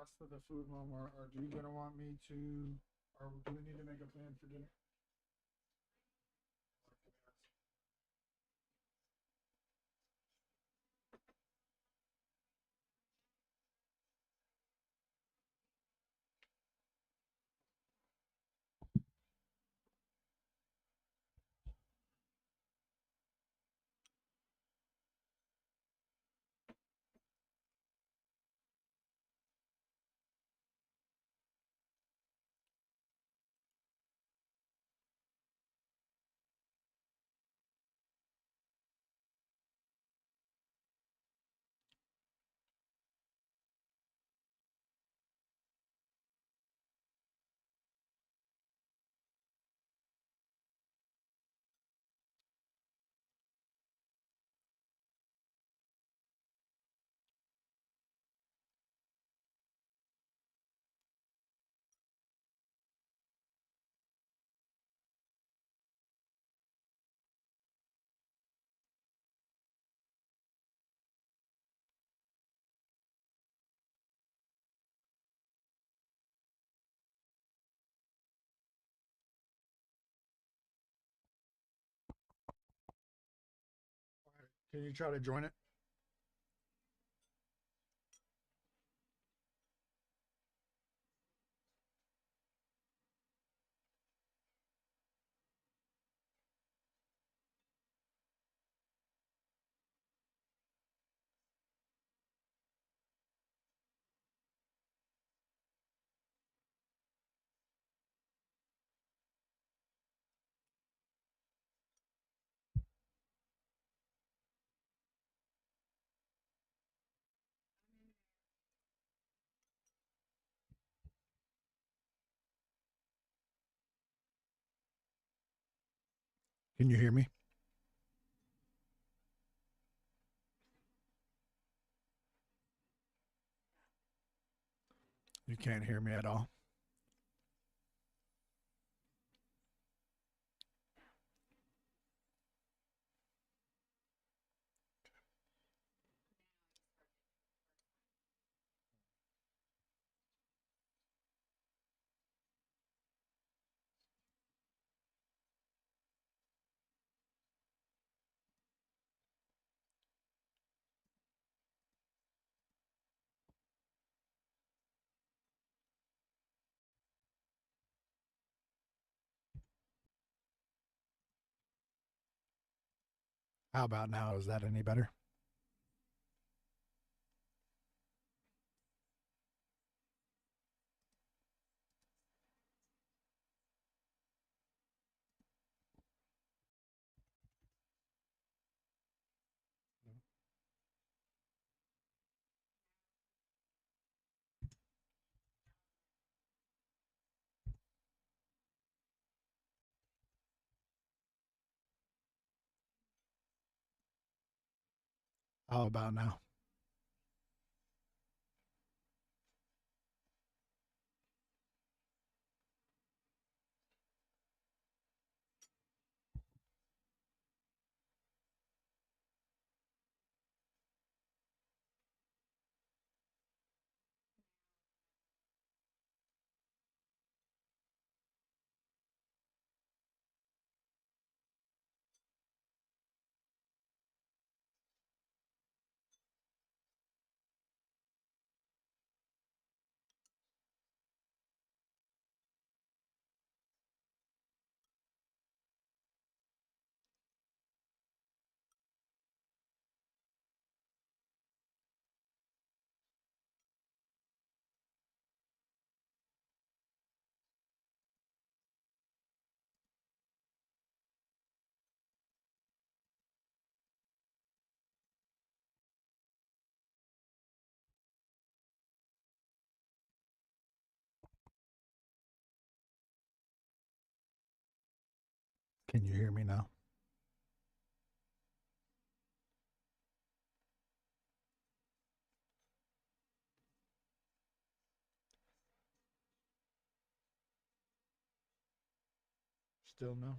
ask for the food, Mom, or are you gonna want me to, or do we need to make a plan for dinner? Can you try to join it? Can you hear me? You can't hear me at all. How about now? Is that any better? How about now? Can you hear me now? Still no?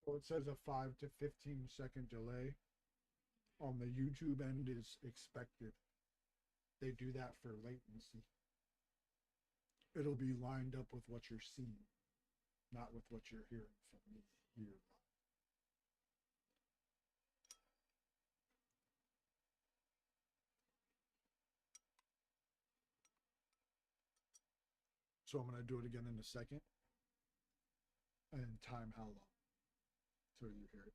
Well, it says a 5 to 15-second delay. On the YouTube end is expected. They do that for latency. It'll be lined up with what you're seeing, not with what you're hearing from me here. So I'm going to do it again in a second and time how long till you hear it.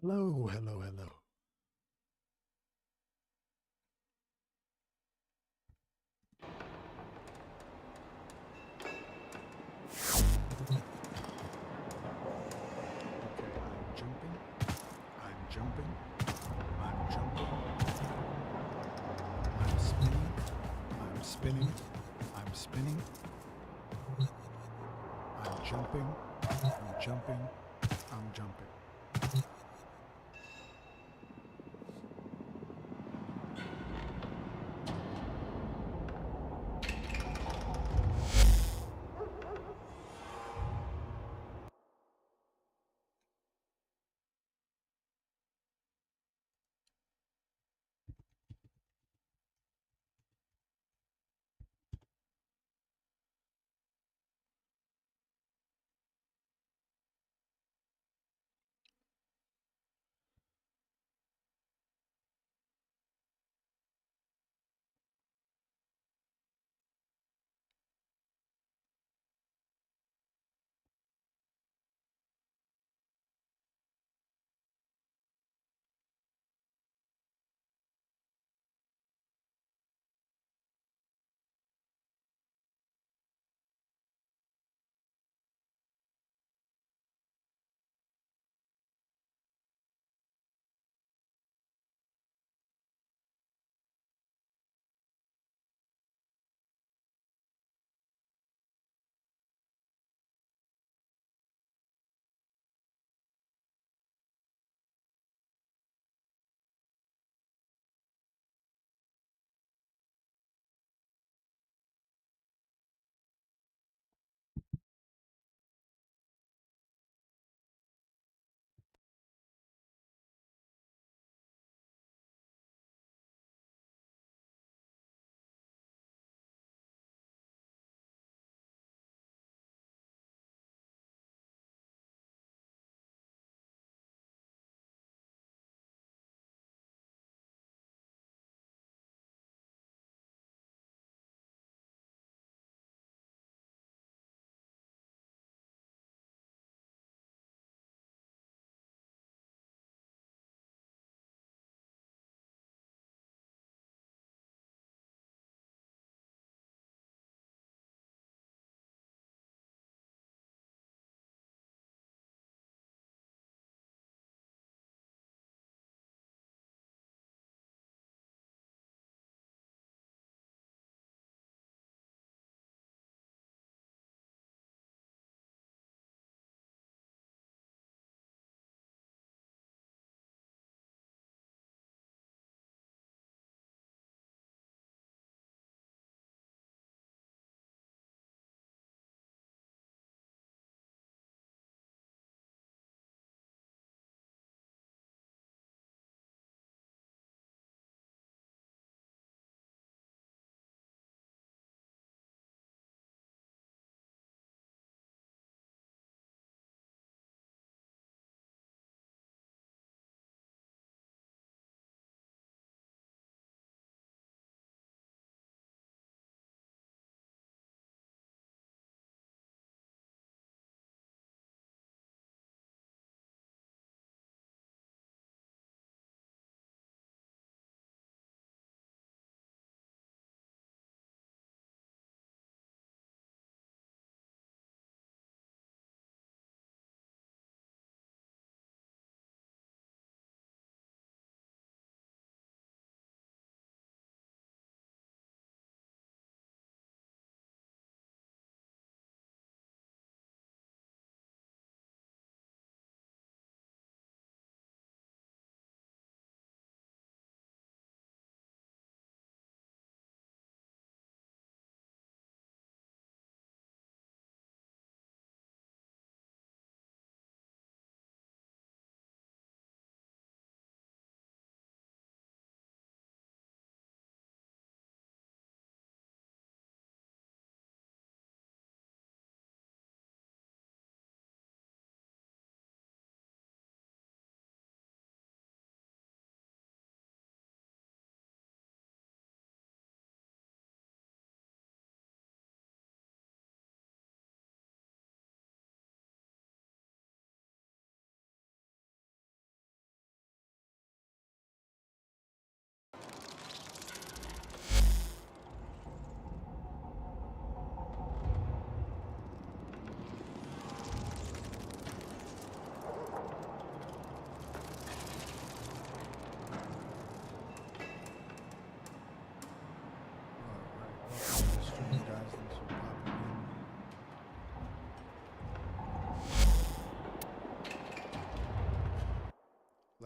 Hello, hello, hello. I'm jumping. I'm jumping. I'm spinning. I'm spinning. I'm spinning. I'm jumping. I'm jumping. I'm jumping.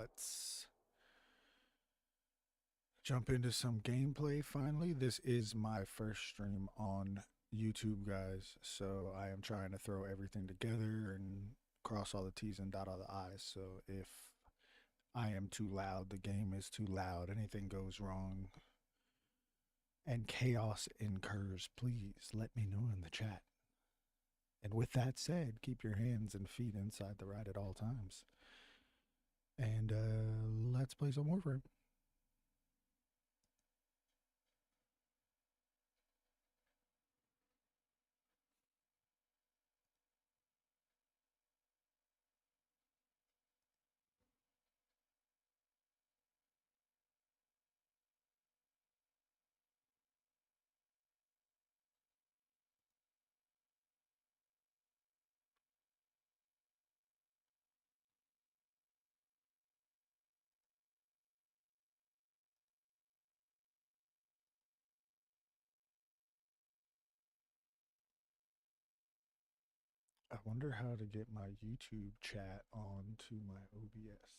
let's jump into some gameplay finally. This is my first stream on YouTube, guys, so I am trying to throw everything together and cross all the T's and dot all the I's. So if I am too loud, the game is too loud, anything goes wrong, and chaos incurs, please let me know in the chat. And with that said, keep your hands and feet inside the ride at all times. And let's play some Warframe. I wonder how to get my YouTube chat onto my OBS.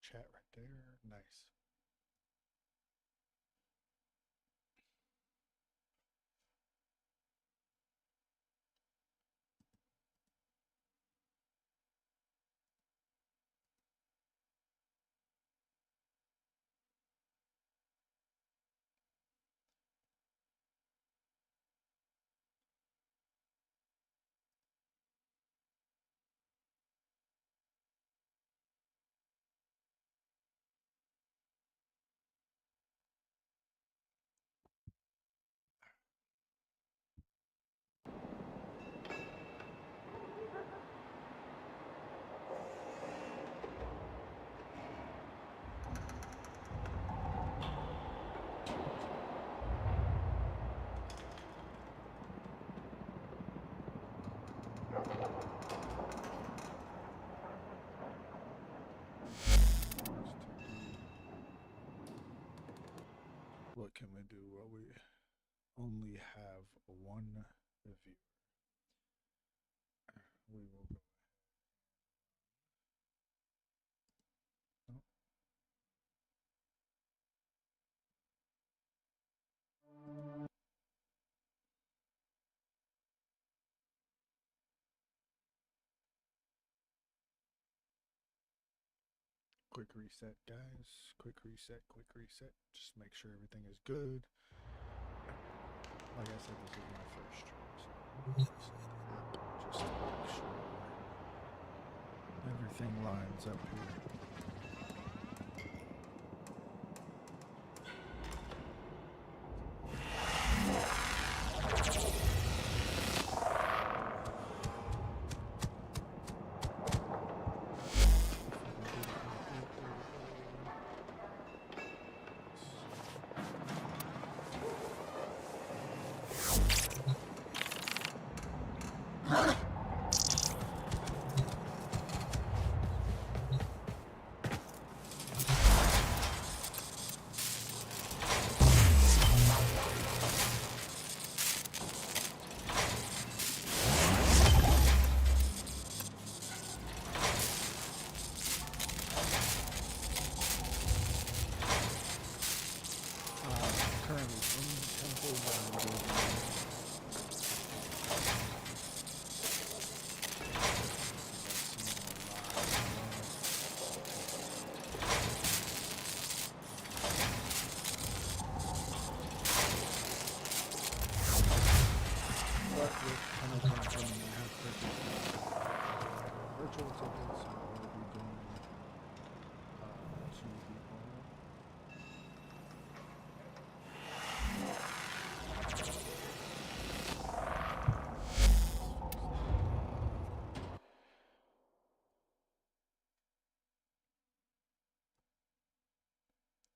Chat right there. Nice. What can we do? Well, we only have one viewer. We will go. Oh. Quick reset, guys. Quick reset, quick reset. Just make sure everything is good. Like I said, this is my first stream, so just to make sure everything lines up here.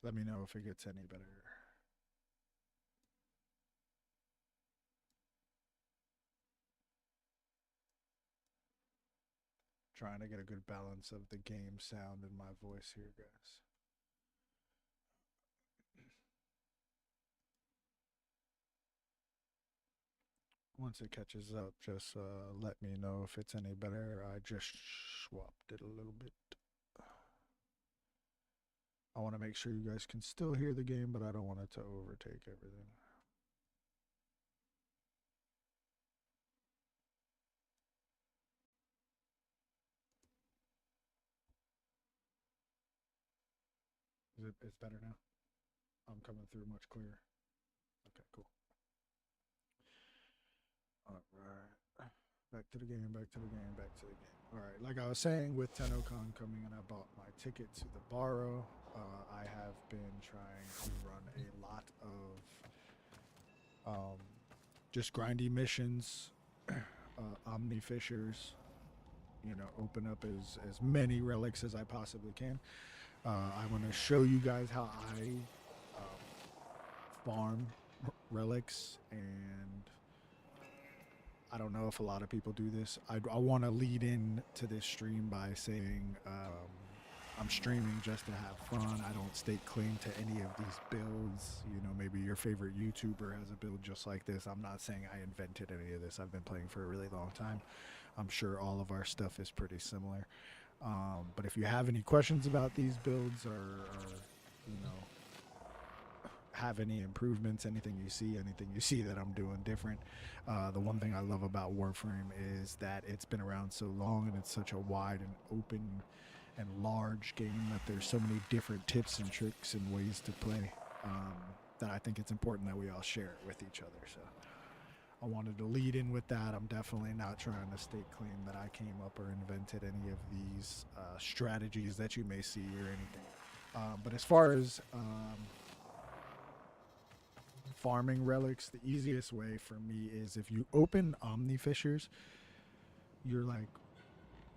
Let me know if it gets any better. Trying to get a good balance of the game sound and my voice here, guys. Once it catches up, just let me know if it's any better. I just swapped it a little bit. I want to make sure you guys can still hear the game, but I don't want it to overtake everything. It's better now? I'm coming through much clearer. Okay, cool. All right. Back to the game, back to the game, back to the game. All right, like I was saying, with TennoCon coming in, I bought my ticket to the Borrow. I have been trying to run a lot of just grindy missions, Omni Fishers, you know, open up as many relics as I possibly can. I want to show you guys how I farm relics, and I don't know if a lot of people do this. I want to lead in to this stream by saying I'm streaming just to have fun. I don't stake claim to any of these builds. You know, maybe your favorite YouTuber has a build just like this. I'm not saying I invented any of this. I've been playing for a really long time. I'm sure all of our stuff is pretty similar. But if you have any questions about these builds, or you know, have any improvements, anything you see that I'm doing different, the one thing I love about Warframe is that it's been around so long and it's such a wide and open and large game that there's so many different tips and tricks and ways to play, that I think it's important that we all share it with each other. So I wanted to lead in with that. I'm definitely not trying to stake claim that I came up or invented any of these strategies that you may see or anything. But as far as farming relics, the easiest way for me is if you open Omni Fishers, you're like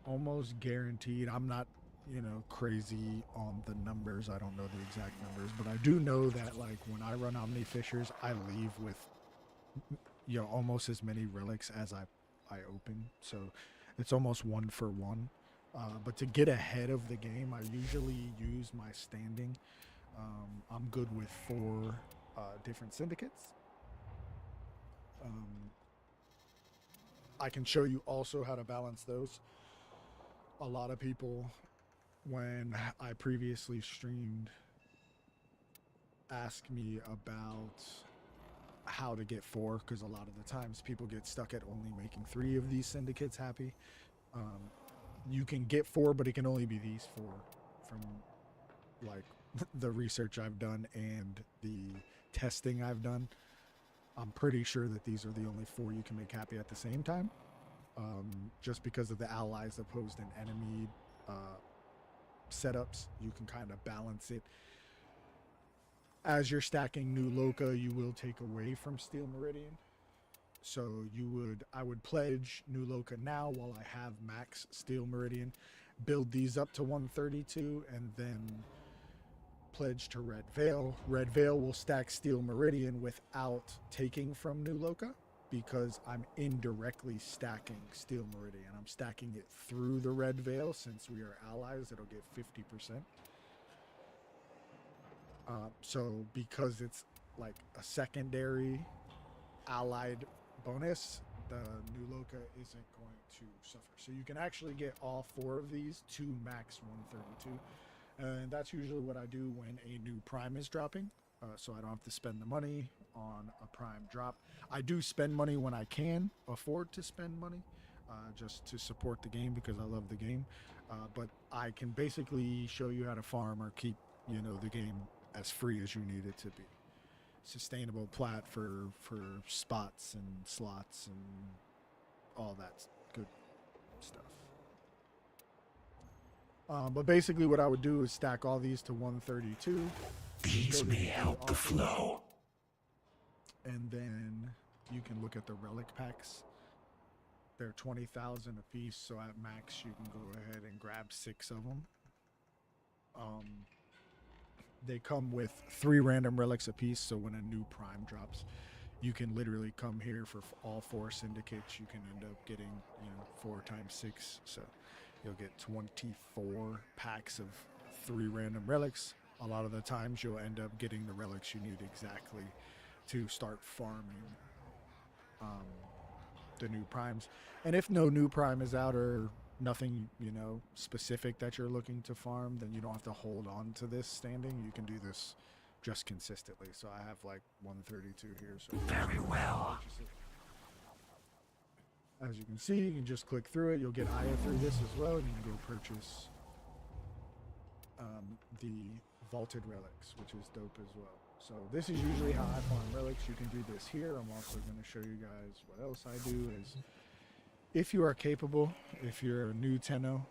almost guaranteed. I'm not, you know, crazy on the numbers. I don't know the exact numbers, but I do know that like when I run Omni Fishers, I leave with, you know, almost as many relics as I open. So it's almost 1-for-1. But to get ahead of the game, I usually use my standing. I'm good with 4 different syndicates. I can show you also how to balance those. A lot of people, when I previously streamed, ask me about how to get 4, because a lot of the times people get stuck at only making 3 of these syndicates happy. You can get 4, but it can only be these 4 from like the research I've done and the testing I've done. I'm pretty sure that these are the only 4 you can make happy at the same time, just because of the allies opposed and enemy setups. You can kind of balance it. As you're stacking New Loka, you will take away from Steel Meridian. So I would pledge New Loka now while I have max Steel Meridian, build these up to 132, and then pledge to Red Veil. Red Veil will stack Steel Meridian without taking from New Loka, because I'm indirectly stacking Steel Meridian. I'm stacking it through the Red Veil. Since we are allies, it'll get 50%. So because it's like a secondary allied bonus, the New Loka isn't going to suffer. So you can actually get all 4 of these to max 132. And that's usually what I do when a new prime is dropping. So I don't have to spend the money on a prime drop. I do spend money when I can afford to spend money, just to support the game, because I love the game. But I can basically show you how to farm or keep, you know, the game as free as you need it to be. Sustainable plat for spots and slots and all that good stuff. But basically what I would do is stack all these to 132. Beats may help the flow. And then you can look at the relic packs. They're 20,000 a piece, so at max you can go ahead and grab 6 of them. They come with 3 random relics apiece, so when a new prime drops, you can literally come here for all 4 syndicates. You can end up getting, 4 times 6, so you'll get 24 packs of 3 random relics. A lot of the times you'll end up getting the relics you need exactly to start farming the new primes. And if no new prime is out or nothing, specific that you're looking to farm, then you don't have to hold on to this standing. You can do this just consistently. So I have like 132 here. So very well. As you can see, you can just click through it. You'll get Aya through this as well, and you can go purchase the vaulted relics, which is dope as well. So this is usually how I farm relics. You can do this here. I'm also going to show you guys what else I do. Is if you are capable, if you're a new Tenno,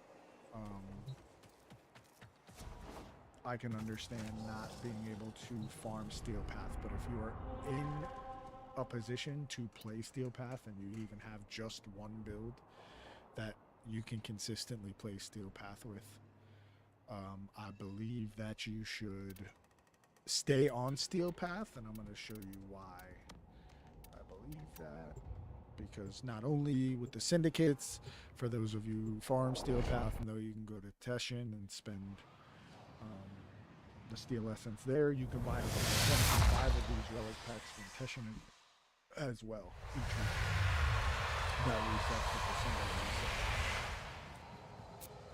I can understand not being able to farm Steel Path, but if you are in a position to play Steel Path and you even have just one build that you can consistently play Steel Path with, I believe that you should stay on Steel Path, and I'm going to show you why I believe that. Because not only with the syndicates, for those of you who farm Steel Path, know you can go to Teshin and spend the Steel Essence there. You can buy about 25 of these relic packs from Teshin as well each week. That resets with the single reset.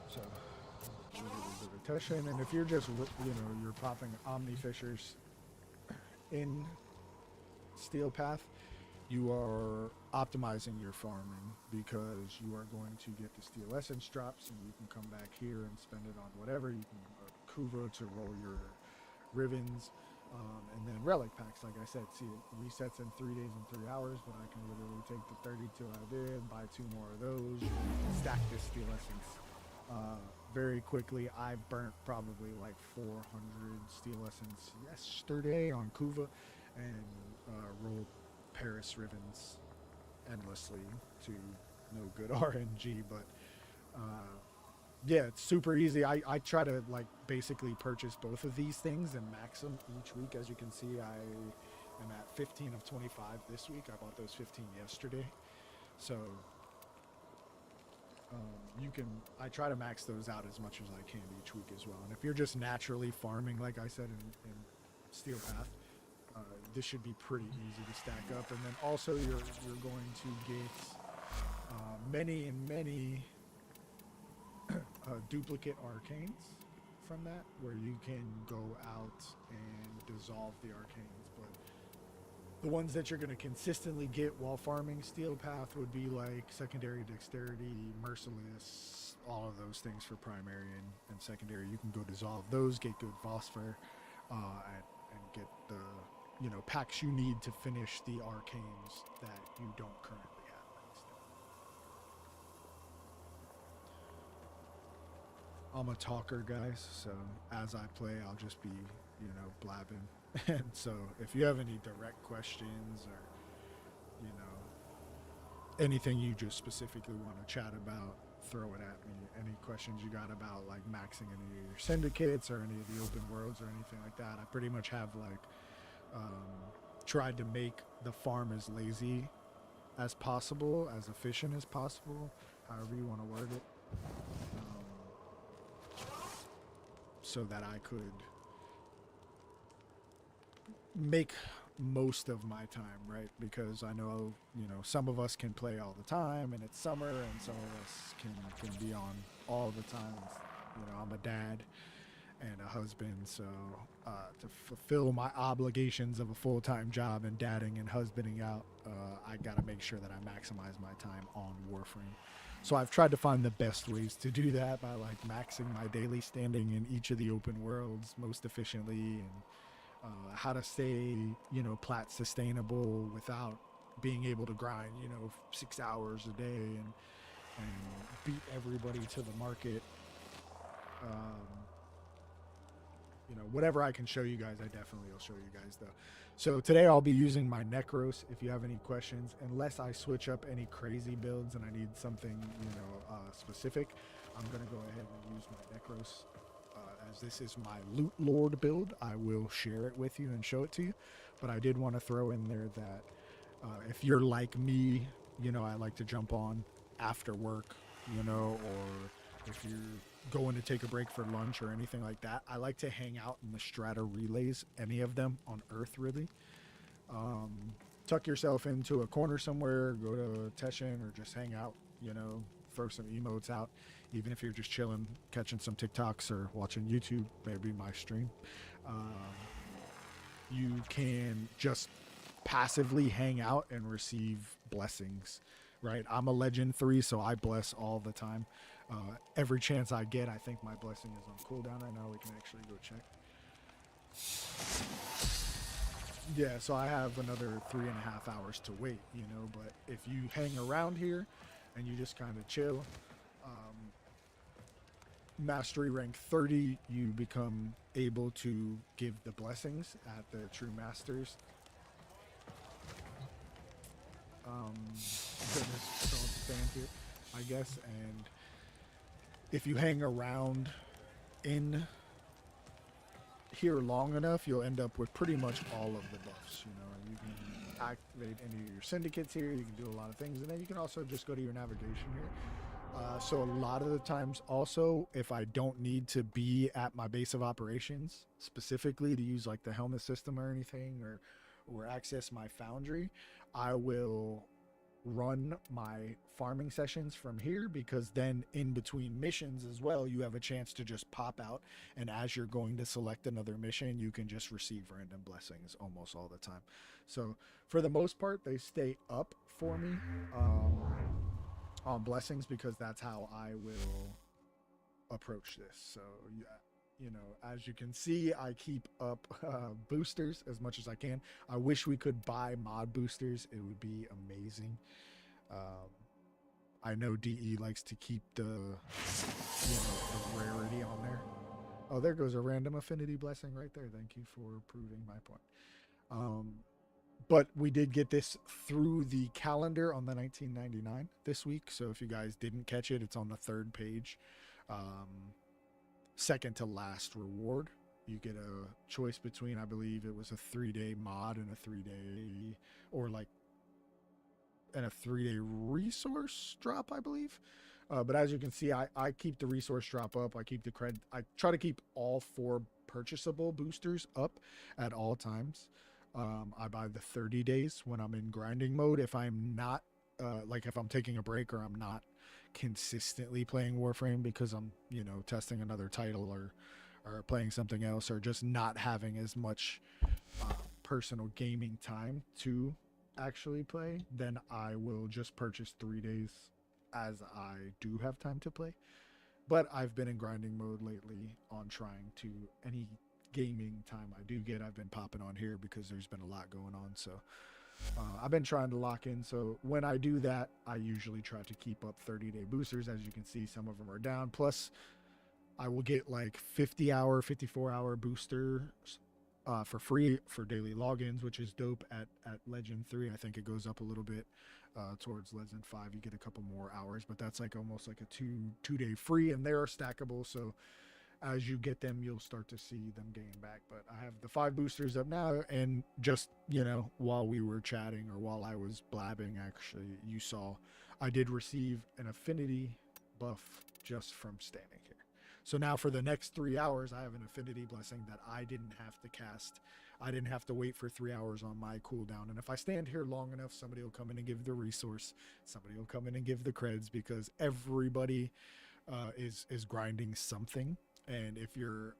So literally go to Teshin, and if you're just you're popping Omni Fishers in Steel Path, you are optimizing your farming because you are going to get the Steel Essence drops, and you can come back here and spend it on whatever. You can Kuva to roll your Rivens, and then relic packs. Like I said, see, it resets in 3 days and 3 hours, but I can literally take the 32 I did, buy 2 more of those, stack this Steel Essence very quickly. I burnt probably like 400 Steel Essence yesterday on Kuva, and rolled Paris Rivens endlessly to no good RNG, but yeah, it's super easy. I try to like basically purchase both of these things and max them each week. As you can see, I am at 15 of 25 this week. I bought those 15 yesterday, so I try to max those out as much as I can each week as well. And if you're just naturally farming, like I said, in Steel Path, this should be pretty easy to stack up. And then also you're going to get many duplicate arcanes from that, where you can go out and dissolve the arcanes. But the ones that you're going to consistently get while farming Steel Path would be like secondary dexterity, merciless, all of those things for primary and secondary. You can go dissolve those, get good phosphor, and get the packs you need to finish the arcanes that you don't currently have maxed out. I'm a talker, guys, so as I play, I'll just be, blabbing. And so if you have any direct questions or, anything you just specifically want to chat about, throw it at me. Any questions you got about like maxing any of your syndicates or any of the open worlds or anything like that, I pretty much have like tried to make the farm as lazy as possible, as efficient as possible, however you want to word it, so that I could make most of my time, right? Because I know, some of us can play all the time and it's summer, and some of us can be on all the time. I'm a dad and a husband, so to fulfill my obligations of a full-time job and dadding and husbanding out, I gotta make sure that I maximize my time on Warframe. So I've tried to find the best ways to do that by like maxing my daily standing in each of the open worlds most efficiently, and how to stay plat sustainable without being able to grind 6 hours a day and beat everybody to the market. Whatever I can show you guys, I definitely will show you guys though. So today I'll be using my Necros. If you have any questions, unless I switch up any crazy builds and I need something specific, I'm gonna go ahead and use my Necros as this is my Loot Lord build, I will share it with you and show it to you. But I did want to throw in there that if you're like me, you know, I like to jump on after work, you know, or if you're going to take a break for lunch or anything like that, I like to hang out in the strata relays, any of them on Earth, really. Tuck yourself into a corner somewhere, go to Teshin, or just hang out, you know, throw some emotes out. Even if you're just chilling, catching some TikToks or watching YouTube, maybe my stream. You can just passively hang out and receive blessings, right? I'm a Legend 3, so I bless all the time. Every chance I get, I think my blessing is on cooldown right now. We can actually go check. Yeah, so I have another 3.5 hours to wait, you know, but if you hang around here and you just kind of chill, mastery rank 30, you become able to give the blessings at the true masters. Just don't stand here, I guess, and if you hang around in here long enough, you'll end up with pretty much all of the buffs. You know, you can activate any of your syndicates here, you can do a lot of things, and then you can also just go to your navigation here. So a lot of the times also, if I don't need to be at my base of operations specifically to use like the helmet system or anything, or access my foundry, I will run my farming sessions from here, because then in between missions as well, you have a chance to just pop out, and as you're going to select another mission, you can just receive random blessings almost all the time. So for the most part, they stay up for me on blessings, because that's how I will approach this. So yeah, you know, as you can see, I keep up boosters as much as I can. I wish we could buy mod boosters. It would be amazing. I know DE likes to keep the, you know, the rarity on there. Oh, there goes a random affinity blessing right there. Thank you for proving my point. But we did get this through the calendar on the 1999 this week. So if you guys didn't catch it, it's on the third page. Second to last reward. You get a choice between, I believe it was a 3-day mod and a 3-day, or like, and a 3-day resource drop, I believe. But as you can see, I keep the resource drop up. I keep the cred. I try to keep all 4 purchasable boosters up at all times. I buy the 30 days when I'm in grinding mode. If I'm not, like if I'm taking a break or I'm not consistently playing Warframe because I'm, you know, testing another title or playing something else, or just not having as much personal gaming time to actually play, then I will just purchase 3 days as I do have time to play. But I've been in grinding mode lately on trying to, any gaming time I do get, I've been popping on here because there's been a lot going on. So I've been trying to lock in. So when I do that, I usually try to keep up 30-day boosters. As you can see, some of them are down. Plus, I will get like 50-hour, 54-hour boosters for free for daily logins, which is dope at Legend 3. I think it goes up a little bit towards Legend 5. You get a couple more hours, but that's like almost like a two-day free, and they're stackable. So as you get them, you'll start to see them gain back. But I have the 5 boosters up now, and just, you know, while we were chatting, or while I was blabbing, actually, you saw I did receive an affinity buff just from standing here. So now for the next 3 hours, I have an affinity blessing that I didn't have to cast. I didn't have to wait for 3 hours on my cooldown. And if I stand here long enough, somebody will come in and give the resource. Somebody will come in and give the creds, because everybody is grinding something. And if you're,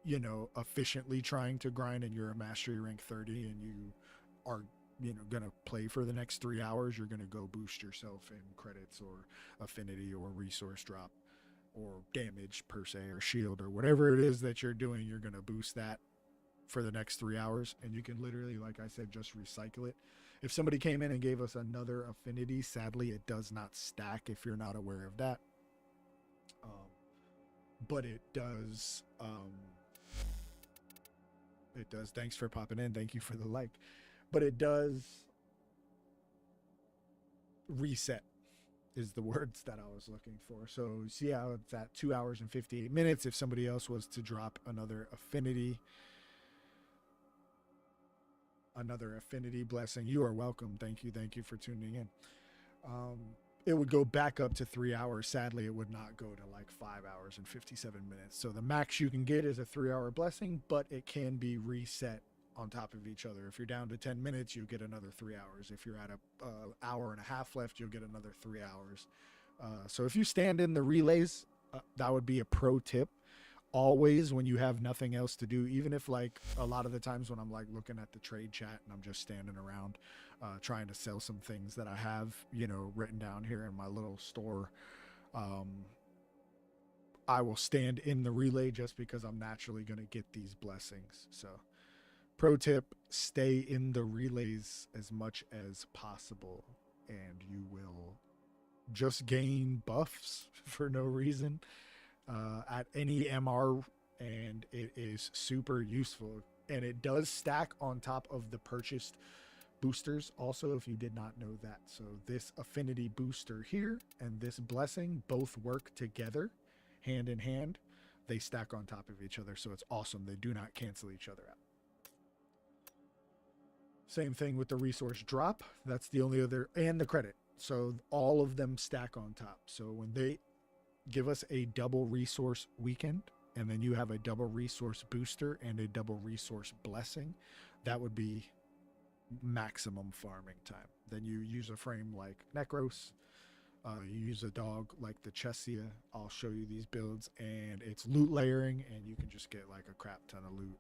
you know, efficiently trying to grind, and you're a mastery rank 30 and you are, you know, going to play for the next 3 hours, you're going to go boost yourself in credits or affinity or resource drop or damage per se, or shield, or whatever it is that you're doing. You're going to boost that for the next 3 hours, and you can literally, like I said, just recycle it. If somebody came in and gave us another affinity, sadly it does not stack if you're not aware of that. But it does, thanks for popping in, thank you for the like, but it does reset is the words that I was looking for. So see how it's at 2 hours and 58 minutes. If somebody else was to drop another affinity blessing, you are welcome. Thank you for tuning in. It would go back up to 3 hours. Sadly, it would not go to like 5 hours and 57 minutes. So the max you can get is a 3 hour blessing, but it can be reset on top of each other. If you're down to 10 minutes, you'll get another 3 hours. If you're at a hour and a half left, you'll get another 3 hours. So if you stand in the relays, that would be a pro tip. Always, when you have nothing else to do, even if like a lot of the times when I'm like looking at the trade chat and I'm just standing around trying to sell some things that I have, you know, written down here in my little store, I will stand in the relay just because I'm naturally going to get these blessings. So pro tip, stay in the relays as much as possible and you will just gain buffs for no reason at any MR, and it is super useful. And it does stack on top of the purchased boosters also, if you did not know that. So this affinity booster here and this blessing both work together hand in hand. They stack on top of each other, so it's awesome. They do not cancel each other out. Same thing with the resource drop. That's the only other, and the credit. So all of them stack on top. So when they give us a double resource weekend and then you have a double resource booster and a double resource blessing, that would be maximum farming time. Then you use a frame like Necros, you use a dog like the Chessia. I'll show you these builds, and it's loot layering, and you can just get like a crap ton of loot.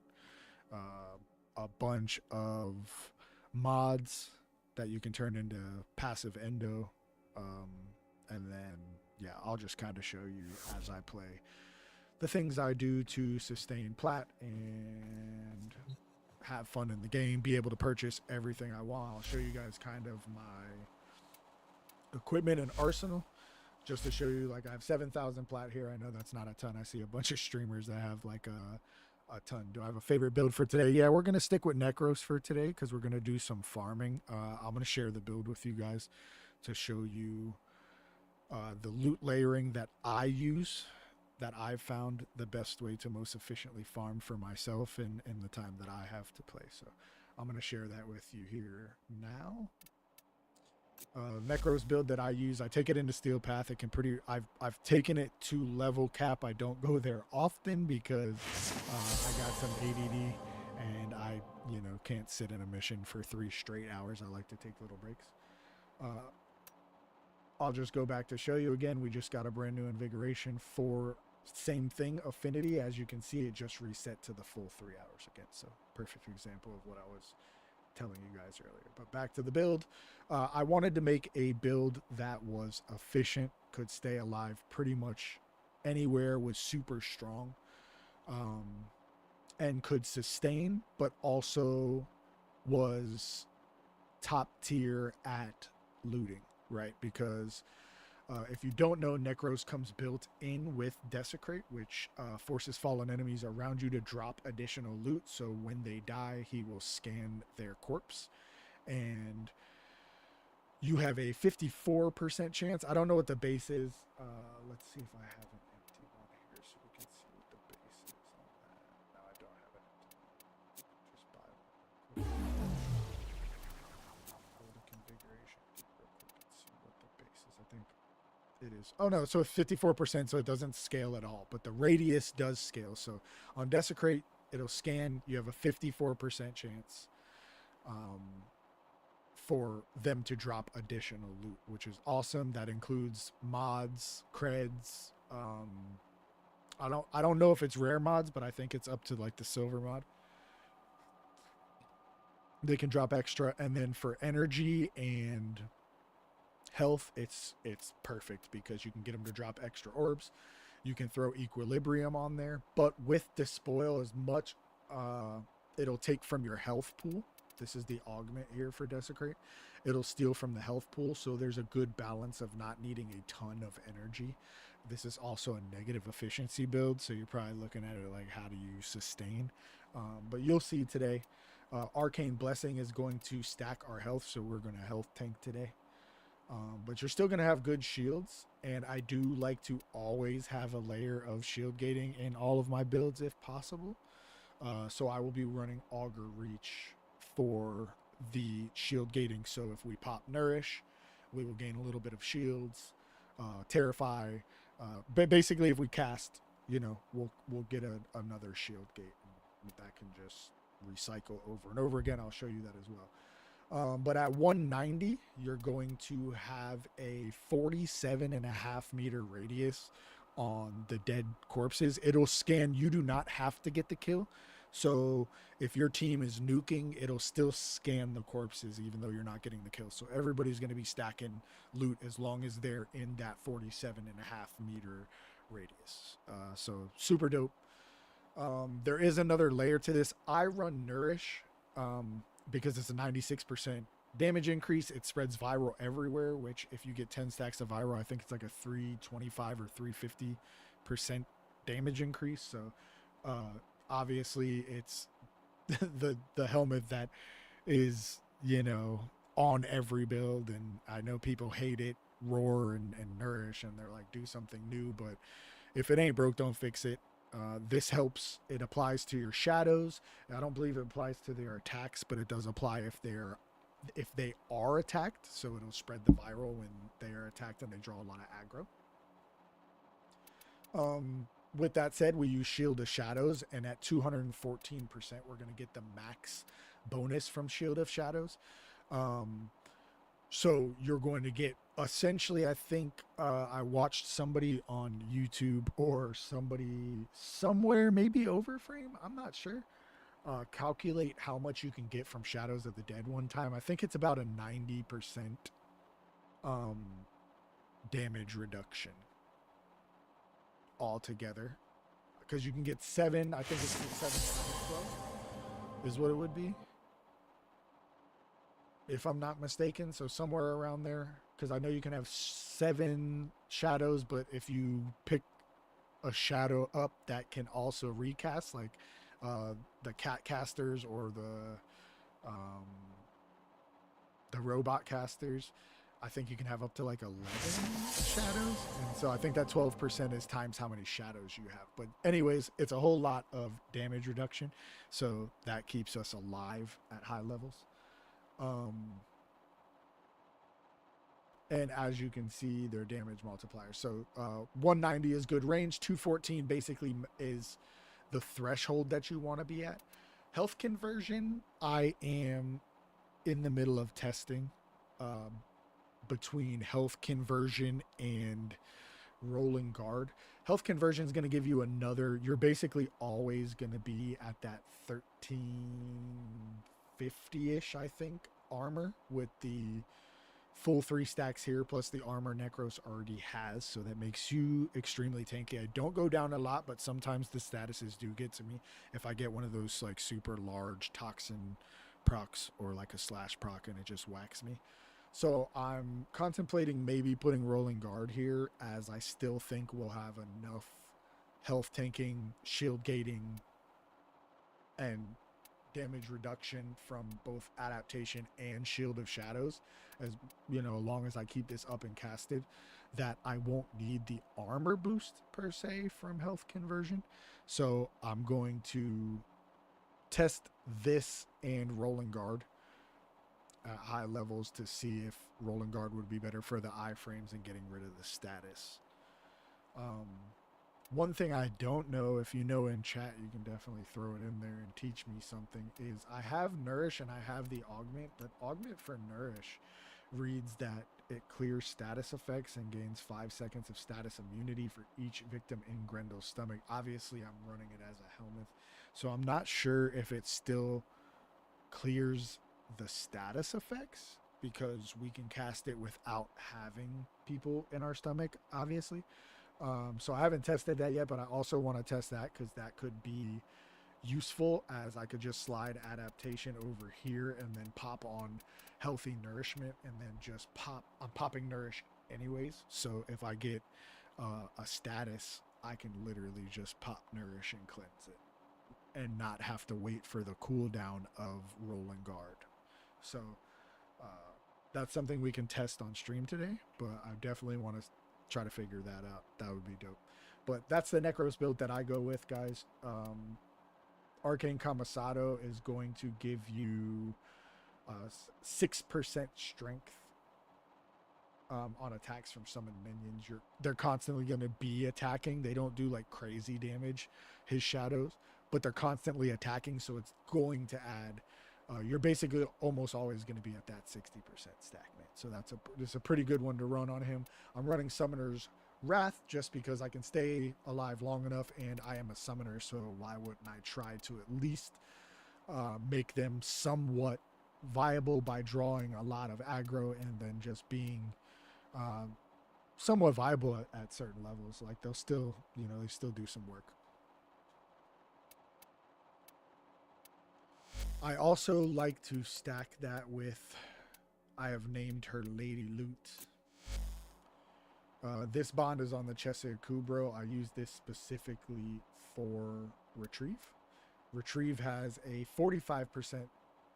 A bunch of mods that you can turn into passive endo, and then yeah, I'll just kind of show you as I play the things I do to sustain plat and have fun in the game, be able to purchase everything I want. I'll show you guys kind of my equipment and arsenal just to show you, like, I have 7,000 plat here. I know that's not a ton. I see a bunch of streamers that have like a ton. Do I have a favorite build for today? Yeah, we're going to stick with Necros for today because we're going to do some farming. I'm going to share the build with you guys to show you the loot layering that I use, that I've found the best way to most efficiently farm for myself in the time that I have to play. So I'm going to share that with you here now. Necros build that I use, I take it into Steel Path. It can I've taken it to level cap. I don't go there often because I got some ADD and I, you know, can't sit in a mission for 3 straight hours. I like to take little breaks. I'll just go back to show you again. We just got a brand new invigoration for same thing, affinity. As you can see, it just reset to the full 3 hours again. So perfect example of what I was telling you guys earlier. But back to the build. I wanted to make a build that was efficient, could stay alive pretty much anywhere, was super strong, and could sustain, but also was top tier at looting, right? Because if you don't know, Necros comes built in with Desecrate, which forces fallen enemies around you to drop additional loot. So when they die, he will scan their corpse. And you have a 54% chance. I don't know what the base is. Let's see if I have an empty one here so we can see what the base is on that. No, I don't have an empty one. Just buy one. Go to configuration real quick and see what the base is. I think it is. Oh no, so it's 54%, so it doesn't scale at all, but the radius does scale. So on Desecrate, it'll scan. You have a 54% chance for them to drop additional loot, which is awesome. That includes mods, creds. I don't know if it's rare mods, but I think it's up to like the silver mod. They can drop extra, and then for energy and health, it's perfect because you can get them to drop extra orbs. You can throw equilibrium on there, but with despoil as much, it'll take from your health pool. This is the augment here for Desecrate. It'll steal from the health pool, so there's a good balance of not needing a ton of energy. This is also a negative efficiency build, so you're probably looking at it like, how do you sustain? But you'll see today. Arcane Blessing is going to stack our health, so we're going to health tank today. But you're still going to have good shields, and I do like to always have a layer of shield gating in all of my builds if possible. So I will be running Augur Reach for the shield gating. So if we pop Nourish, we will gain a little bit of shields. Terrify. But basically, if we cast, we'll get another shield gate, and that can just recycle over and over again. I'll show you that as well. But at 190, you're going to have a 47.5 meter radius on the dead corpses. It'll scan. You do not have to get the kill. So if your team is nuking, it'll still scan the corpses even though you're not getting the kill. So everybody's going to be stacking loot as long as they're in that 47.5 meter radius. So super dope. There is another layer to this. I run Nourish because it's a 96% damage increase. It spreads viral everywhere, which if you get 10 stacks of viral, I think it's like a 325 or 350% damage increase. So obviously it's the helmet that is, on every build, and I know people hate it, Roar and Nourish, and they're like, do something new, but if it ain't broke, don't fix it. This helps. It applies to your shadows. I don't believe it applies to their attacks, but it does apply if they are attacked. So it'll spread the viral when they are attacked and they draw a lot of aggro. With that said, we use Shield of Shadows, and at 214%, we're going to get the max bonus from Shield of Shadows. So you're going to get, essentially, I think I watched somebody on YouTube or somebody somewhere, maybe Overframe, I'm not sure, calculate how much you can get from Shadows of the Dead one time. I think it's about a 90% damage reduction altogether. Because you can get 7, I think it's 7 is what it would be, if I'm not mistaken. So somewhere around there, because I know you can have 7 shadows, but if you pick a shadow up that can also recast, like the cat casters or the robot casters, I think you can have up to like 11 shadows. And so I think that 12% is times how many shadows you have. But anyways, it's a whole lot of damage reduction. So that keeps us alive at high levels. And as you can see, their damage multipliers. So 190 is good range. 214 basically is the threshold that you want to be at. Health conversion, I am in the middle of testing between health conversion and rolling guard. Health conversion is going to give you another, you're basically always going to be at that 1350-ish, I think, armor with the full 3 stacks here plus the armor Necros already has, so that makes you extremely tanky. I don't go down a lot, but sometimes the statuses do get to me if I get one of those like super large toxin procs or like a slash proc and it just whacks me. So I'm contemplating maybe putting rolling guard here, as I still think we'll have enough health tanking, shield gating, and damage reduction from both adaptation and Shield of Shadows, as long as I keep this up and casted, that I won't need the armor boost per se from health conversion. So I'm going to test this and rolling guard at high levels to see if rolling guard would be better for the iframes and getting rid of the status. One thing I don't know, if you know in chat, you can definitely throw it in there and teach me something, is I have Nourish and I have the Augment, but Augment for Nourish reads that it clears status effects and gains 5 seconds of status immunity for each victim in Grendel's stomach. Obviously, I'm running it as a helmet, so I'm not sure if it still clears the status effects, because we can cast it without having people in our stomach, obviously. So I haven't tested that yet, but I also want to test that because that could be useful, as I could just slide adaptation over here and then pop on healthy nourishment and then just I'm popping nourish anyways. So if I get a status, I can literally just pop nourish and cleanse it and not have to wait for the cooldown of rolling guard. So That's something we can test on stream today, but I definitely want to try to figure that out. That would be dope. But that's the Necros build that I go with, guys. Arcane Kamisado is going to give you 6% strength on attacks from summoned minions. They're constantly going to be attacking. They don't do like crazy damage, his shadows, but they're constantly attacking, so it's going to add. You're basically almost always going to be at that 60% stack, man. So it's a pretty good one to run on him. I'm running Summoner's Wrath just because I can stay alive long enough, and I am a summoner, so why wouldn't I try to at least make them somewhat viable by drawing a lot of aggro and then just being somewhat viable at certain levels. Like they'll still, they still do some work. I also like to stack that with, I have named her Lady Loot. This bond is on the Chesed Kubro. I use this specifically for Retrieve. Retrieve has a 45%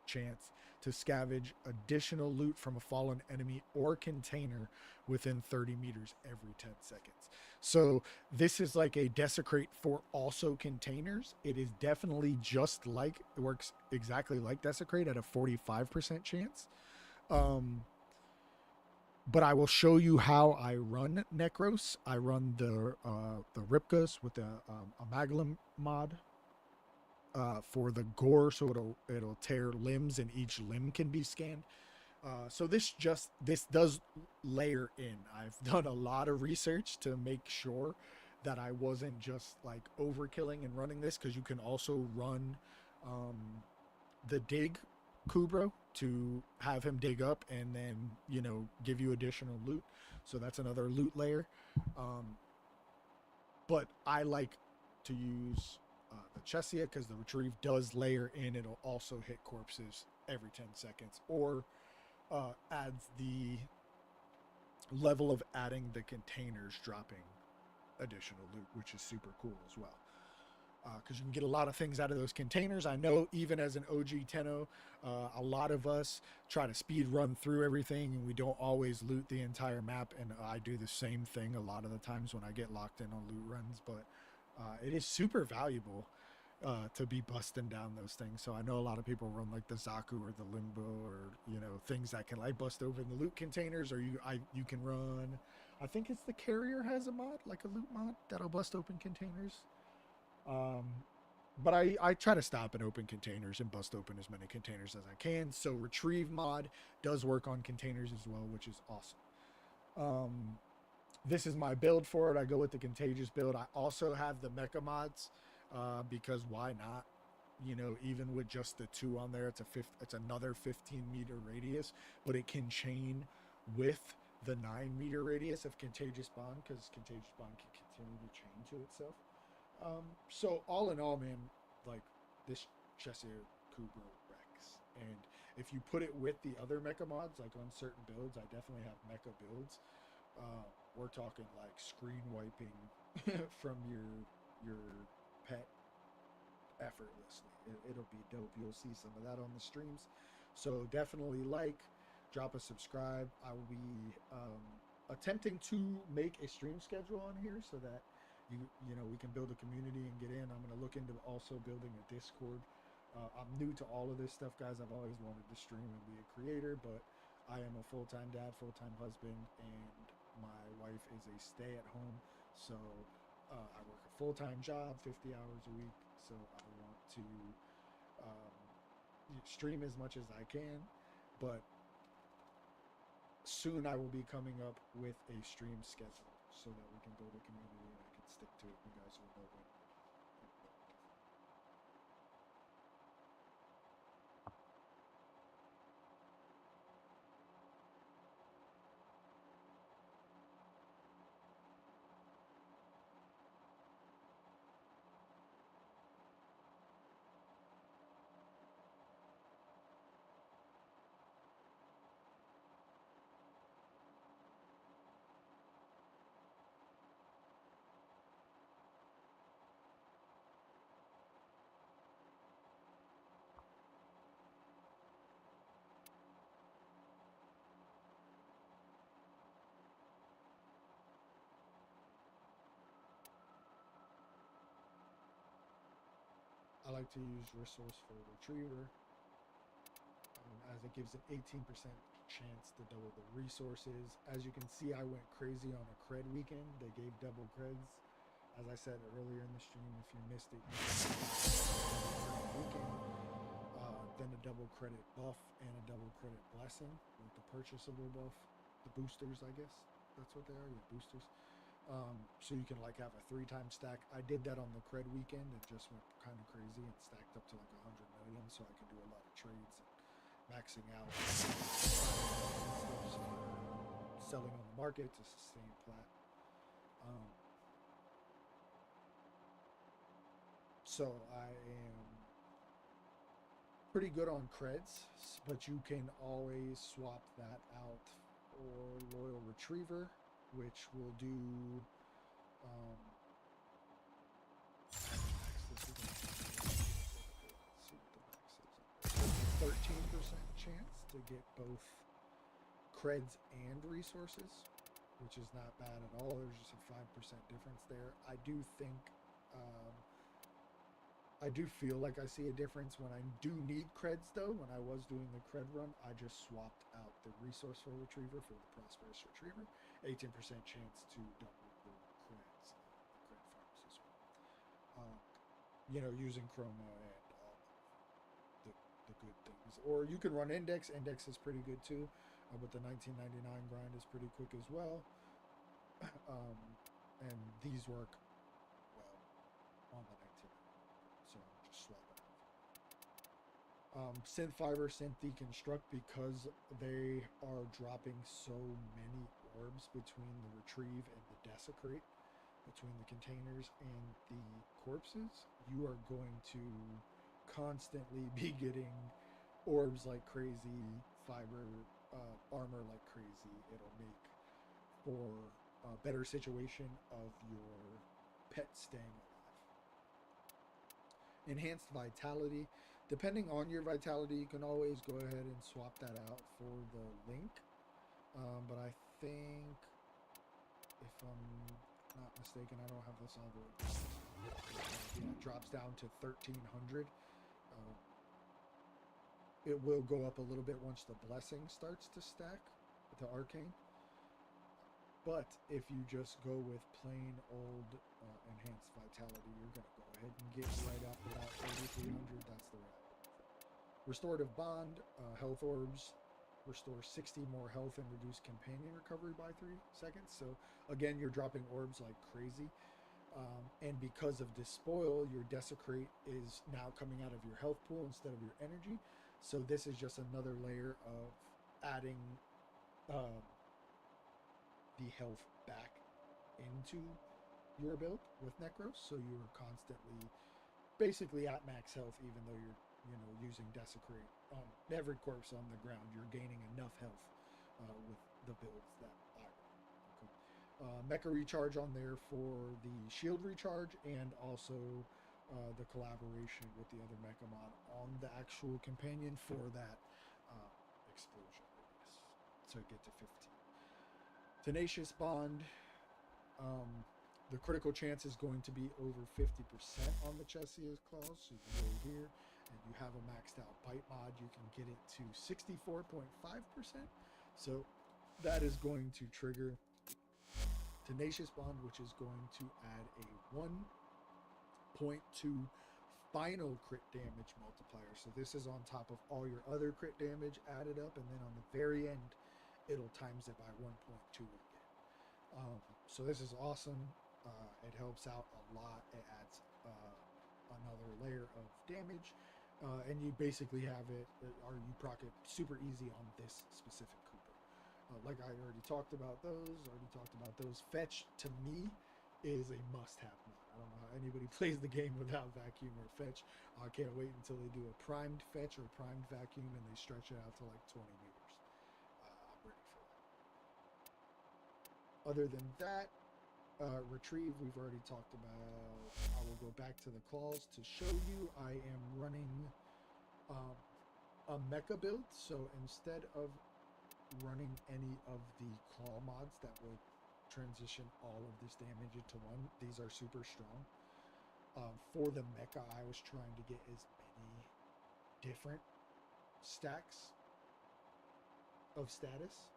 chance to scavenge additional loot from a fallen enemy or container within 30 meters every 10 seconds. So this is like a desecrate for also containers. It is definitely just like, it works exactly like desecrate at a 45% chance. But I will show you how I run Necros. I run the Ripkas with the Amaglum mod for the gore, so it'll tear limbs and each limb can be scanned. So this does layer in. I've done a lot of research to make sure that I wasn't just like overkilling and running this, because you can also run the dig Kubro to have him dig up and then give you additional loot. So that's another loot layer. But I like to use the Chesia because the Retrieve does layer in. It'll also hit corpses every 10 seconds, or adds the level of adding the containers dropping additional loot, which is super cool as well. Because you can get a lot of things out of those containers. I know even as an OG Tenno, a lot of us try to speed run through everything and we don't always loot the entire map, and I do the same thing a lot of the times when I get locked in on loot runs, but it is super valuable to be busting down those things. So I know a lot of people run like the Zaku or the Limbo, or things that can like bust open the loot containers, or you can run, I think it's the Carrier has a mod, like a loot mod that'll bust open containers. But I try to stop and open containers and bust open as many containers as I can. So Retrieve mod does work on containers as well, which is awesome. This is my build for it. I go with the Contagious build. I also have the Mecha mods, because why not? Even with just the 2 on there, it's another 15-meter radius, but it can chain with the 9-meter radius of Contagious Bond, because Contagious Bond can continue to chain to itself. So all in all, man, like this Chesed Kubro wrecks. And if you put it with the other mecha mods, like on certain builds, I definitely have mecha builds. We're talking like screen wiping from your pet effortlessly. It'll be dope. You'll see some of that on the streams. So definitely drop a subscribe. I will be attempting to make a stream schedule on here so that we can build a community and get in. I'm going to look into also building a Discord. I'm new to all of this stuff, guys. I've always wanted to stream and be a creator, but I am a full-time dad, full-time husband, and my wife is a stay-at-home. So I work a full-time job, 50 hours a week. So I want to stream as much as I can, but soon I will be coming up with a stream schedule so that we can build a community and I can stick to it. You guys will know when. I like to use Resourceful Retriever, as it gives an 18% chance to double the resources. As you can see, I went crazy on a cred weekend. They gave double creds. As I said earlier in the stream, if you missed it, you can weekend. Then a double credit buff and a double credit blessing with the purchasable buff, the boosters, I guess that's what they are. Yeah, boosters. So you can like have a 3-time stack. I did that on the cred weekend. It just went kind of crazy and stacked up to like 100 million, so I could do a lot of trades and maxing out stuff, so selling on the market to sustain plat. So I am pretty good on creds, but you can always swap that out for Loyal Retriever, which will do 13% chance to get both creds and resources, which is not bad at all. There's just a 5% difference there. I do think I do feel like I see a difference when I do need creds, though. When I was doing the cred run, I just swapped out the Resourceful Retriever for the Prosperous Retriever. 18% chance to double the creds, the cred farms as well. You know, using Chroma and all the good things. Or you can run Index. Index is pretty good, too. But the 1999 grind is pretty quick as well. And these work well on the 1999. So I'll just swap it out. Synth Fiber, Synth Deconstruct, because they are dropping so many orbs between the Retrieve and the Desecrate, between the containers and the corpses, you are going to constantly be getting orbs like crazy, fiber, armor like crazy. It'll make for a better situation of your pet staying alive. Enhanced Vitality. Depending on your Vitality, you can always go ahead and swap that out for the Link. But I think, if I'm not mistaken, I don't have this all the way. Yeah, it drops down to 1300. It will go up a little bit once the Blessing starts to stack with the Arcane. But if you just go with plain old Enhanced Vitality, you're going to go ahead and get right off the bat 3300. That's the right. Restorative Bond, Health Orbs, restore 60 more health and reduce Companion Recovery by 3 seconds. So again, you're dropping orbs like crazy. And because of Despoil, your Desecrate is now coming out of your health pool instead of your energy. So this is just another layer of adding the health back into your build with Necros, so you're constantly basically at max health, even though you're using Desecrate on every corpse on the ground. You're gaining enough health with the builds that I run. Okay. Mecha recharge on there for the shield recharge, and also the collaboration with the other mecha mod on the actual companion for that explosion radius, so get to 15. Tenacious Bond, the critical chance is going to be over 50% on the Chessia's Claws. So you can go here and you have a maxed out bite mod, you can get it to 64.5%. So that is going to trigger Tenacious Bond, which is going to add a 1.2 final crit damage multiplier. So this is on top of all your other crit damage added up, and then on the very end, it'll times it by 1.2 again. So this is awesome. It helps out a lot. It adds another layer of damage, and you basically have it, or you proc it super easy on this specific Cooper. Like I already talked about those. Fetch, to me, is a must-have mod. I don't know how anybody plays the game without Vacuum or Fetch. I can't wait until they do a primed Fetch or primed Vacuum and they stretch it out to like 20 meters. I'm ready for that. Other than that, Retrieve, we've already talked about. I will go back to the claws to show you. I am running a mecha build, so instead of running any of the claw mods that would transition all of this damage into one, these are super strong. For the mecha, I was trying to get as many different stacks of status,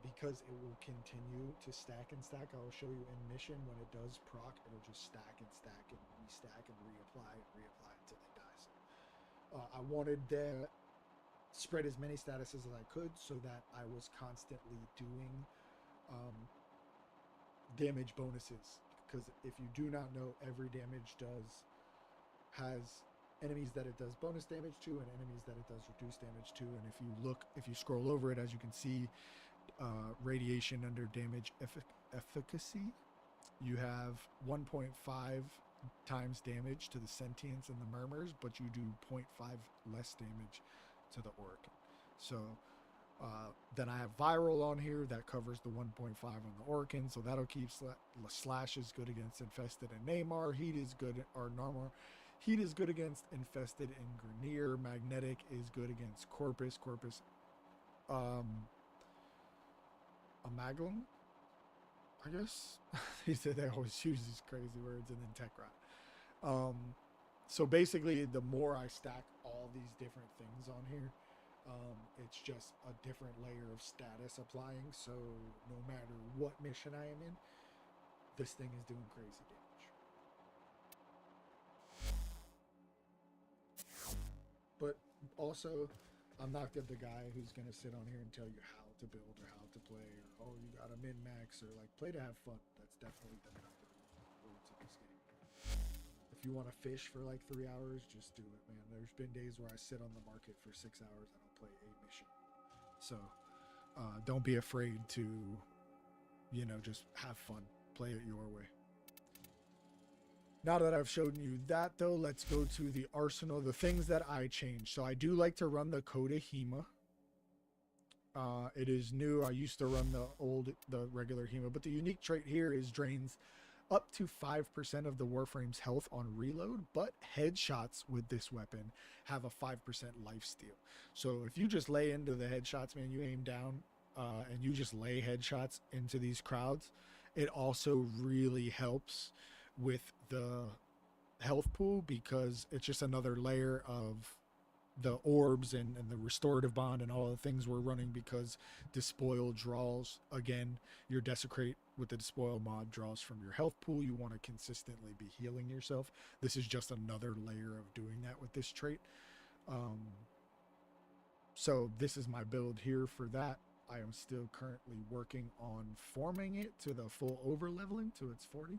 because it will continue to stack and stack. I will show you in mission when it does proc, it'll just stack and stack and restack and reapply until it dies. I wanted to spread as many statuses as I could so that I was constantly doing damage bonuses, because if you do not know, every damage has enemies that it does bonus damage to and enemies that it does reduce damage to. And if you scroll over it, as you can see, radiation under damage efficacy, you have 1.5 times damage to the sentients and the murmurs, but you do 0.5 less damage to the orc. So then I have viral on here that covers the 1.5 on the Orkin, so that'll keep slash is good against infested and Neymar. Heat is good, or normal. Heat is good against infested and Grenier. Magnetic is good against Corpus. Amaglum, I guess. He said they always use these crazy words, and then Techrat. So basically, the more I stack all these different things on here, it's just a different layer of status applying. So no matter what mission I am in, this thing is doing crazy damage. But also, I'm not the guy who's going to sit on here and tell you how to build or how to play, or, oh, you got to min-max, or like play to have fun. That's definitely the rules of this game. If you want to fish for like 3 hours, just do it, man. There's been days where I sit on the market for 6 hours and I'll play a mission. So don't be afraid to, just have fun. Play it your way. Now that I've shown you that, though, let's go to the arsenal, the things that I changed. So I do like to run the Coda Hema. It is new. I used to run the regular Hema, but the unique trait here is drains up to 5% of the Warframe's health on reload, but headshots with this weapon have a 5% lifesteal. So if you just lay into the headshots, man, you aim down and you just lay headshots into these crowds, it also really helps with the health pool, because it's just another layer of the orbs and the restorative bond and all the things we're running, because Despoil draws, again, your Desecrate with the Despoil mod draws from your health pool. You want to consistently be healing yourself. This is just another layer of doing that with this trait. So this is my build here for that. I am still currently working on forming it to the full over leveling to its 40.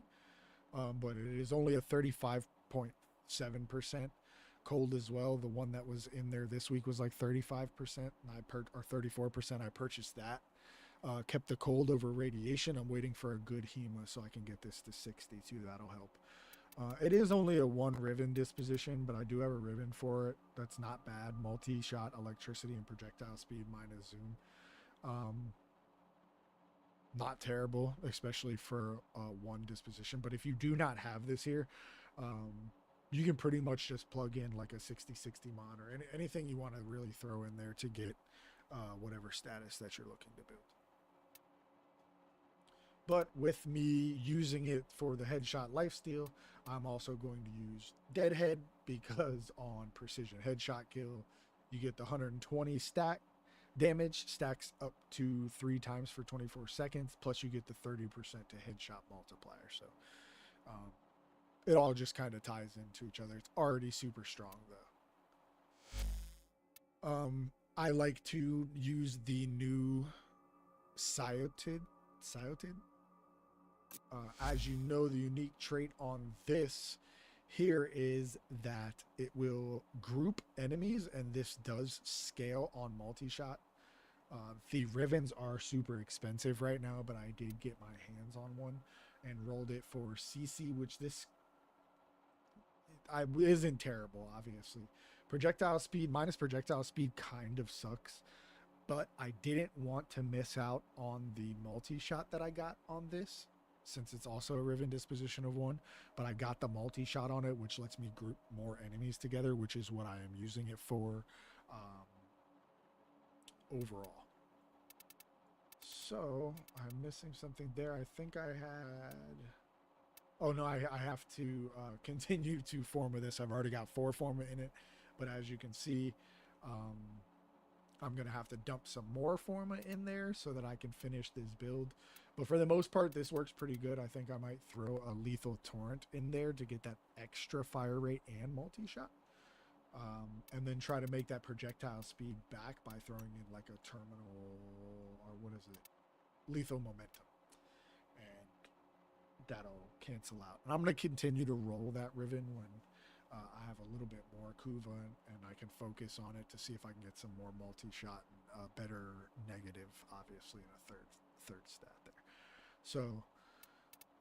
But it is only a 35.7% cold as well. The one that was in there this week was like 35%, and or 34%. I purchased that. Kept the cold over radiation. I'm waiting for a good Hema so I can get this to 60 too. That'll help. It is only a 1 Riven disposition, but I do have a Riven for it. That's not bad. Multi-shot, electricity, and projectile speed minus zoom. Not terrible, especially for 1 disposition. But if you do not have this here, you can pretty much just plug in like a 60-60 mod or anything you want to really throw in there to get whatever status that you're looking to build. But with me using it for the headshot lifesteal, I'm also going to use Deadhead, because on precision headshot kill, you get the 120 stack damage, stacks up to 3 times for 24 seconds, plus you get the 30% to headshot multiplier. So it all just kind of ties into each other. It's already super strong though. I like to use the new Sciotid. As you know, the unique trait on this here is that it will group enemies, and this does scale on multi-shot. The Rivens are super expensive right now, but I did get my hands on one and rolled it for CC, which this isn't terrible, obviously. Projectile speed minus projectile speed kind of sucks, but I didn't want to miss out on the multi-shot that I got on this, since it's also a Riven disposition of 1, but I got the multi-shot on it, which lets me group more enemies together, which is what I am using it for overall. So I'm missing something there. I think I had Oh no, I have to continue to forma this. I've already got 4 forma in it, but as you can see, um, I'm going to have to dump some more forma in there so that I can finish this build. But for the most part, this works pretty good. I think I might throw a lethal torrent in there to get that extra fire rate and multi-shot. And then try to make that projectile speed back by throwing in like a terminal, or what is it? Lethal momentum. And that'll cancel out. And I'm going to continue to roll that Riven when I have a little bit more Kuva and I can focus on it to see if I can get some more multi-shot and better negative, obviously, in a third stat there. So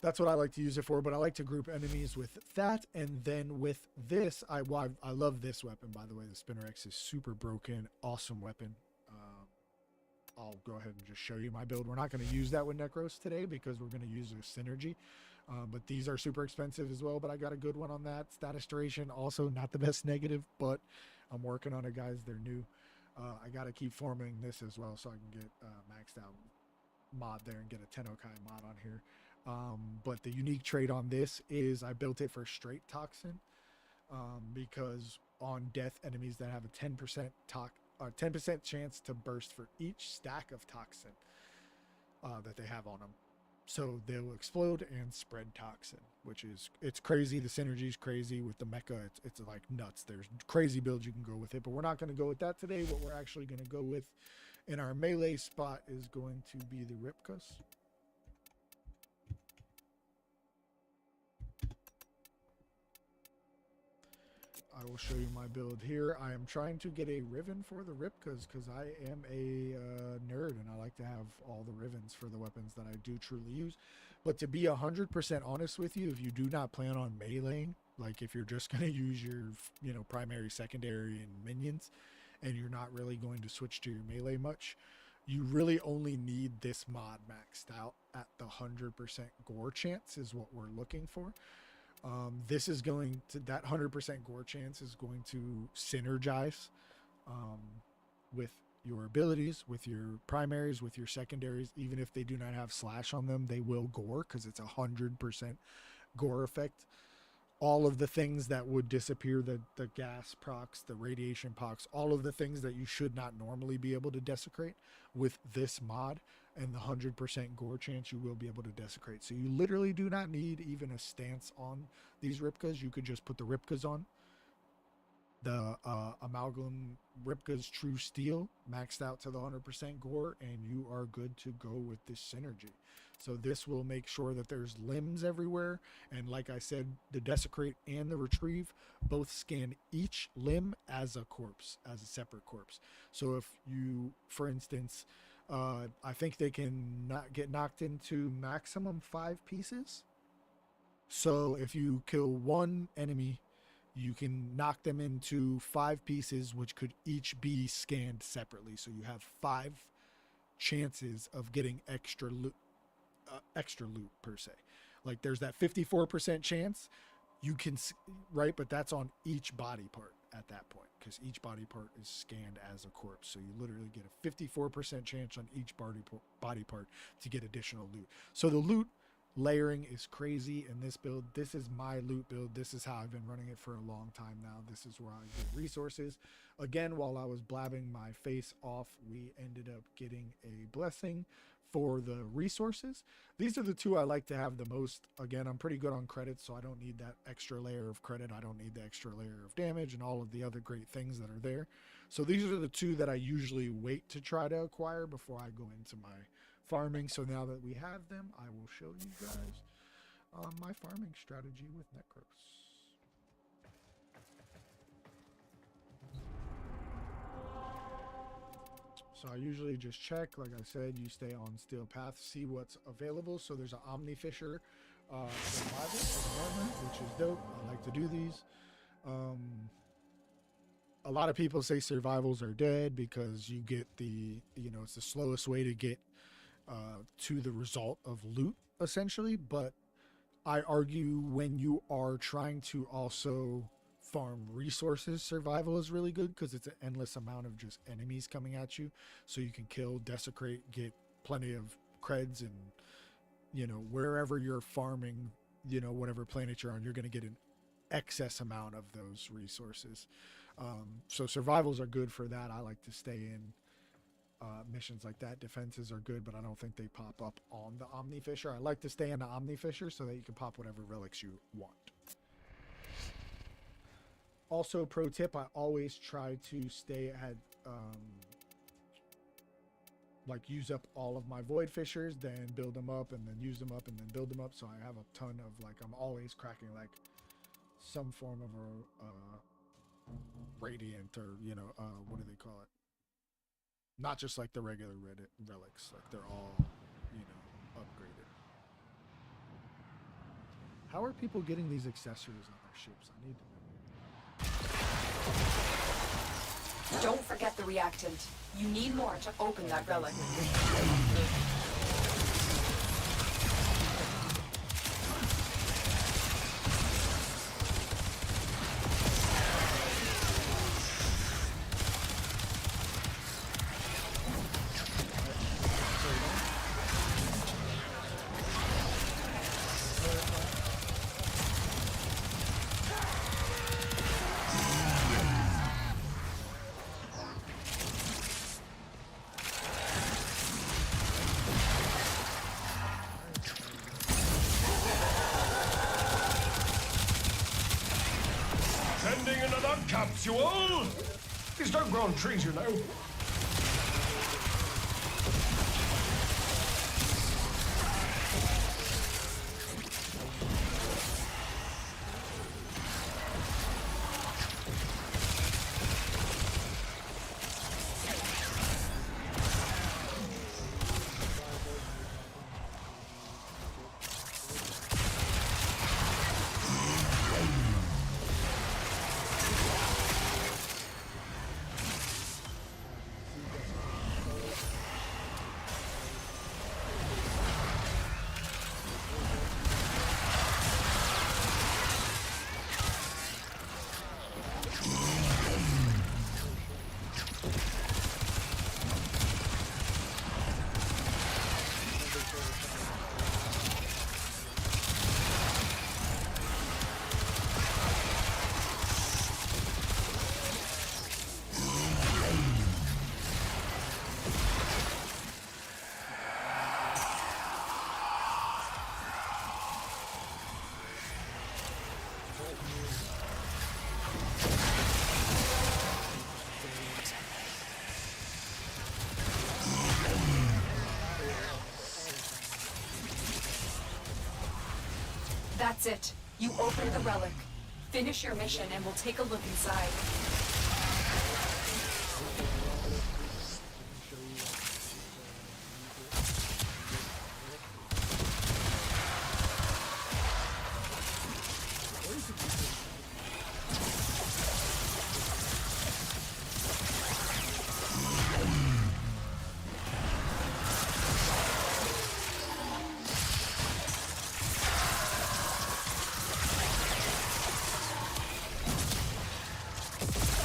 that's what I like to use it for, but I like to group enemies with that. And then with this, I love this weapon, by the way. The Spinner X is super broken, awesome weapon. I'll go ahead and just show you my build. We're not going to use that with Necros today because we're going to use a synergy. But these are super expensive as well, but I got a good one on that. Status duration, also not the best negative, but I'm working on it, guys. They're new. I got to keep forming this as well so I can get maxed out mod there and get a Tenno mod on here. But the unique trait on this is I built it for straight toxin because on death, enemies that have a 10% chance to burst for each stack of toxin that they have on them. So they'll explode and spread toxin, which is, it's crazy. The synergy is crazy with the mecha. It's like nuts. There's crazy builds you can go with it, but we're not going to go with that today. What we're actually going to go with in our melee spot is going to be the Ripkas. I will show you my build here. I am trying to get a Riven for the Ripkas because I am a nerd and I like to have all the Rivens for the weapons that I do truly use. But to be 100% honest with you, if you do not plan on meleeing, like if you're just going to use your, primary, secondary, and minions, and you're not really going to switch to your melee much, you really only need this mod maxed out at the 100% gore chance is what we're looking for. This is going to, that 100% gore chance is going to synergize with your abilities, with your primaries, with your secondaries. Even if they do not have slash on them, they will gore because it's 100% gore effect. All of the things that would disappear, the gas procs, the radiation procs, all of the things that you should not normally be able to desecrate with this mod and the 100% gore chance, you will be able to desecrate. So you literally do not need even a stance on these Ripkas. You could just put the Ripkas on. The Amalgam Ripka's True Steel maxed out to the 100% gore, and you are good to go with this synergy. So this will make sure that there's limbs everywhere. And like I said, the Desecrate and the Retrieve both scan each limb as a corpse, as a separate corpse. So if you, for instance, I think they can not get knocked into maximum 5 pieces. So if you kill one enemy, you can knock them into 5 pieces, which could each be scanned separately. So you have 5 chances of getting extra loot per se. Like there's that 54% chance you can, right? But that's on each body part at that point, because each body part is scanned as a corpse. So you literally get a 54% chance on each body part to get additional loot. So the loot layering is crazy in this build. This is my loot build. This is how I've been running it for a long time now. This is where I get resources. Again, while I was blabbing my face off, we ended up getting a blessing for the resources. These are the two I like to have the most. Again, I'm pretty good on credits, so I don't need that extra layer of credit. I don't need the extra layer of damage and all of the other great things that are there. So these are the two that I usually wait to try to acquire before I go into my farming. So now that we have them, I will show you guys my farming strategy with Necros. So I usually just check, like I said, you stay on Steel Path, see what's available. So there's an Omni Fisher survival, which is dope. I like to do these. A lot of people say survivals are dead because you get the, it's the slowest way to get to the result of loot, essentially. But I argue when you are trying to also farm resources, survival is really good because it's an endless amount of just enemies coming at you. So you can kill, desecrate, get plenty of creds, and wherever you're farming you know, whatever planet you're on, you're going to get an excess amount of those resources. So survivals are good for that. I like to stay in missions like that. Defenses are good, but I don't think they pop up on the Omni Fisher. I like to stay in the Omni Fisher so that you can pop whatever relics you want. Also, pro tip, I always try to stay at like use up all of my void fishers, then build them up, and then use them up, and then build them up. So I have a ton of, like, I'm always cracking like some form of a radiant, or, you know, what do they call it? Not just like the regular relics, like they're all, you know, upgraded. How are people getting these accessories on their ships? I need to know. Don't forget the reactant. You need more to open that relic. Sending another capsule! These don't grow on trees, you know. That's it. You open the relic. Finish your mission and we'll take a look inside.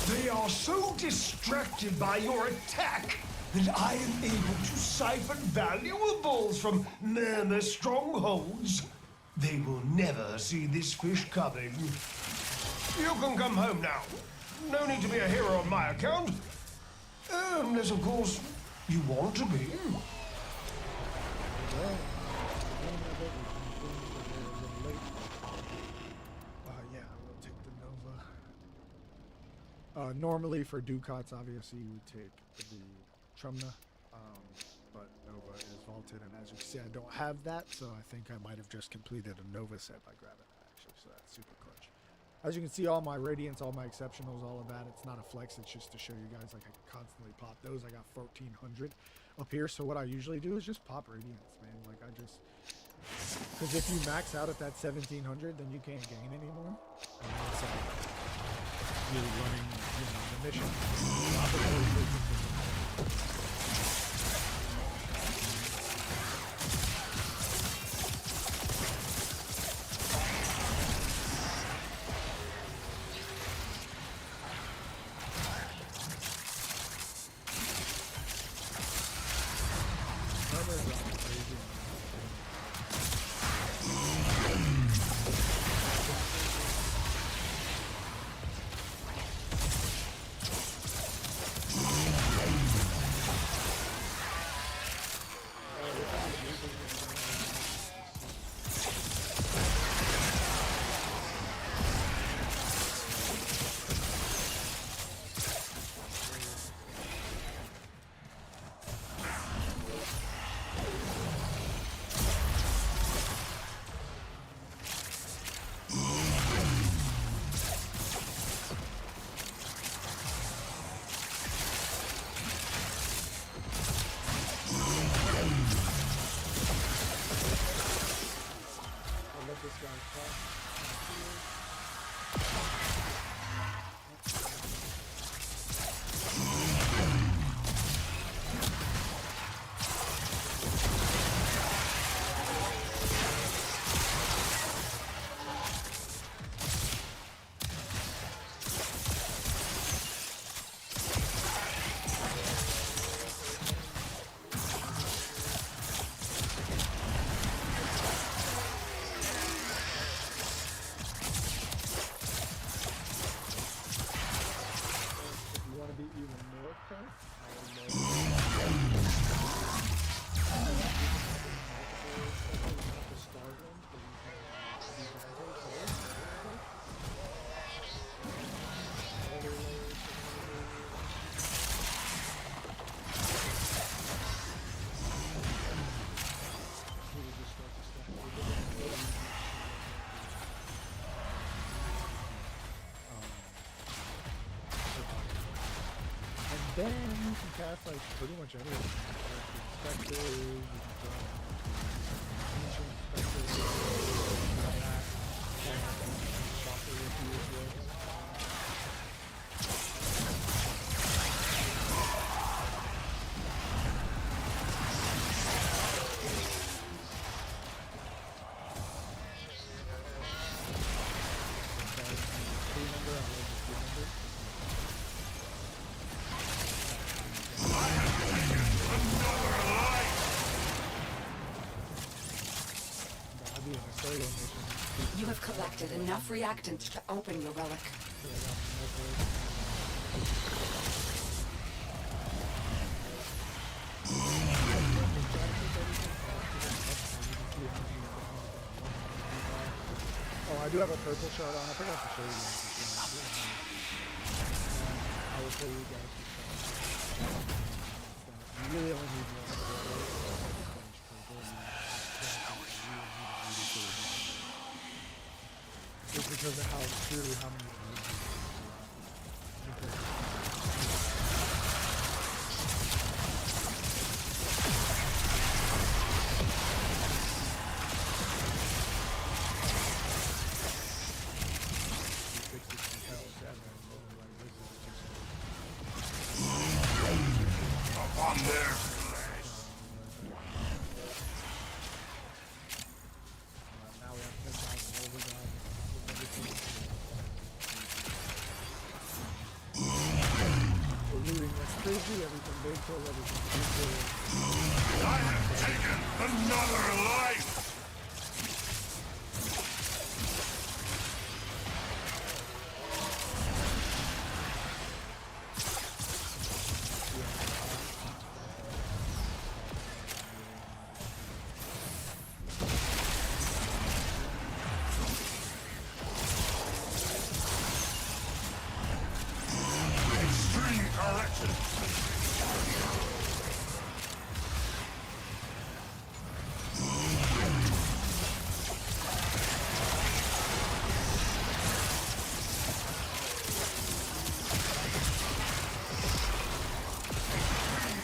They are so distracted by your attack that I am able to siphon valuables from their strongholds. They will never see this fish coming. You can come home now. No need to be a hero on my account. Unless, of course, you want to be. Yeah, we'll take the Nova. Normally for Ducats, obviously you would take the Trumna, but Nova is vaulted, and as you can see, I don't have that, so I think I might have just completed a Nova set by grabbing that, actually, so that's super clutch. As you can see, all my Radiants, all my Exceptionals, all of that, it's not a flex, it's just to show you guys, like, I can constantly pop those. I got 1,400 up here, so what I usually do is just pop Radiants, man. Like, I just... Because if you max out at that 1,700, then you can't gain anymore. And then it's like, you're running, you know, the mission. then you can cast like pretty much anything. Spectres, you can throw ancient spectres, like that. Soccer with you as well. You have collected enough reactants to open your relic. Oh, I do have a purple shard on. I forgot to show you guys. I will show you guys. You really only need one. Just because of how clearly how many Upon their now we have 10,000 overdrive. We're looting that's crazy, everything big kill, everything big kill. I have taken another life! Extreme correction!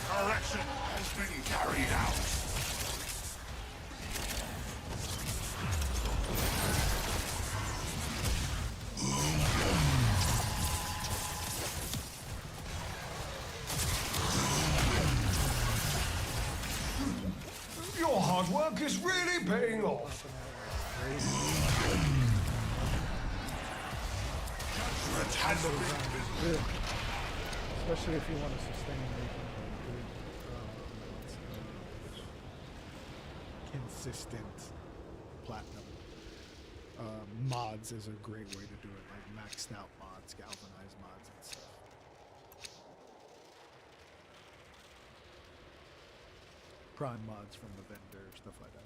Correction has been carried out. Your hard work is really paying off. Judgment has been Good. Especially if you want to sustain making good consistent platinum. Mods is a great way to do it, like maxed out mods, galvanized mods and stuff. Prime mods from the vendor, stuff like that.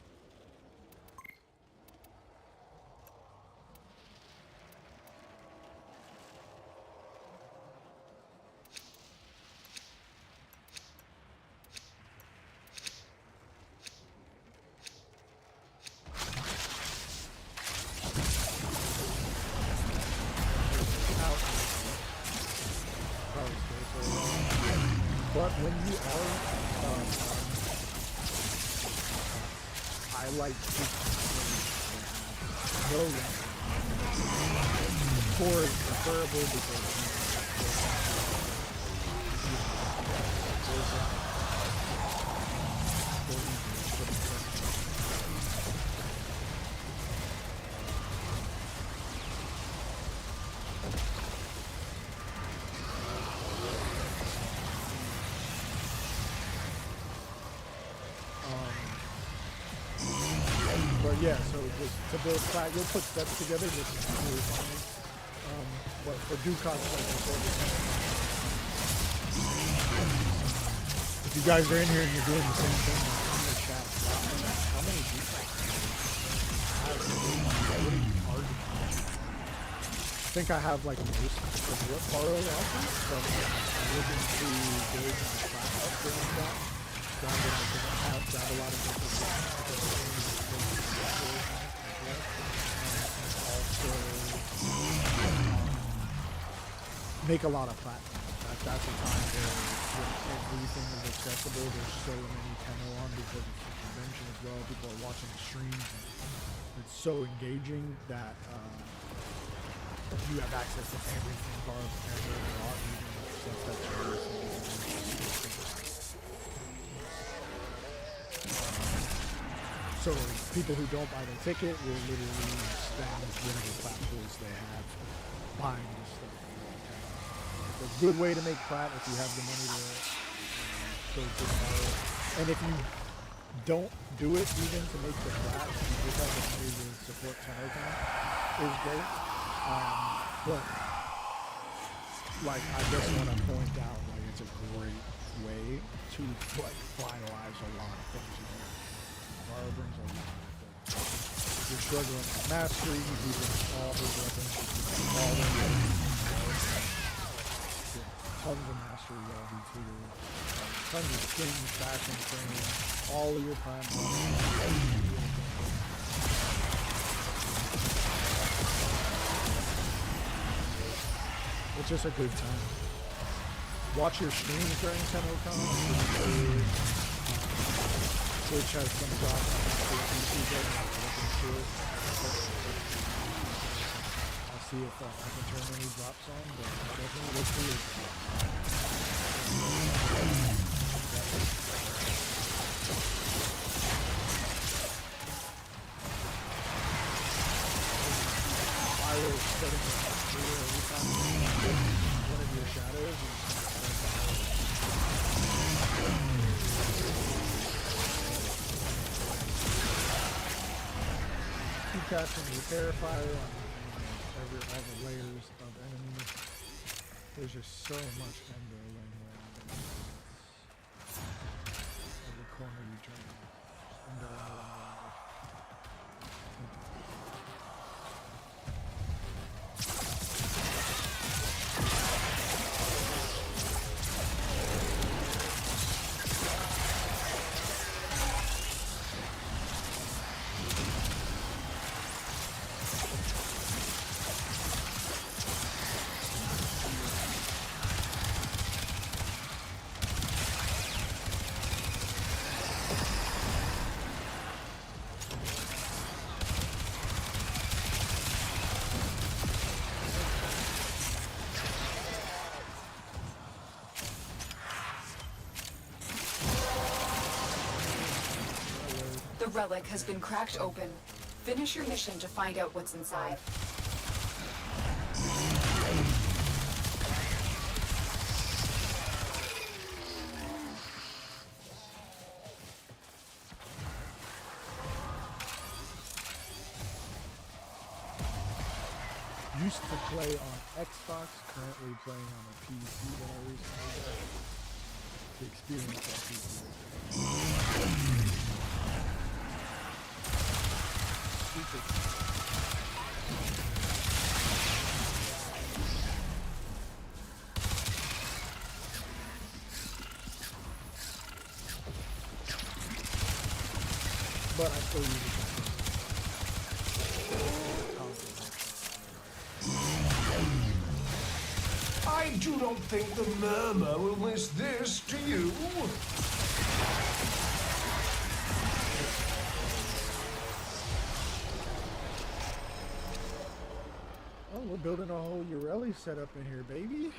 But when you are, I like to no core is preferable but yeah, so just to build flat, you'll put steps together, which is really fine. But for do cost, like before, if you guys are in here and you're doing the same thing, in the chat, how many do I think I have like most of what borrow offers, but I'm looking to build my class upgrade on that. Down to like, I have got a lot of different also make a lot of platinum. That's that's a time where everything is accessible. There's so many Tenno on because it's a convention as well. People are watching streams. And it's so engaging that you have access to everything Barb ever brought, even stuff that you're so people who don't buy the ticket will literally spend whatever platforms they have buying this stuff. It's a good way to make plat if you have the money to go to tomorrow. And if you don't do it even to make the plat, you just have the money to support Tenno is great. But like I just want to point out, like it's a great way to like finalize a lot of things in here. Mara brings a lot of things. If you're struggling with mastery, he brings all his weapons, all the tons of mastery levels here. Tons of skins, fashion training, all of your prime it's just a good time. Watch your streams during TennoCon. Twitch has some drops on YouTube. I'll see if I can turn any drops on, but definitely look for it. Fire is setting up every time one of your shadows keep casting repair fire on all the layers of enemies. There's just so much ender laying around. Every corner you turn, ender. The relic has been cracked open. Finish your mission to find out what's inside. Used to play on Xbox, currently playing on a PC that I recently got. The experience that PC. Stupid. But I still use it. I do not think the Murmur will miss this, do you? Oh, we're building a whole Urelli setup in here, baby.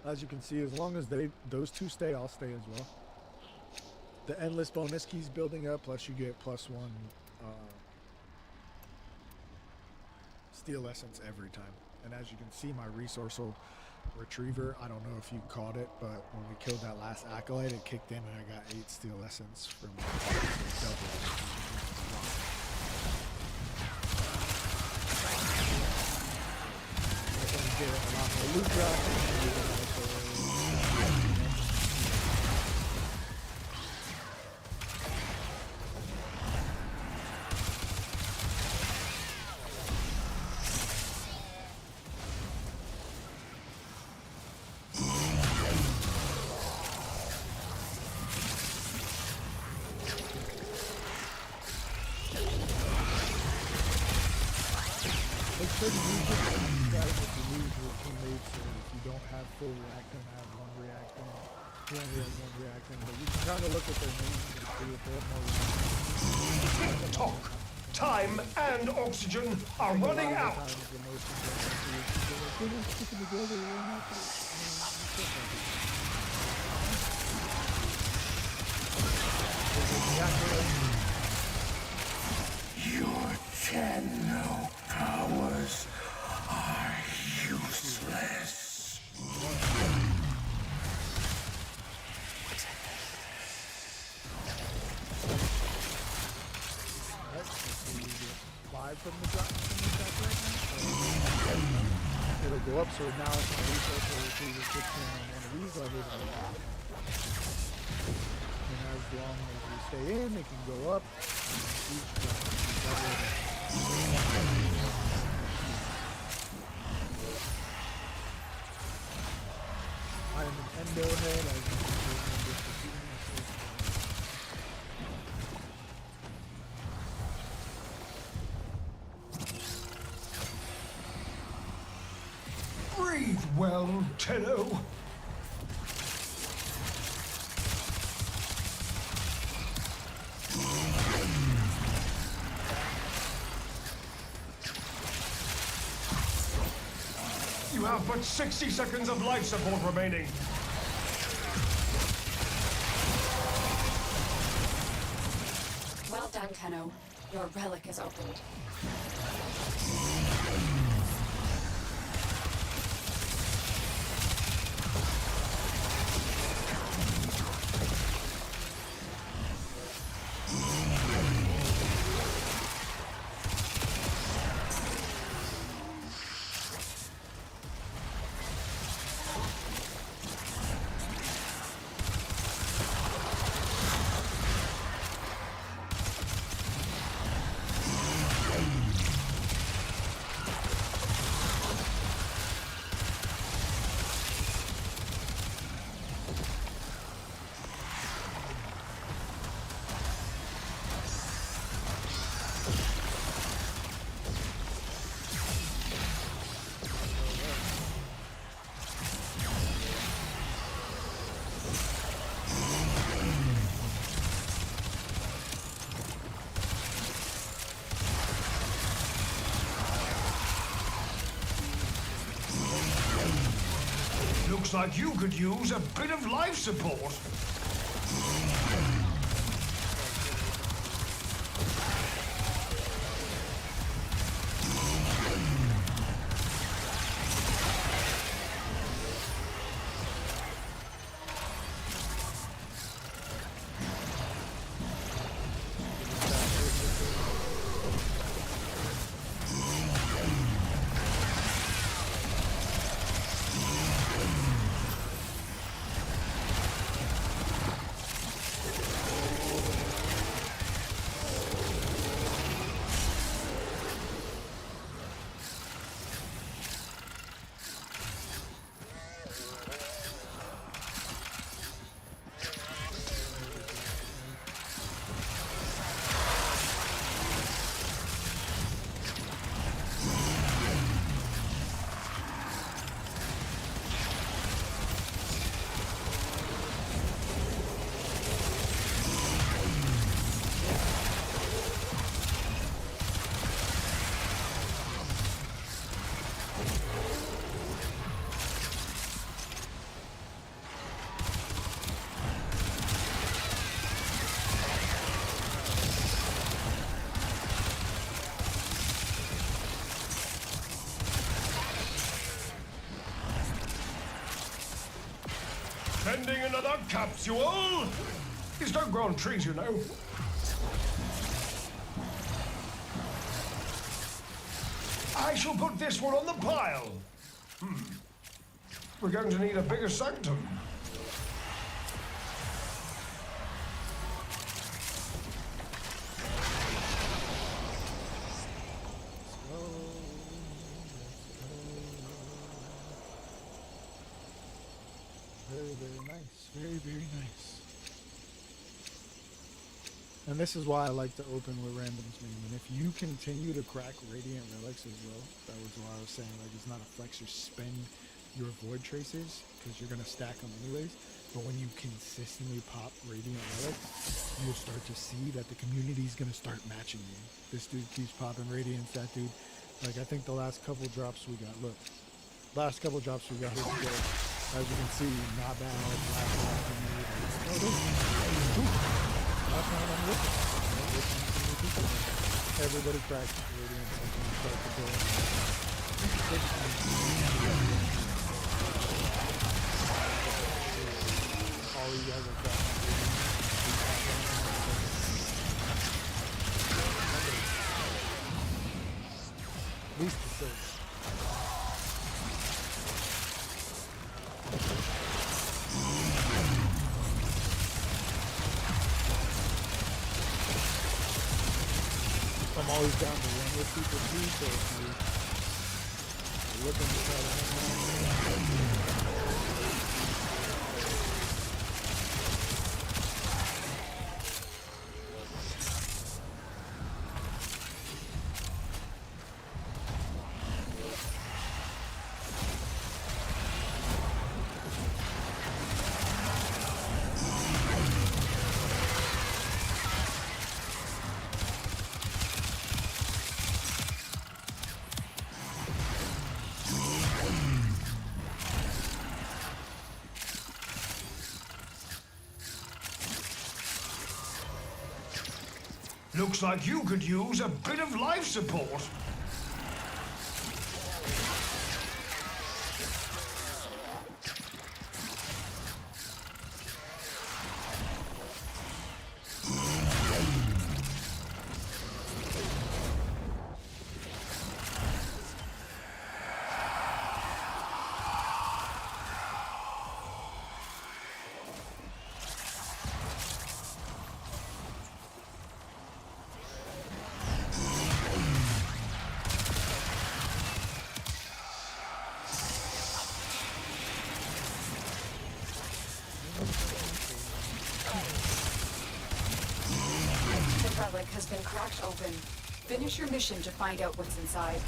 As you can see, as long as those two stay, I'll stay as well. The endless bonus keys building up, plus you get +1 steel essence every time. And as you can see, my resourceful retriever, I don't know if you caught it, but when we killed that last acolyte, it kicked in and I got 8 steel essence from double. Get a lot more loot drops. Make sure to use it and strategy to lose your teammates, so if you don't have full reactant, have one reactant. He only has one reactant, but you can kind of look at their names and see if they have more reactants. Tick-tock. Time and oxygen are running out. Times the most important thing is to like, we're not sticking together, we're not Your Tenno powers are useless. Five from the drop right now. It'll go up, so now it's going to reset to receive 15 on one of these levels. And as long as we stay in, it can go up. And each level. I am an endo head. I can Breathe well, Tenno. You have but 60 seconds of life support remaining. Well done, Tenno. Your relic is opened. Looks like you could use a bit of life support. Sending another capsule? These don't grow on trees, you know. I shall put this one on the pile. We're going to need a bigger sanctum. Very, very nice. Very, very nice. And this is why I like to open with randoms, man. And if you continue to crack Radiant Relics as well, that was why I was saying, like, it's not a flex or spend your Void Traces, because you're going to stack them anyways. But when you consistently pop Radiant Relics, you'll start to see that the community is going to start matching you. This dude keeps popping Radiance, that dude. Like, I think the last couple drops we got, look. Last couple drops we got here today. As you can see, not bad. Last time I'm looking. Everybody cracks Radiance and can start to go. All you guys are cracking Radiance. At least the silver. I'm always down to run with people too, so if you're looking to try to hang on. Looks like you could use a bit of life support. Relic has been cracked open. Finish your mission to find out what's inside.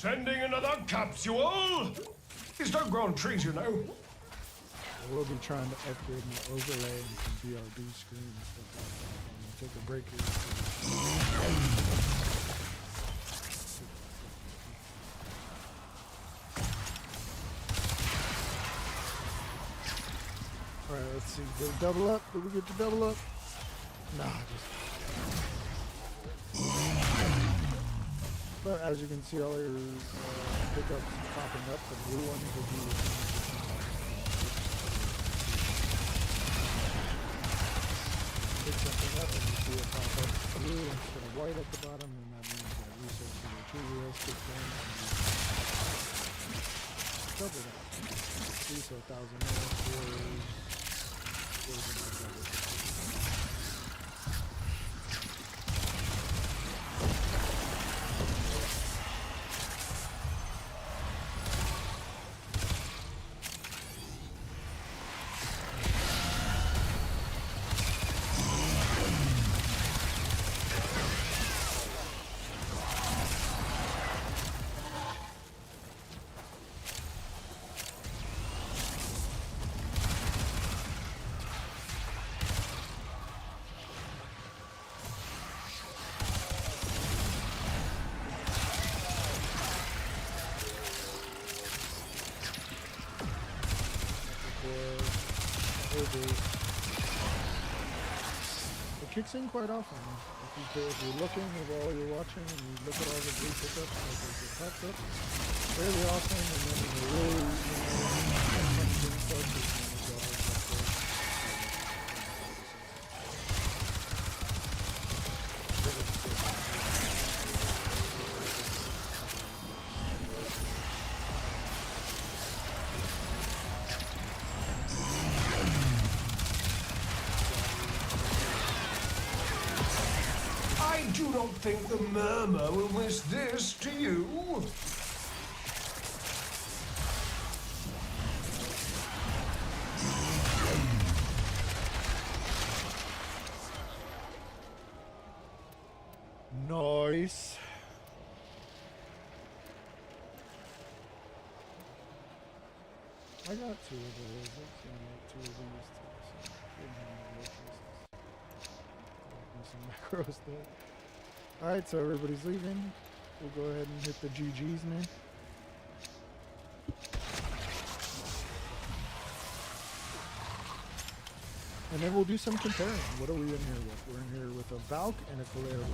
Sending another capsule! These don't grow on trees, you know. We'll be trying to upgrade my overlay and some BRB screen and stuff like that. I'm gonna take a break here. Alright, let's see. Did we double up? Did we get to double up? Nah, just... But as you can see, all your pickups popping up. The blue ones will be... Pick something up and you see it pop up blue instead of white at the bottom, and that means that research and retrieval kicks in. Double that. See, so 1,000 more kicks in quite often. If you're looking while you're watching and you look at all the blue pickups, like it pops up fairly often, and then when you really, something starts, it's when it goes like this. I do not think the murmur will wish this to you. Nice. I got 2 of those. Let's see, I got 2 of these too. So didn't have any locations. Some macros there. Alright, so everybody's leaving. We'll go ahead and hit the GGs, man. And then we'll do some comparing. What are we in here with? We're in here with a Valk and a Calero.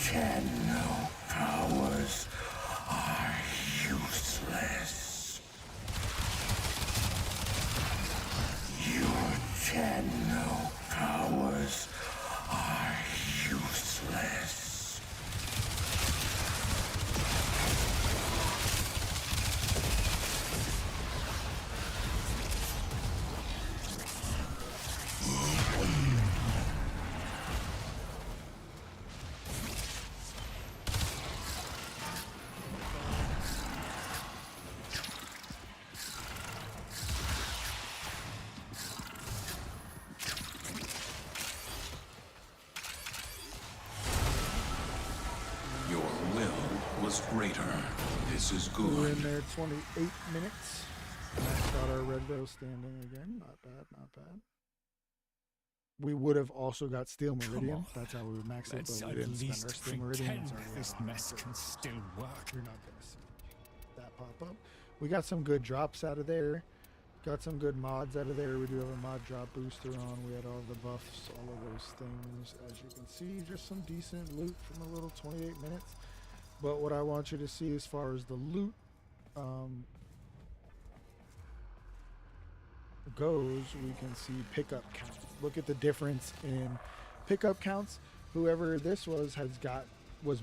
Tenno powers are useless. Your Tenno powers are useless. Your will was greater. This is We're good. in there 28 minutes. Maxed out our red rail standing again. Not bad, not bad. We would have also got Steel Meridian. on. That's how we would max it, Let's but we at didn't spend least our Steel Meridian. pretend It's already this out on mess our can turn. still work. You're not going to see that pop up. We got some good drops out of there. Got some good mods out of there. We do have a mod drop booster on. We had all the buffs, all of those things. As you can see, just some decent loot from a little 28 minutes. But what I want you to see as far as the loot goes, we can see pickup count. Look at the difference in pickup counts. Whoever this was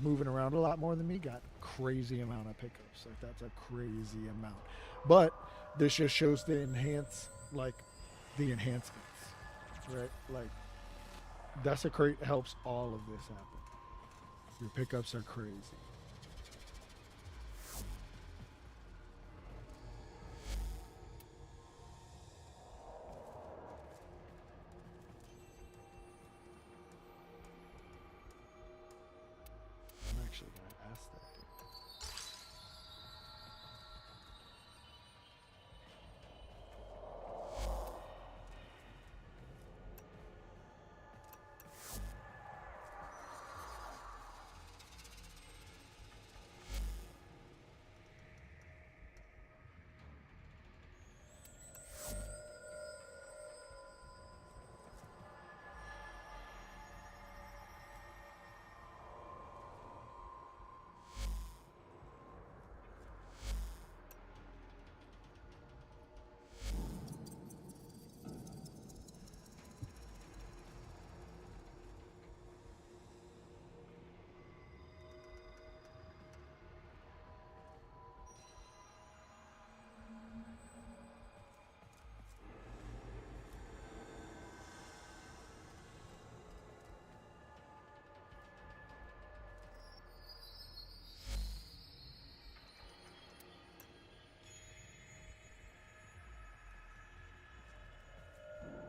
moving around a lot more than me, got crazy amount of pickups. Like, that's a crazy amount. But this just shows the the enhancements, right? Like, that's helps all of this happen. Your pickups are crazy. I'm actually gonna ask that.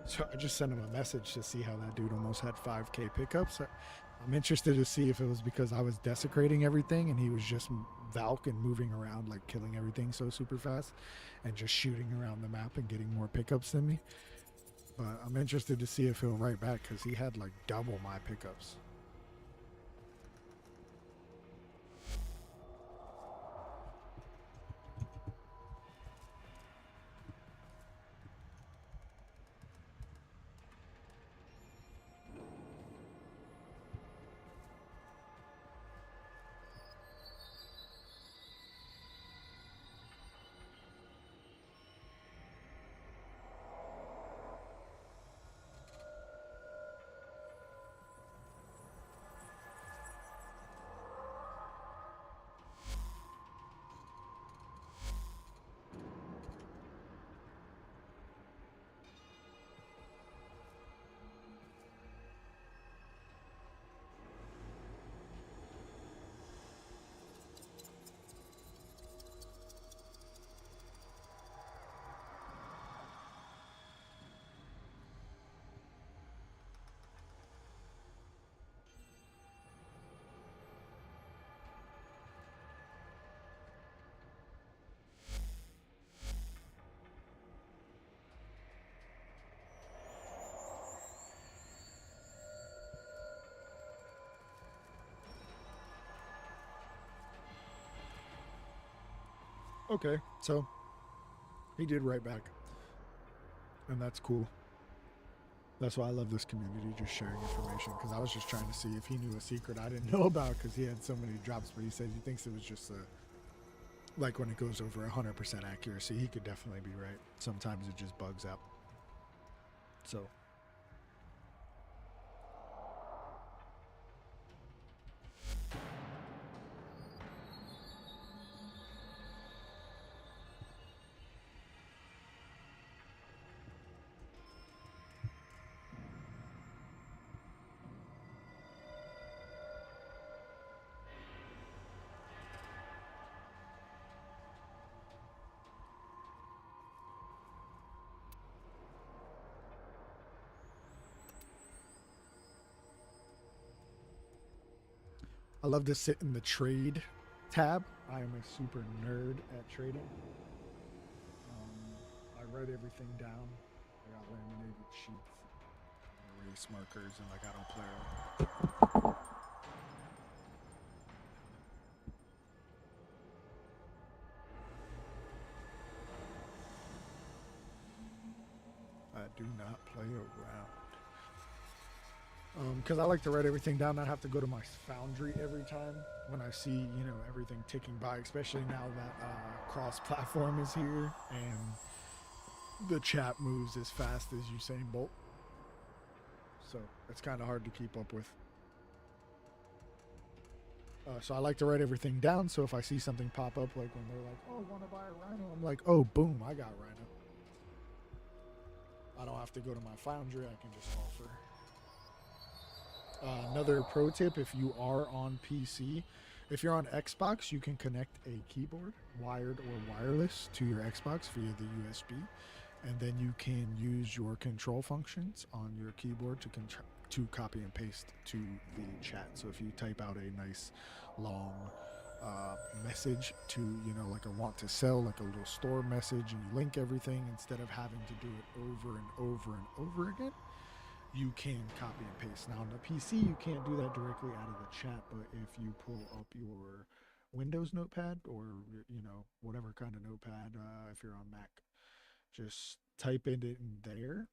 So I just sent him a message to see how that dude almost had 5K pickups. I'm interested to see if it was because I was desecrating everything and he was just Valk and moving around, like killing everything so super fast and just shooting around the map and getting more pickups than me. But I'm interested to see if he'll write back because he had like double my pickups. Okay, so he did write back, and that's cool. That's why I love this community, just sharing information, because I was just trying to see if he knew a secret I didn't know about, because he had so many drops, but he said he thinks it was just like when it goes over 100% accuracy. He could definitely be right. Sometimes it just bugs out. So I love to sit in the trade tab. I am a super nerd at trading. I write everything down. I got laminated sheets, erase markers, and like I don't play around. I do not play around. Because I like to write everything down. I have to go to my Foundry every time when I see, you know, everything ticking by, especially now that cross-platform is here and the chat moves as fast as Usain Bolt. So it's kind of hard to keep up with. So I like to write everything down, so if I see something pop up, like when they're like, oh, want to buy a Rhino? I'm like, oh, boom, I got Rhino. I don't have to go to my Foundry, I can just offer. Another pro tip, if you are on PC, if you're on Xbox, you can connect a keyboard, wired or wireless, to your Xbox via the USB, and then you can use your control functions on your keyboard to copy and paste to the chat. So if you type out a nice long message to, you know, like a want to sell, like a little store message, and you link everything instead of having to do it over and over and over again, you can copy and paste. Now on the PC, you can't do that directly out of the chat, but if you pull up your Windows notepad or, you know, whatever kind of notepad, if you're on Mac, just type it in there.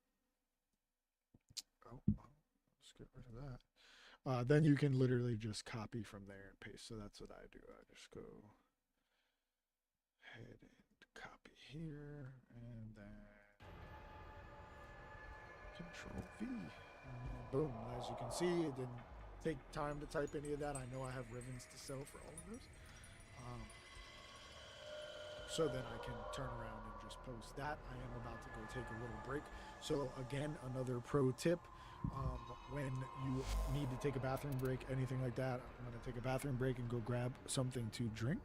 Oh, let's get rid of that. Then you can literally just copy from there and paste. So that's what I do. I just go ahead and copy here, and then Control V. And boom. As you can see, it didn't take time to type any of that. I know I have ribbons to sell for all of those. So then I can turn around and just post that. I am about to go take a little break. So again, another pro tip, when you need to take a bathroom break, anything like that, I'm going to take a bathroom break and go grab something to drink.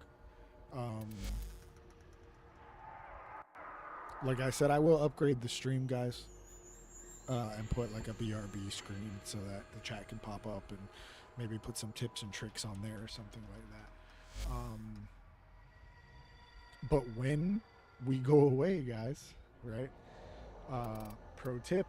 Like I said, I will upgrade the stream, guys. and put like a BRB screen so that the chat can pop up, and maybe put some tips and tricks on there or something like that. But when we go away, guys, right? Pro tip,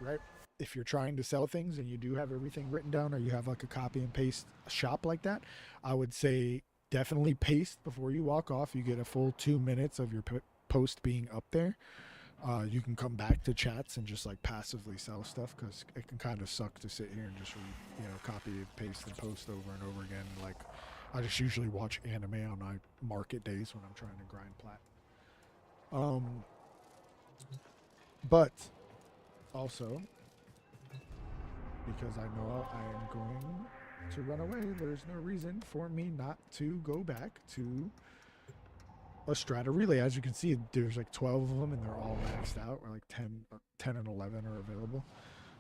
right? If you're trying to sell things and you do have everything written down, or you have like a copy and paste shop like that, I would say definitely paste before you walk off. You get a full 2 minutes of your post being up there. You can come back to chats and just like passively sell stuff, because it can kind of suck to sit here and just copy and paste and post over and over again. Like, I just usually watch anime on my market days when I'm trying to grind plat. But also, because I know I am going to run away, there's no reason for me not to go back to a strata relay. As you can see, there's like 12 of them and they're all maxed out, or like 10 and 11 are available.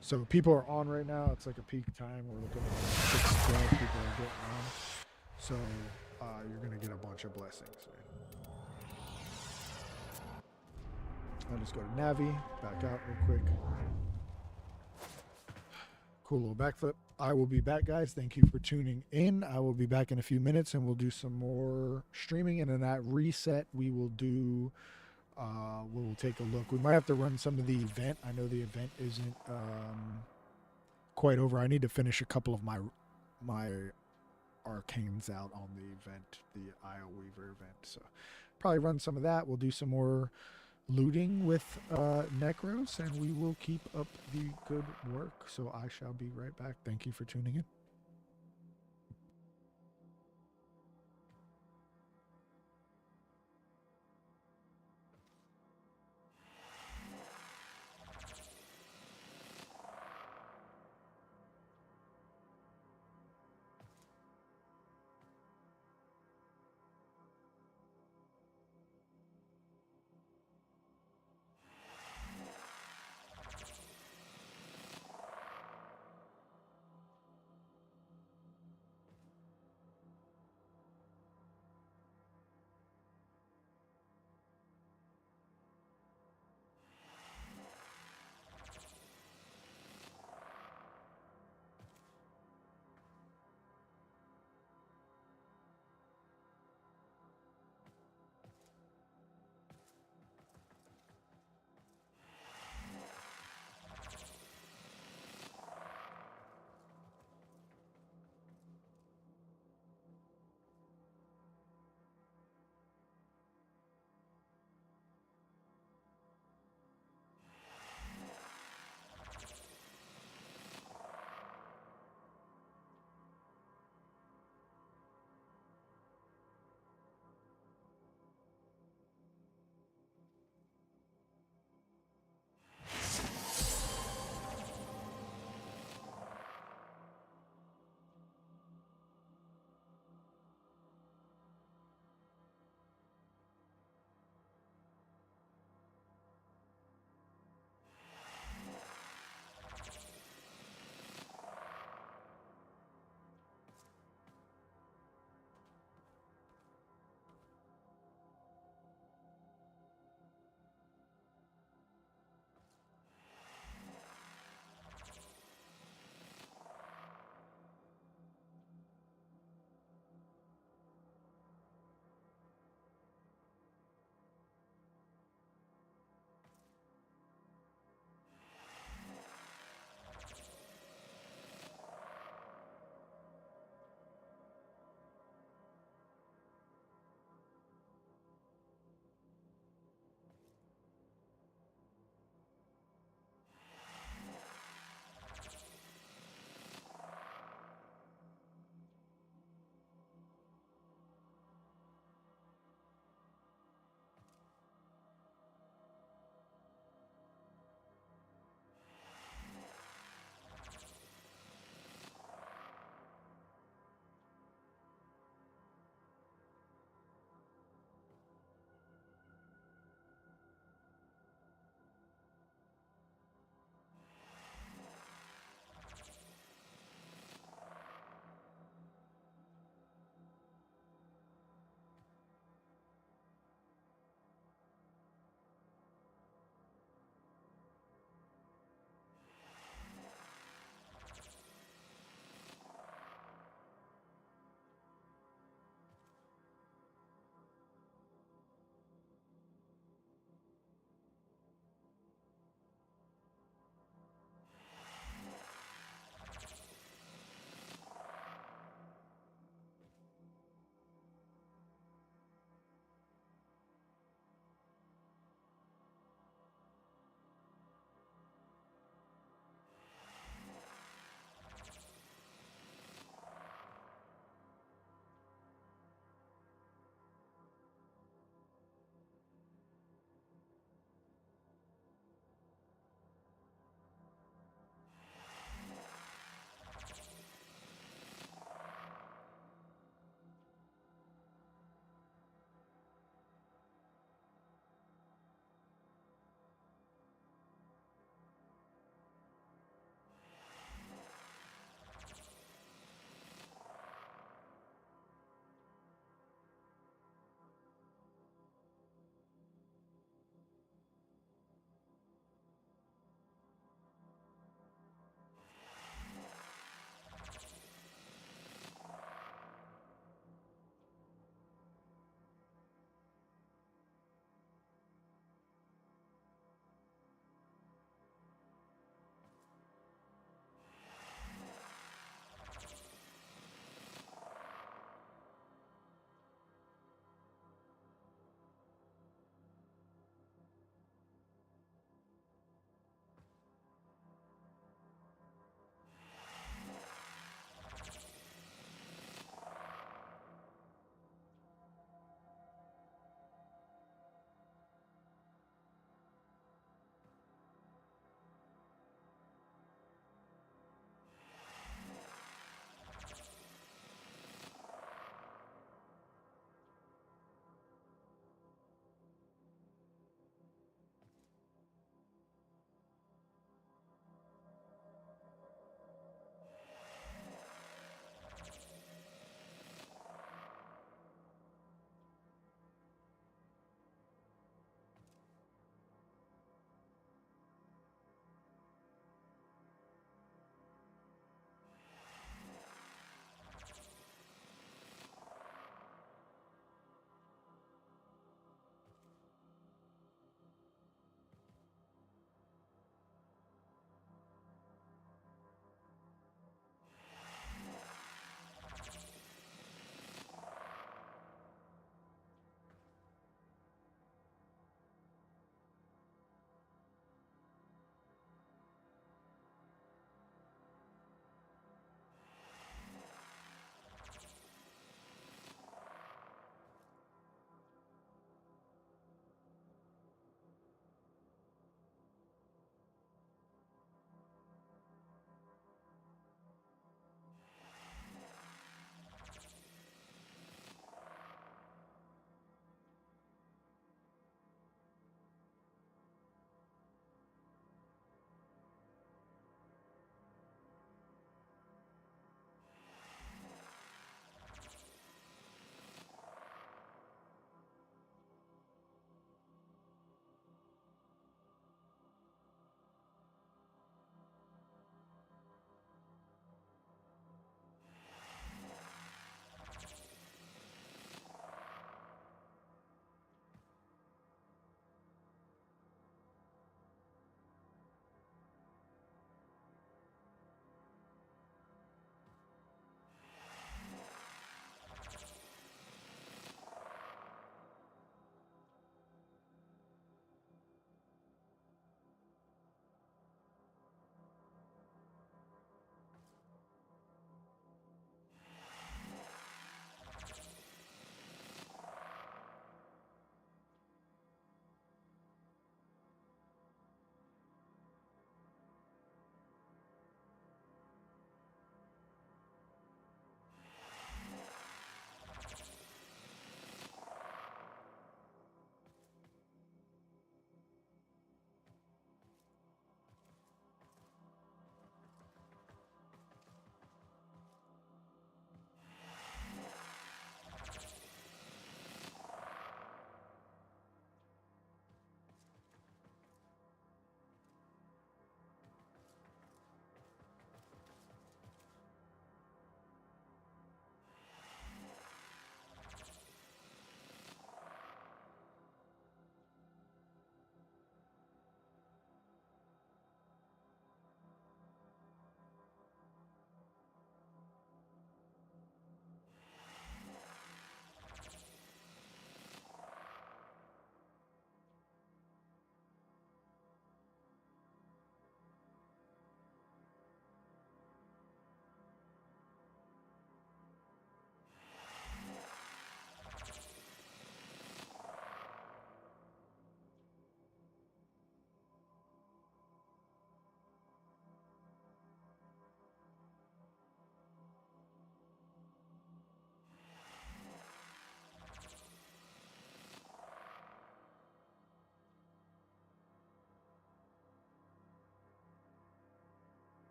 So people are on right now. It's like a peak time. We're looking at like 6, 12 people are getting on. So you're going to get a bunch of blessings, man. I'll just go to Navi, back out real quick. Cool little backflip. I will be back, guys. Thank you for tuning in. I will be back in a few minutes and we'll do some more streaming. And in that reset, we will do, we'll take a look. We might have to run some of the event. I know the event isn't quite over. I need to finish a couple of my arcanes out on the event, the Isle Weaver event. So probably run some of that. We'll do some more looting with Necros, and we will keep up the good work. So I shall be right back. Thank you for tuning in.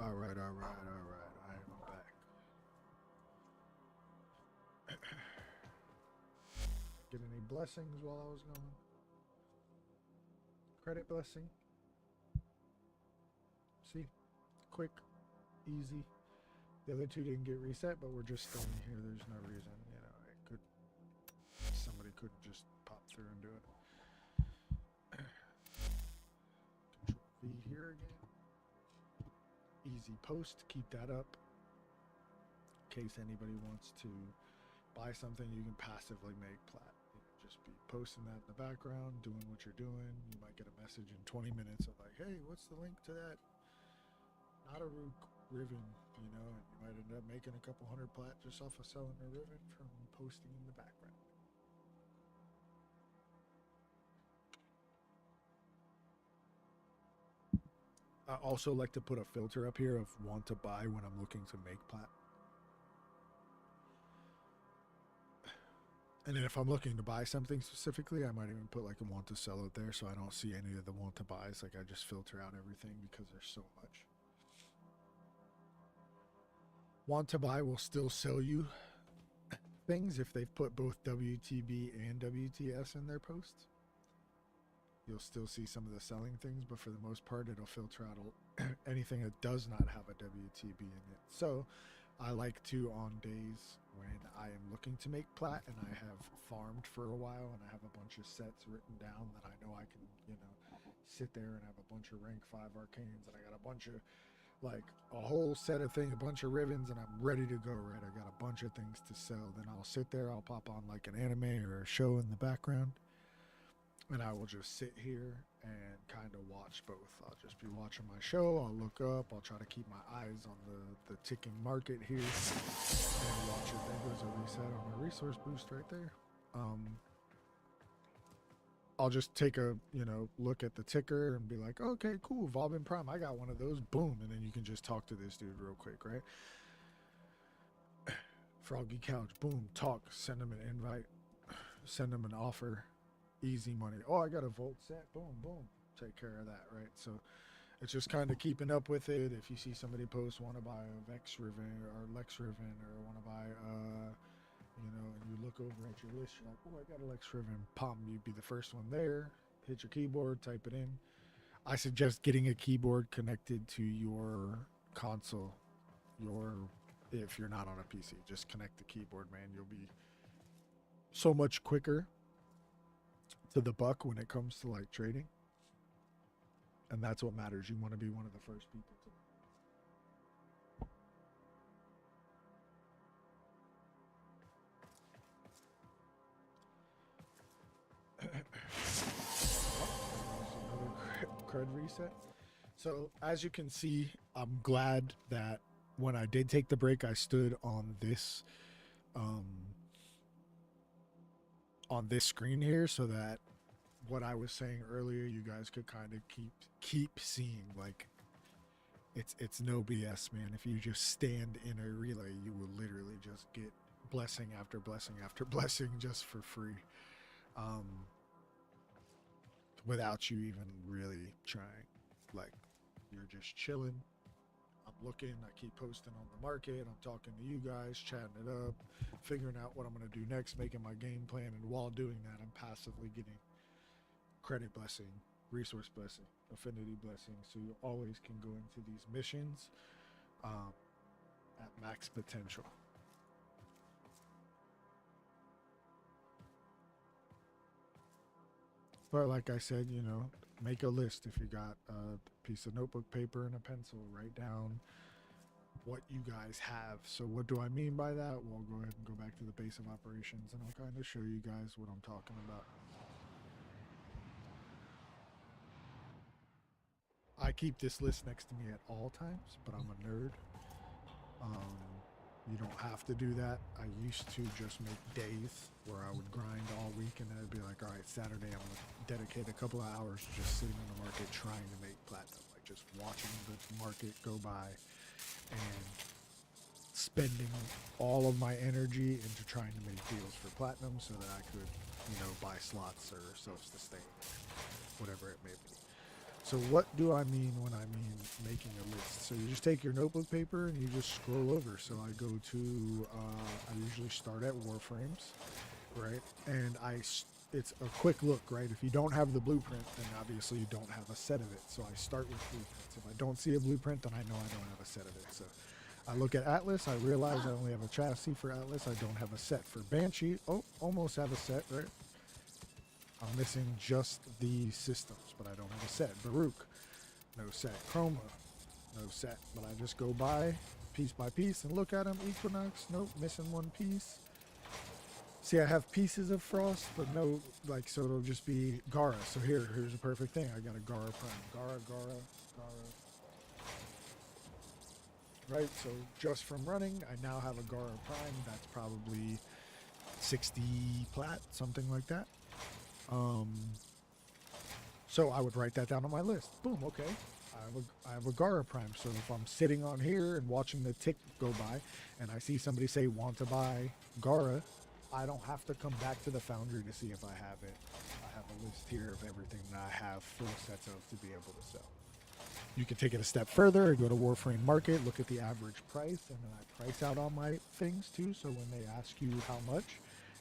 All right. I am back. Get any blessings while I was gone? Credit blessing. See? Quick, easy. The other two didn't get reset, but we're just staying here. There's no reason, you know, it could, somebody could just pop through and do it. Control V here again. Easy post, keep that up. In case anybody wants to buy something, you can passively make plat. You know, just be posting that in the background, doing what you're doing. You might get a message in 20 minutes of like, hey, what's the link to that? Not a Riven, you know, and you might end up making a couple hundred plat just off of selling a Riven from posting in the background. I also like to put a filter up here of want to buy when I'm looking to make plat. And then if I'm looking to buy something specifically, I might even put like a want to sell it there so I don't see any of the want to buys. Like I just filter out everything because there's so much. Want to buy will still sell you things if they've put both WTB and WTS in their posts. You'll still see some of the selling things, but for the most part, it'll filter out anything that does not have a WTB in it. So I like to, on days when I am looking to make plat and I have farmed for a while and I have a bunch of sets written down that I know I can, you know, sit there and have a bunch of rank 5 arcanes and I got a bunch of, like, a whole set of things, a bunch of Rivens, and I'm ready to go, right? I got a bunch of things to sell. Then I'll sit there, I'll pop on like an anime or a show in the background. And I will just sit here and kind of watch both. I'll just be watching my show. I'll look up. I'll try to keep my eyes on the ticking market here. And watch it. There goes a reset on my resource boost right there. I'll just take a, you know, look at the ticker and be like, okay, cool, Volbin Prime. I got one of those. Boom. And then you can just talk to this dude real quick, right? Froggy Couch. Boom. Talk. Send him an invite. Send him an offer. Easy money. Oh, I got a Volt set. Boom, boom. Take care of that, right? So it's just kind of keeping up with it. If you see somebody post, want to buy a Vex Riven or Lex Riven, or want to buy, you know, and you look over at your list, you're like, oh, I got a Lex Riven. Pom, you'd be the first one there. Hit your keyboard, type it in. I suggest getting a keyboard connected to your console. If you're not on a PC, just connect the keyboard, man. You'll be so much quicker to the buck when it comes to like trading, and that's what matters. You want to be one of the first people to another cred reset. So as you can see, I'm glad that when I did take the break, I stood on this screen here so that what I was saying earlier, you guys could kind of keep seeing. Like, it's no BS, man. If you just stand in a relay, you will literally just get blessing after blessing after blessing just for free, without you even really trying. Like, you're just chilling. I'm looking, I keep posting on the market, I'm talking to you guys, chatting it up, figuring out what I'm going to do next, making my game plan, and while doing that, I'm passively getting credit blessing, resource blessing, affinity blessing, so you always can go into these missions at max potential. But like I said, you know, make a list. If you got a piece of notebook paper and a pencil, write down what you guys have. So what do I mean by that? Well, go ahead and go back to the base of operations and I'll kind of show you guys what I'm talking about. I keep this list next to me at all times, but I'm a nerd. You don't have to do that. I used to just make days where I would grind all week and then I'd be like, all right, Saturday I'm going to dedicate a couple of hours to just sitting in the market trying to make platinum. Like just watching the market go by and spending all of my energy into trying to make deals for platinum so that I could, you know, buy slots or self-sustain, whatever it may be. So what do I mean when I mean making a list? So you just take your notebook paper and you just scroll over. So I go to, I usually start at Warframes, right? And it's a quick look, right? If you don't have the blueprint, then obviously you don't have a set of it. So I start with blueprints. If I don't see a blueprint, then I know I don't have a set of it. So I look at Atlas, I realize I only have a chassis for Atlas. I don't have a set for Banshee. Oh, almost have a set, right? I'm missing just the systems, but I don't have a set. Baruch, no set. Chroma, no set. But I just go by piece by piece and look at them. Equinox, nope, missing one piece. See, I have pieces of Frost, but no, like, so it'll just be Gara. So here's a perfect thing. I got a Gara Prime. Gara. Right, so just from running, I now have a Gara Prime. That's probably 60 plat, something like that. So I would write that down on my list. Boom, okay. I have a Gara Prime. So if I'm sitting on here and watching the tick go by and I see somebody say want to buy Gara, I don't have to come back to the foundry to see if I have it. I have a list here of everything that I have full sets of to be able to sell. You can take it a step further, go to Warframe Market, look at the average price, and then I price out all my things too. So when they ask you how much,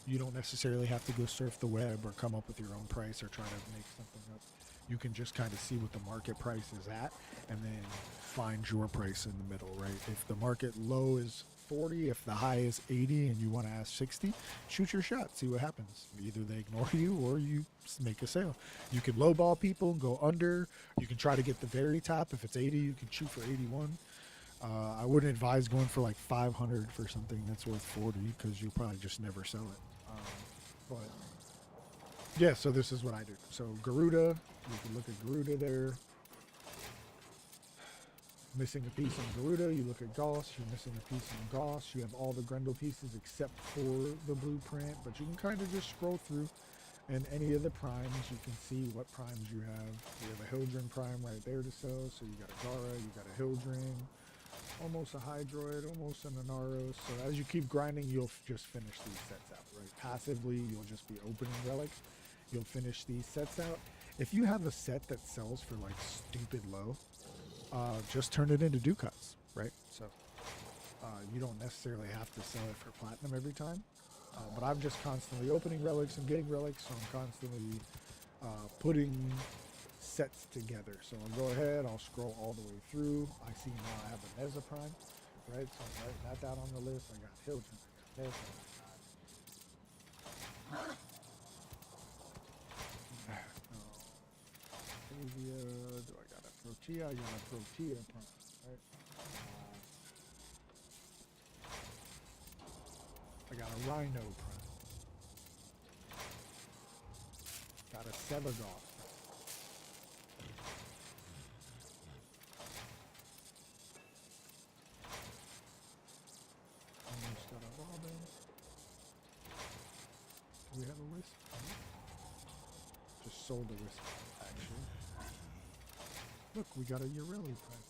you don't necessarily have to go surf the web or come up with your own price or try to make something up. You can just kind of see what the market price is at and then find your price in the middle, right? If the market low is 40, if the high is 80 and you want to ask 60, shoot your shot, see what happens. Either they ignore you or you make a sale. You can lowball people, go under. You can try to get the very top. If it's 80, you can shoot for 81. I wouldn't advise going for like 500 for something that's worth 40 because you'll probably just never sell it. But yeah, so this is what I do. So Garuda, you can look at Garuda there. Missing a piece on Garuda, you look at Gauss, you're missing a piece on Gauss. You have all the Grendel pieces except for the blueprint, but you can kind of just scroll through and any of the primes, you can see what primes you have. You have a Hildren prime right there to sell, so you got a Gara, you got a Hildren, almost a Hydroid, almost an Anaros. So as you keep grinding, you'll just finish these sets out, right? Passively, you'll just be opening relics. You'll finish these sets out. If you have a set that sells for like stupid low, just turn it into ducats, right? So you don't necessarily have to sell it for platinum every time. But I'm just constantly opening relics and getting relics, so I'm constantly putting sets together. So I'll go ahead, I'll scroll all the way through. I see now I have a Neza Prime, right? So I'm writing that down on the list. I got Hildren, I got Neza, do I got a Protea? I got a Protea Prime, right? I got a Rhino Prime. Got a Sevagoth. Almost got a Robin. Do we have a Wisp? Just sold a Wisp, actually. Look, we got a Ureli Prime.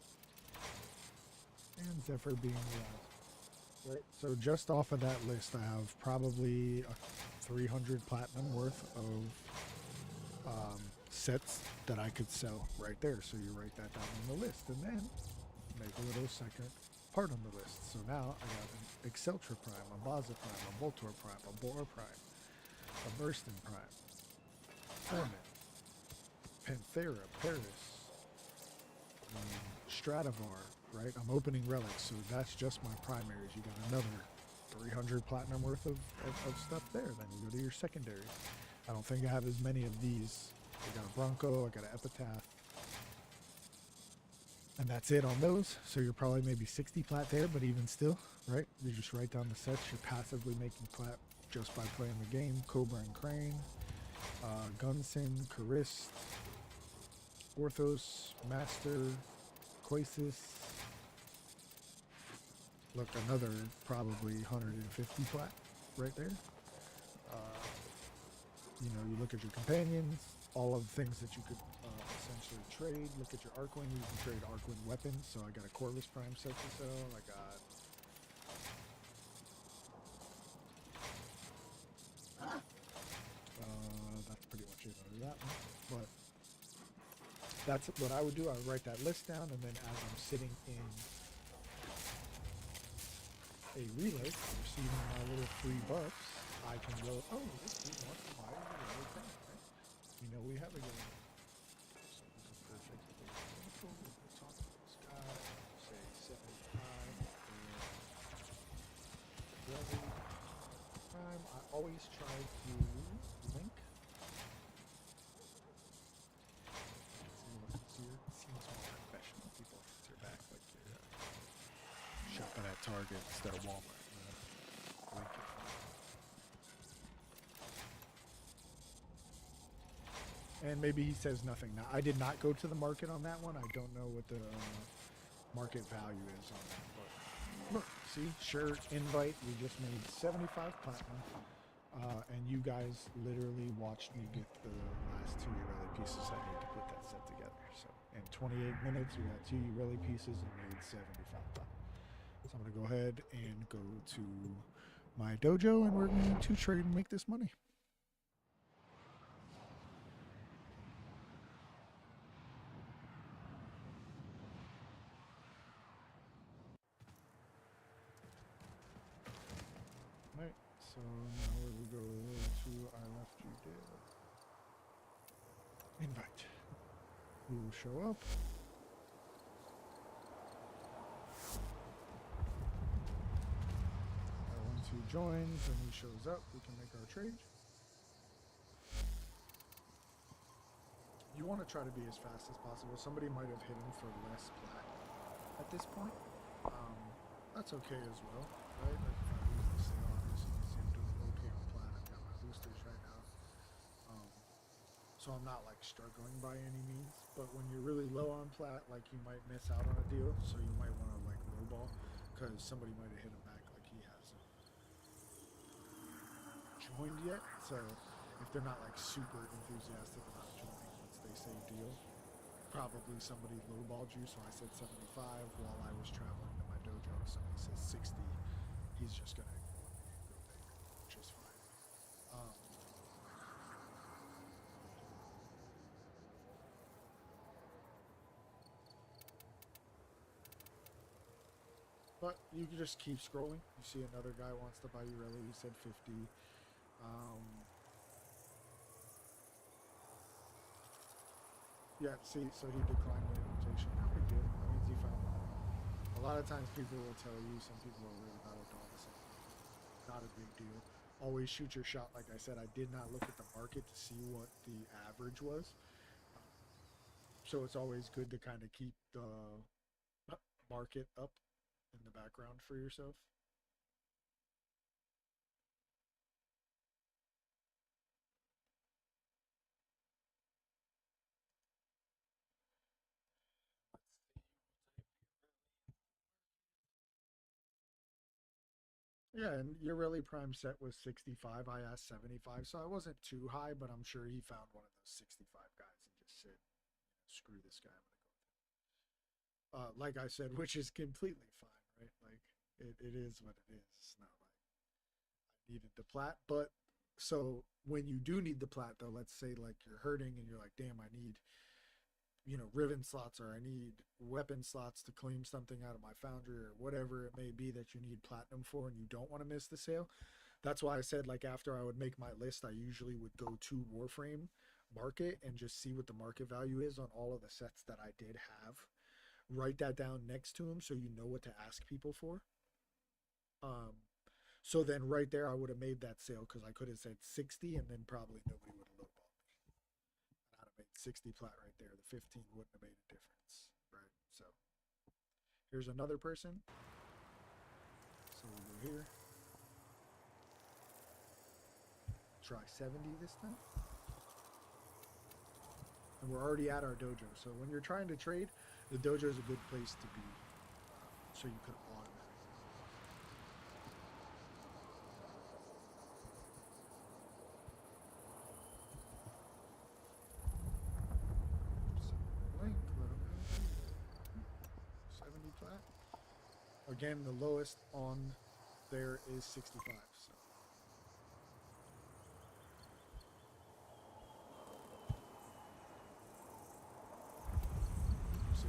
And Zephyr being alive. Right, so just off of that list, I have probably a 300 platinum worth of sets that I could sell right there. So you write that down on the list and then make a little second part on the list. So now I got an Exceltra Prime, a Baza Prime, a Voltor Prime, a Boar Prime, a Burston Prime, Torment, Panthera, Paradis, Stradivar, right? I'm opening relics, so that's just my primaries. You got another 300 platinum worth of stuff there. Then you go to your secondaries. I don't think I have as many of these. I got a Bronco, I got an Epitaph. And that's it on those. So you're probably maybe 60 plat there, but even still, right? You just write down the sets. You're passively making plat just by playing the game. Cobra and Crane, Gunsin, Charist, Orthos, Master, Quasis. Look, another probably 150 plat right there. You know, you look at your companions, all of the things that you could essentially trade. Look at your Arcwing, you can trade Arcwing weapons. So I got a Corvus Prime set to sell. I got that's pretty much it out of that one. But That's what I would do. I would write that list down, and then as I'm sitting in a relay, receiving my little free buffs, I can go, oh, this dude wants to buy a relay thing, right? You know we have a game. So this is perfect. We'll talk to this guy, say 75, and time. I always try to link. It seems more professional. People answer back like they're shopping at Target instead of Walmart. Link it. And maybe he says nothing. Now, I did not go to the market on that one. I don't know what the market value is on that. But look, see, sure, invite. We just made 75 platinum. And you guys literally watched me get the last 2 Urelli pieces I need to put that set together. So in 28 minutes, we got 2 Urelli pieces and made 75 platinum. So I'm going to go ahead and go to my dojo, and we're going to trade and make this money. Right, so now we'll go to I left you dead. Invite. Who will show up? Once he joins and he shows up, we can make our trade. You want to try to be as fast as possible. Somebody might have hit him for less plat at this point. That's okay as well, right? Like if I lose the sale, obviously you can see I'm doing okay on plat. I've got my boosters right now. So I'm not like struggling by any means, but when you're really low on plat, like you might miss out on a deal, so you might want to like lowball because somebody might have hit him back like he hasn't joined yet. So if they're not like super enthusiastic about joining once they say deal, probably somebody lowballed you. So I said 75 while I was traveling to my dojo. Somebody says 60. He's just gonna ignore me and go there, which is fine. But you can just keep scrolling. You see another guy wants to buy Urelli. He said 50. Yeah, see, so he declined the invitation. No big deal. That means he found one. A lot of times people will tell you, some people are really bad at all this. Not a big deal. Always shoot your shot. Like I said, I did not look at the market to see what the average was. So it's always good to kind of keep the market up in the background for yourself. Yeah, and your really prime set was 65. I asked 75, so I wasn't too high, but I'm sure he found one of those 65 guys and just said, screw this guy, I'm gonna go with him. Like I said, which is completely fine, right? Like it is what it is. It's not like I needed the plat, but so when you do need the plat though, let's say like you're hurting and you're like, damn, I need, ribbon slots, or I need weapon slots to claim something out of my foundry, or whatever it may be that you need platinum for and you don't want to miss the sale. That's why I said, like, after I would make my list, I usually would go to Warframe market and just see what the market value is on all of the sets that I did have. Write that down next to them so you know what to ask people for. So then right there I would have made that sale, because I could have said 60 and then probably nobody would have lowballed me. And I'd have made 60 plat right there. The 15 wouldn't have made a difference, right? So here's another person. So we'll go here. Try 70 this time. And we're already at our dojo. So when you're trying to trade, the dojo is a good place to be. So you could automatically. Link, let them know. 70 plat. Again, the lowest on there is 65. So.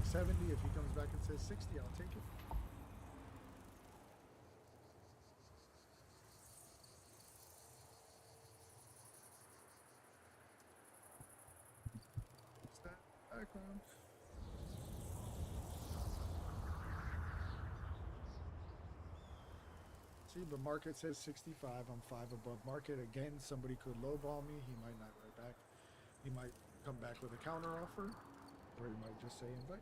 say 70. If he comes back and says 60, I'll take it. What's that background? See, but market says 65. I'm 5 above market. Again, somebody could lowball me. He might not write back. He might come back with a counter offer, or he might just say invite.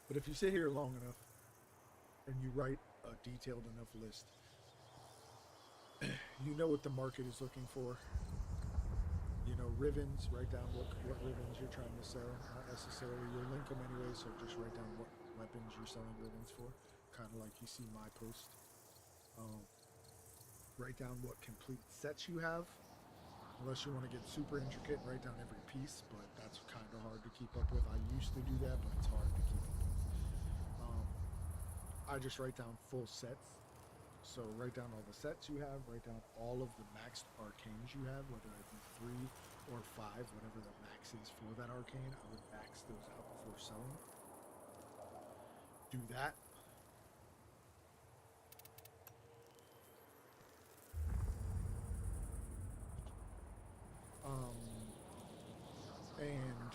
But if you sit here long enough and you write a detailed enough list, you know what the market is looking for. You know, ribbons, write down what ribbons you're trying to sell. Not necessarily you'll link them anyway, so just write down what weapons you're selling ribbons for. Kind of like you see my post. Write down what complete sets you have. Unless you want to get super intricate, write down every piece, but that's kind of hard to keep up with. I used to do that, but it's hard to keep up with. I just write down full sets. So write down all the sets you have, write down all of the maxed arcanes you have, whether it be 3 or 5, whatever the max is for that arcane. I would max those out before selling. Do that. And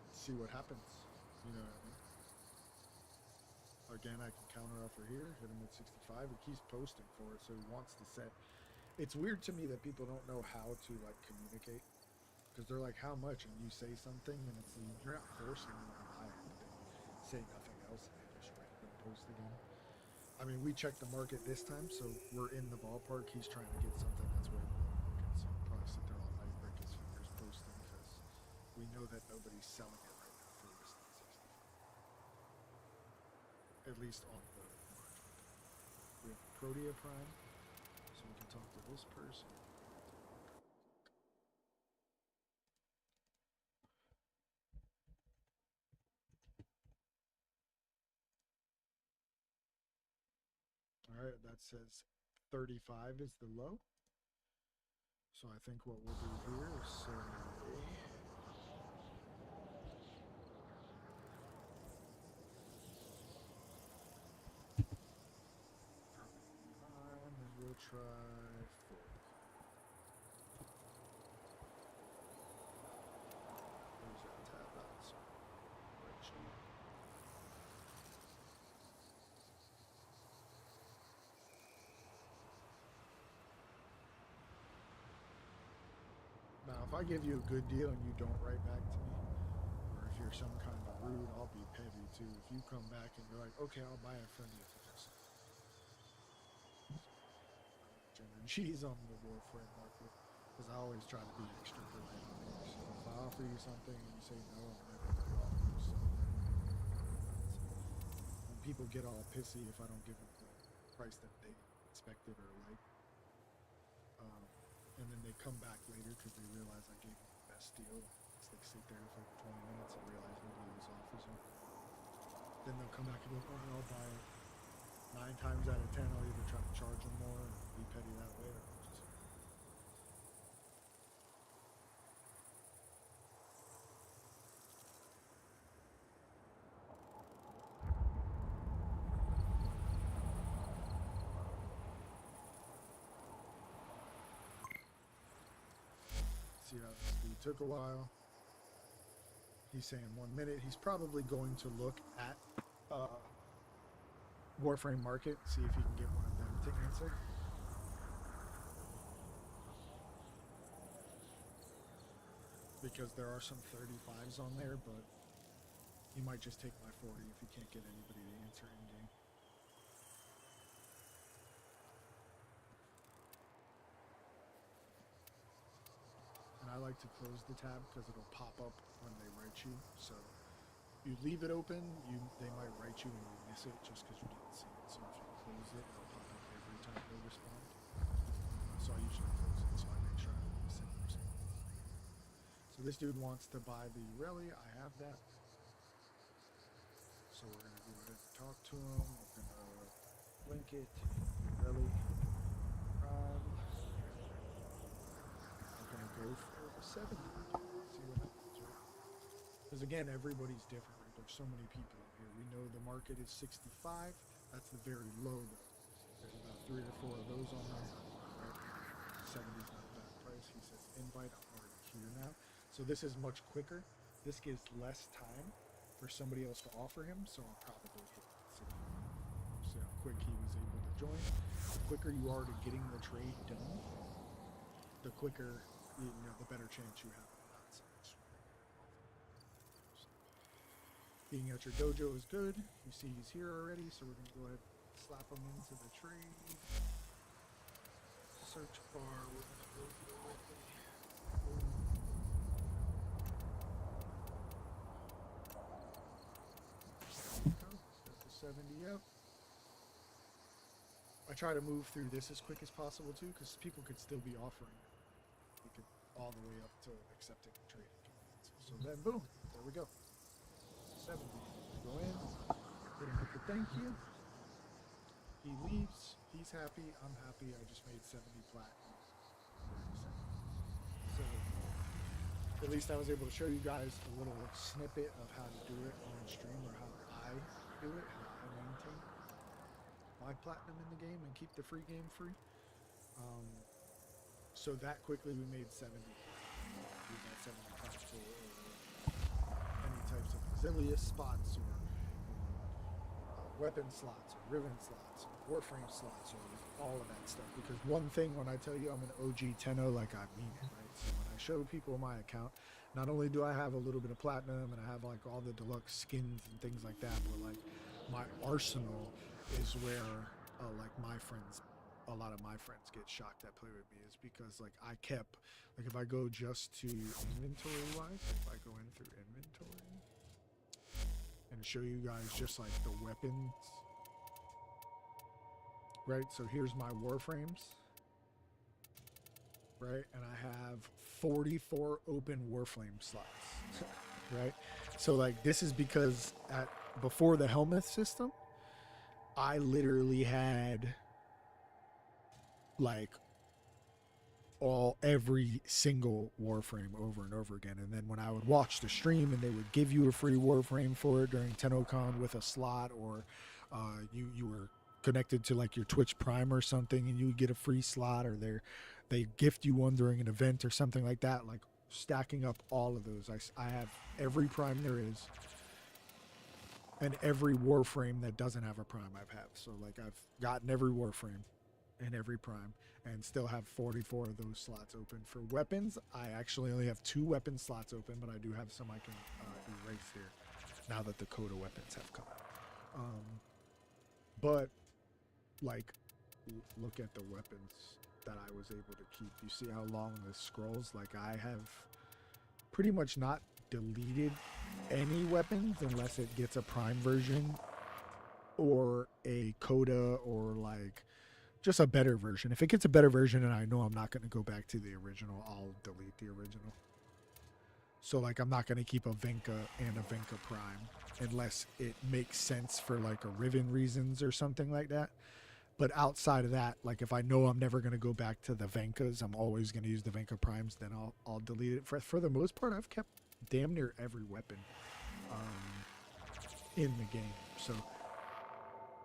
see what happens. You know what I mean? Again, I can counter offer here, hit him with 65. He keeps posting for it, so he wants to set. It's weird to me that people don't know how to like communicate, because they're like, how much? And you say something, and it's you're not forcing them to buy it, but they say nothing else, and they just random post again. I mean, we checked the market this time, so we're in the ballpark. He's trying to get something that's way below market, so he'll probably sit there all night, break his fingers posting, because we know that nobody's selling it right now for less than 65. At least on the market. We have Protea Prime, so we can talk to this person. Alright, that says 35 is the low. So I think what we'll do here is say and we'll try 40. There's that tab out, so right sheet. Now, if I give you a good deal and you don't write back to me, or if you're some kind of rude, I'll be petty too. If you come back and you're like, okay, I'll buy it from you for this. Cheese on the Warframe market, because I always try to be extra polite on here. So if I offer you something and you say no, I'm never going to offer you something. When people get all pissy if I don't give them the price that they expected or like, and then they come back later because they realize I gave them the best deal. So they sit there for 20 minutes and realize nobody else offers them. Then they'll come back and go, oh, no, I'll buy it. 9 times out of 10, I'll either try to charge them more and be petty that way, or I'll just. See how this dude took a while. He's saying 1 minute. He's probably going to look at Warframe market, see if he can get one of them to answer. Because there are some 35s on there, but he might just take my 40 if he can't get anybody to answer in game. And I like to close the tab because it'll pop up when they write you. So you leave it open, they might write you and you miss it just because you didn't see it. So if you close it, it'll pop up every time they respond. So I usually close it so I make sure I don't miss any response. So this dude wants to buy the Rally. I have that. So we're going to go ahead and talk to him. We're going to link it. Rally. go for the 70. See what happens, right? Because again, everybody's different, right? There's so many people out here. We know the market is 65. That's the very low though. There's about 3 or 4 of those on there, right? 70 is not a bad price. He says invite. I'm already here now. So this is much quicker. This gives less time for somebody else to offer him, so I'll probably hit it. See how quick he was able to join. The quicker you are to getting the trade done, the quicker, you know, the better chance you have of not being at your dojo is good. You see he's here already, so we're going to go ahead and slap him into the trade. Search bar, we're going to go directly. Got the 70 up. I try to move through this as quick as possible too, because people could still be offering. We could all the way up to accepting the trade. So then, boom, there we go. 70. Go in, hit him with the thank you. He leaves. He's happy. I'm happy. I just made 70 platinum. So at least I was able to show you guys a little snippet of how to do it on stream, or how I do it, how I maintain my platinum in the game and keep the free game free. So that quickly we made 70. We got 75 for any types of auxiliary spots, or weapon slots, or ribbon slots, or Warframe slots, or all of that stuff. Because one thing, when I tell you I'm an OG Tenno, like, I mean it, right? So when I show people my account, not only do I have a little bit of platinum, and I have like all the deluxe skins and things like that, but like my arsenal is where like my friends, a lot of my friends get shocked that play with me, is because like I kept, like, if I go just to inventory wise, if I go in through inventory and show you guys just like the weapons, right? So here's my Warframes, right? And I have 44 open Warframe slots, right? So like this is because before the helmet system, I literally had like every single Warframe over and over again. And then when I would watch the stream and they would give you a free Warframe for it during TennoCon with a slot, or you were connected to like your Twitch Prime or something and you would get a free slot, or they gift you one during an event or something like that, like stacking up all of those. I have every Prime there is, and every Warframe that doesn't have a Prime I've had. So like I've gotten every Warframe and every Prime, and still have 44 of those slots open. For weapons, I actually only have 2 weapon slots open, but I do have some I can erase here now that the Coda weapons have come out. But like, look at the weapons that I was able to keep. You see how long this scrolls? Like, I have pretty much not deleted any weapons unless it gets a Prime version or a Coda, or like just a better version. If it gets a better version and I know I'm not going to go back to the original, I'll delete the original. So like, I'm not going to keep a Venka and a Venka Prime unless it makes sense for like a Riven reasons or something like that. But outside of that, like if I know I'm never going to go back to the Venkas, I'm always going to use the Venka Primes, then I'll delete it. For the most part, I've kept damn near every weapon in the game. So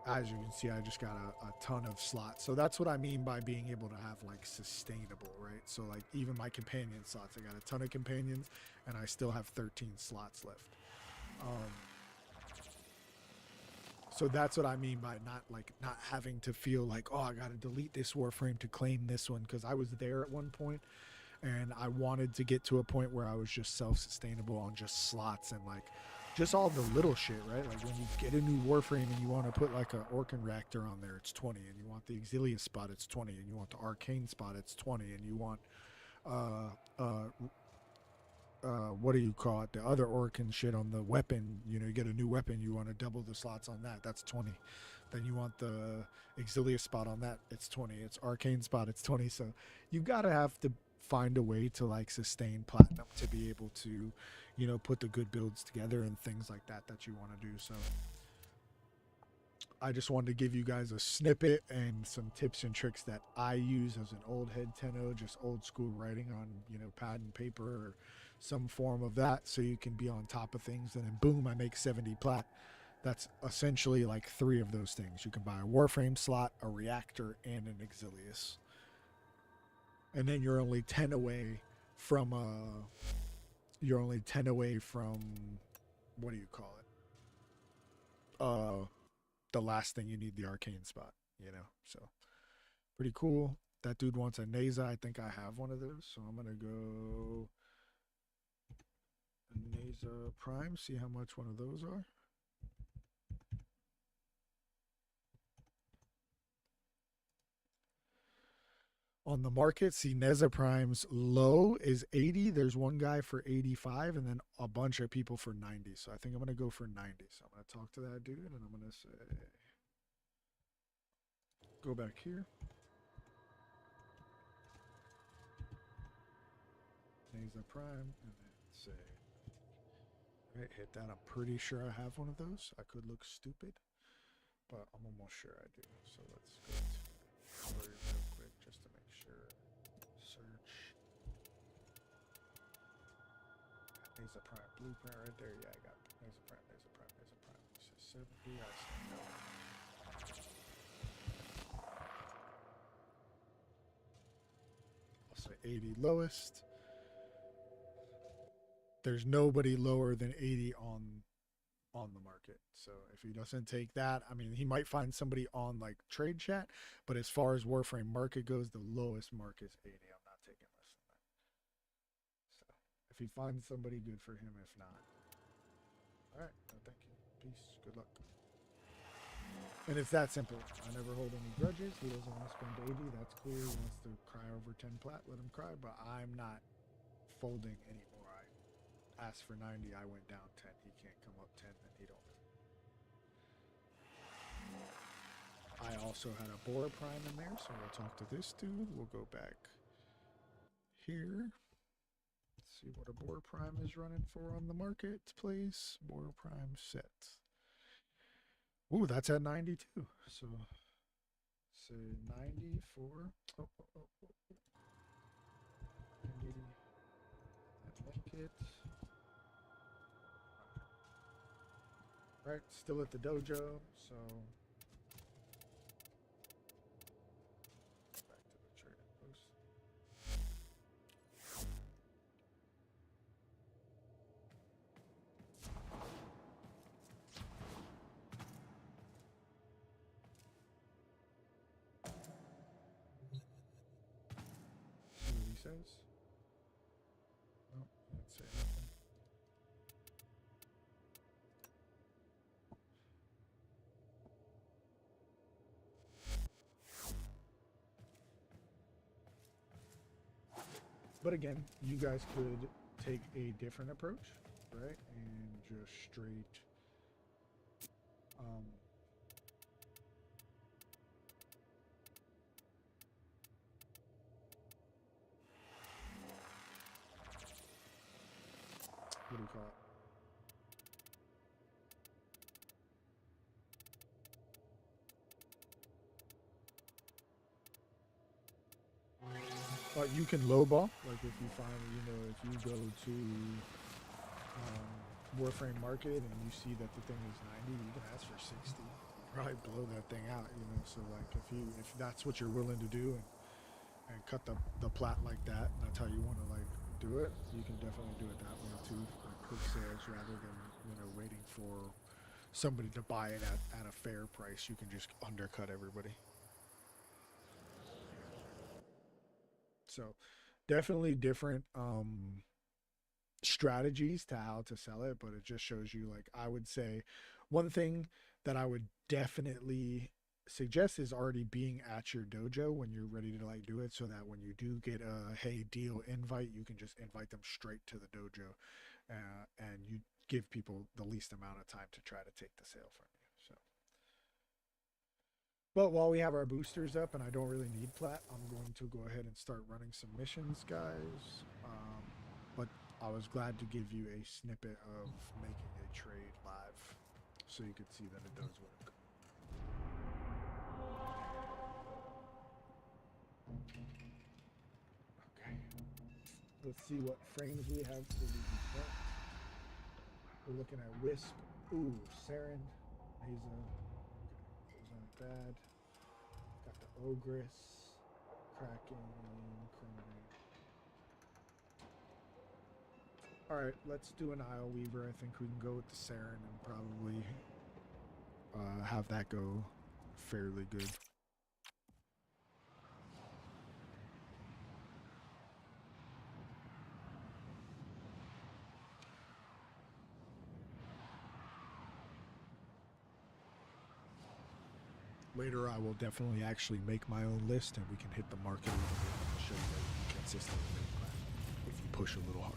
as you can see, I just got a ton of slots. So that's what I mean by being able to have like sustainable, right? So like even my companion slots, I got a ton of companions and I still have 13 slots left. So that's what I mean by not having to feel like, oh, I got to delete this Warframe to claim this one, because I was there at one point and I wanted to get to a point where I was just self-sustainable on just slots and like just all the little shit, right? Like when you get a new Warframe and you want to put like an Orcan Reactor on there, it's 20, and you want the Auxilia spot, it's 20, and you want the Arcane spot, it's 20, and you want what do you call it, the other Orcan shit on the weapon, you know, you get a new weapon, you want to double the slots on that, that's 20. Then you want the Auxilia spot on that, it's 20. It's Arcane spot, it's 20. So you gotta have to find a way to like sustain platinum to be able to, you know, put the good builds together and things like that you want to do. So I just wanted to give you guys a snippet and some tips and tricks that I use as an old head Tenno, just old school writing on, you know, pad and paper or some form of that, so you can be on top of things. And then boom, I make 70 plat. That's essentially like 3 of those things. You can buy a Warframe slot, a reactor, and an Exilius. And then you're only 10 away from what do you call it? The last thing you need, the arcane spot, you know. So pretty cool. That dude wants a Neza. I think I have one of those, so I'm gonna go Neza Prime, see how much one of those are. On the market, see Neza Prime's low is 80. There's one guy for 85, and then a bunch of people for 90. So I think I'm gonna go for 90. So I'm gonna talk to that dude, and I'm gonna say, go back here. Neza Prime, and then say, right, hit that. I'm pretty sure I have one of those. I could look stupid, but I'm almost sure I do. So let's go to story real quick just to make sure. Search. Neza Prime blueprint right there. Yeah, I got Neza Prime, Neza Prime, Neza Prime. This is 70. I see no. I'll say 80 lowest. There's nobody lower than 80 on the market. So if he doesn't take that, I mean, he might find somebody on like trade chat, but as far as Warframe market goes, the lowest mark is 80. I'm not taking less than that. So if he finds somebody, good for him. If not, all right, no, thank you, peace, good luck. And it's that simple. I never hold any grudges. He doesn't want to spend 80, that's cool. He wants to cry over 10 plat, let him cry, but I'm not folding anymore. I asked for 90, I went down 10. He can't come up 10, then he don't. I also had a Boar Prime in there, so we'll talk to this dude. We'll go back here. Let's see what a Boar Prime is running for on the marketplace. Boar Prime set. Ooh, that's at 92. So say 90 for 90. Make it. Right, still at the dojo, so back to the trading post. See what he says. No, let's say nothing. But again, you guys could take a different approach, right? And just straight what do you call it? You can lowball, like if you find, you know, if you go to Warframe Market and you see that the thing is 90, you can ask for 60. Probably blow that thing out, you know. So like if that's what you're willing to do and cut the plat like that, and that's how you want to like do it, you can definitely do it that way too, for quick sales rather than, you know, waiting for somebody to buy it at a fair price. You can just undercut everybody. So definitely different strategies to how to sell it, but it just shows you, like, I would say one thing that I would definitely suggest is already being at your dojo when you're ready to like do it, so that when you do get a hey deal invite, you can just invite them straight to the dojo, and you give people the least amount of time to try to take the sale from you. So but while we have our boosters up and I don't really need plat, I'm going to go ahead and start running some missions, guys. But I was glad to give you a snippet of making a trade live so you could see that it does work. Let's see what frames we have for the event. We're looking at Wisp. Ooh, Saren. Mesa. Okay, those aren't bad. Got the Ogress. Kraken. Chrono. Alright, let's do an Isle Weaver. I think we can go with the Saren and probably have that go fairly good. Later I will definitely actually make my own list and we can hit the market a little bit and show you that you can consistently make plan if you push a little hard.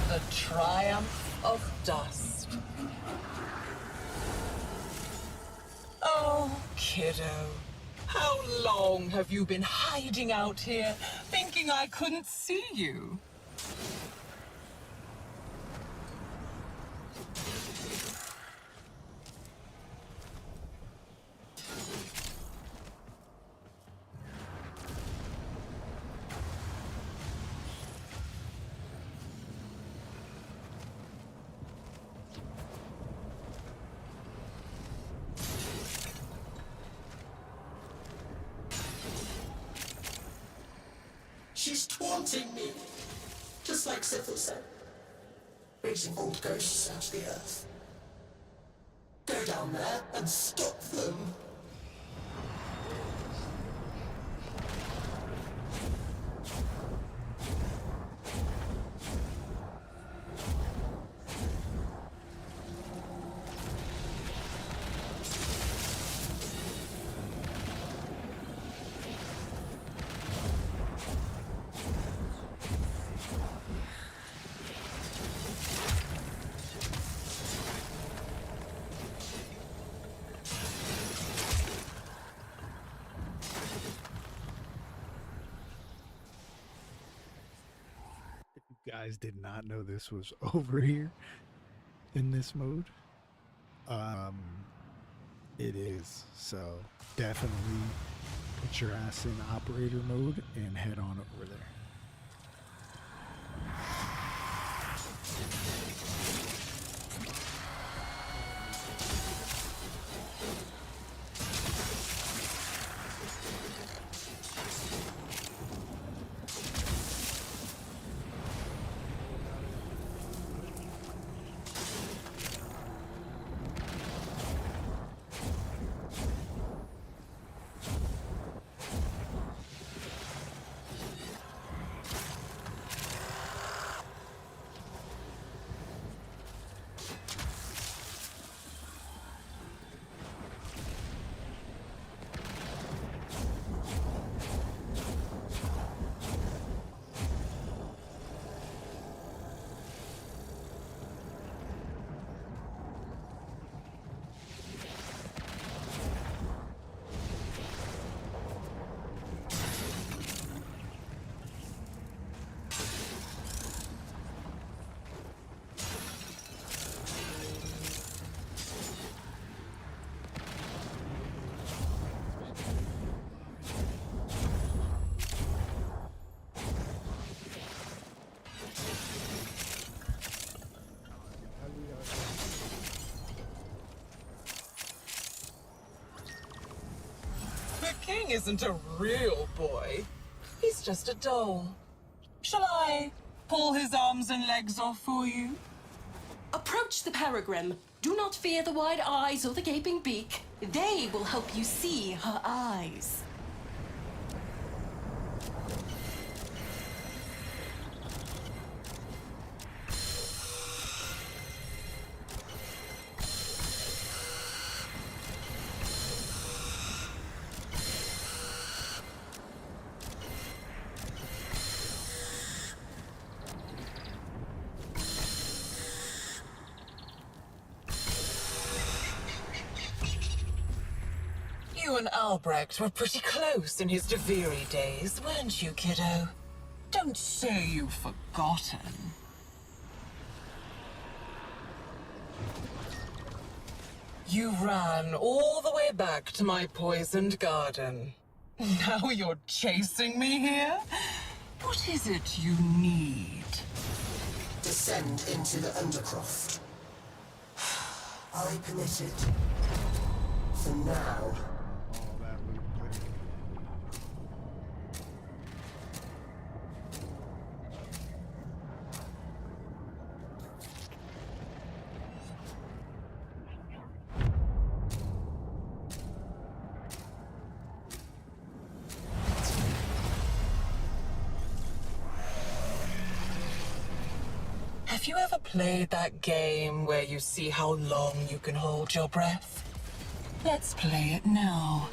The triumph of dust. Oh, kiddo. How long have you been hiding out here, thinking I couldn't see you? She's taunting me, just like Sithel said. Raising old ghosts out of the earth. Go down there and stop them. Guys did not know this was over here in this mode. It is, so definitely put your ass in operator mode and head on over there. The king isn't a real boy. He's just a doll. I pull his arms and legs off for you? Approach the peregrine. Do not fear the wide eyes or the gaping beak. They will help you see her eyes. You and Albrecht were pretty close in his Deviri days, weren't you, kiddo? Don't say you've forgotten. You ran all the way back to my poisoned garden. Now you're chasing me here? What is it you need? Descend into the Undercroft. I permit it. For now. All that loot plenty. Have you ever played that game where you see how long you can hold your breath? Let's play it now.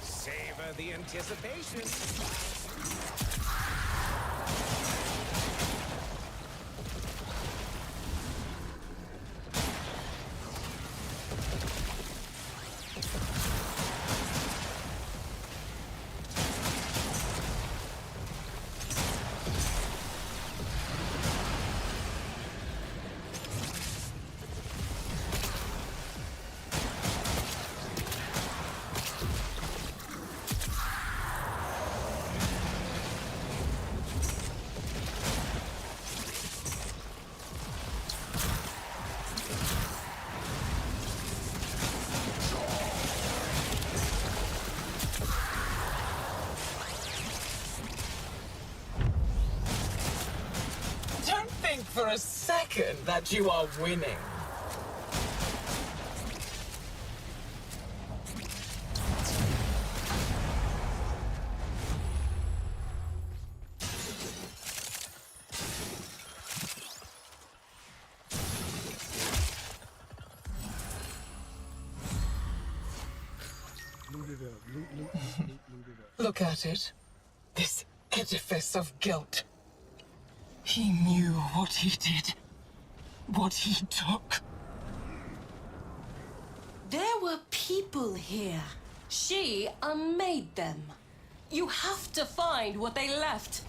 Savor the anticipation. Don't think for a second that you are winning. Loot it up. Loot it up. Look at it. This edifice of guilt. He knew what he did. What he took. There were people here. She unmade them. You have to find what they left.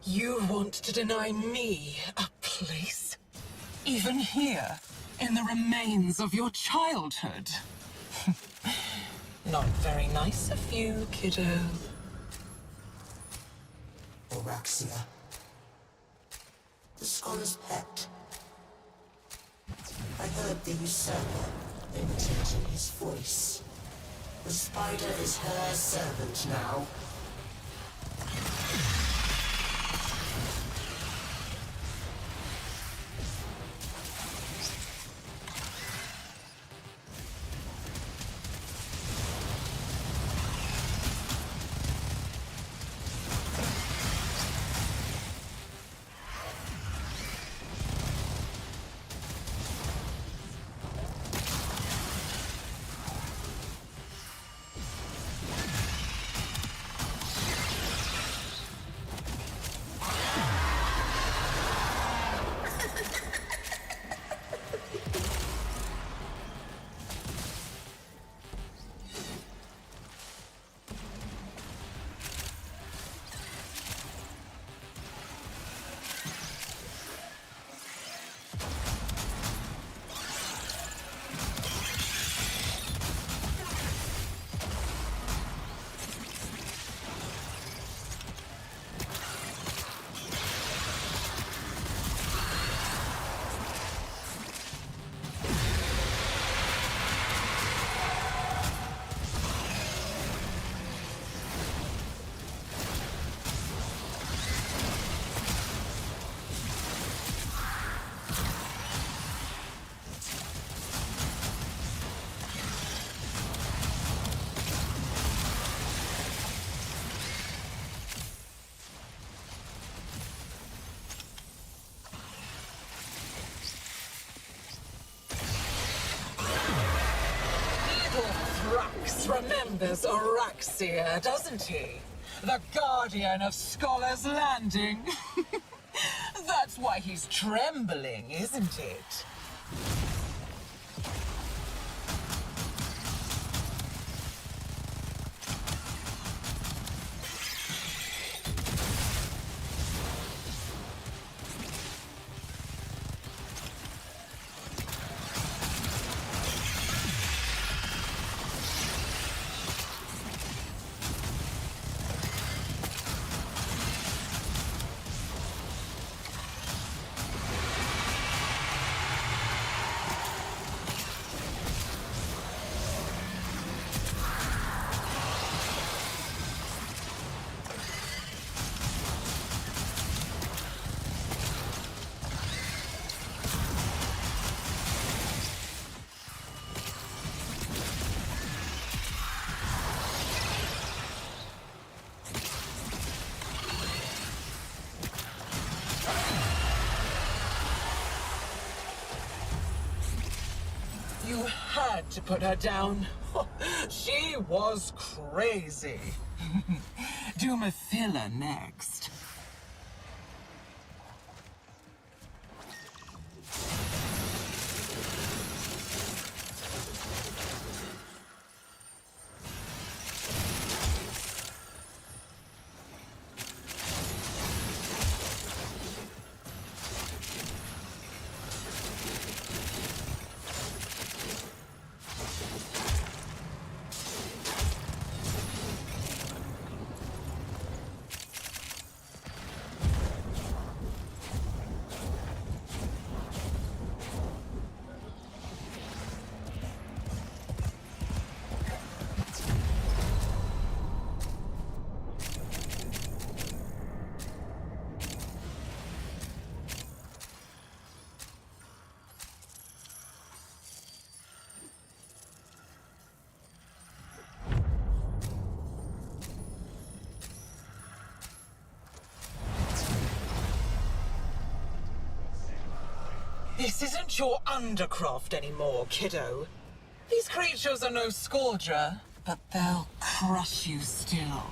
You want to deny me a place? Even here, in the remains of your childhood? Not very nice of you, kiddo. Oraxia. The scholar's pet. I heard the usurper imitating his voice. The spider is her servant now. remembers Araxia, doesn't he? The guardian of Scholar's Landing. That's why he's trembling, isn't it? You had to put her down. She was crazy. Do Mathila next. This isn't your undercroft anymore, kiddo. These creatures are no Scourger, but they'll crush you still.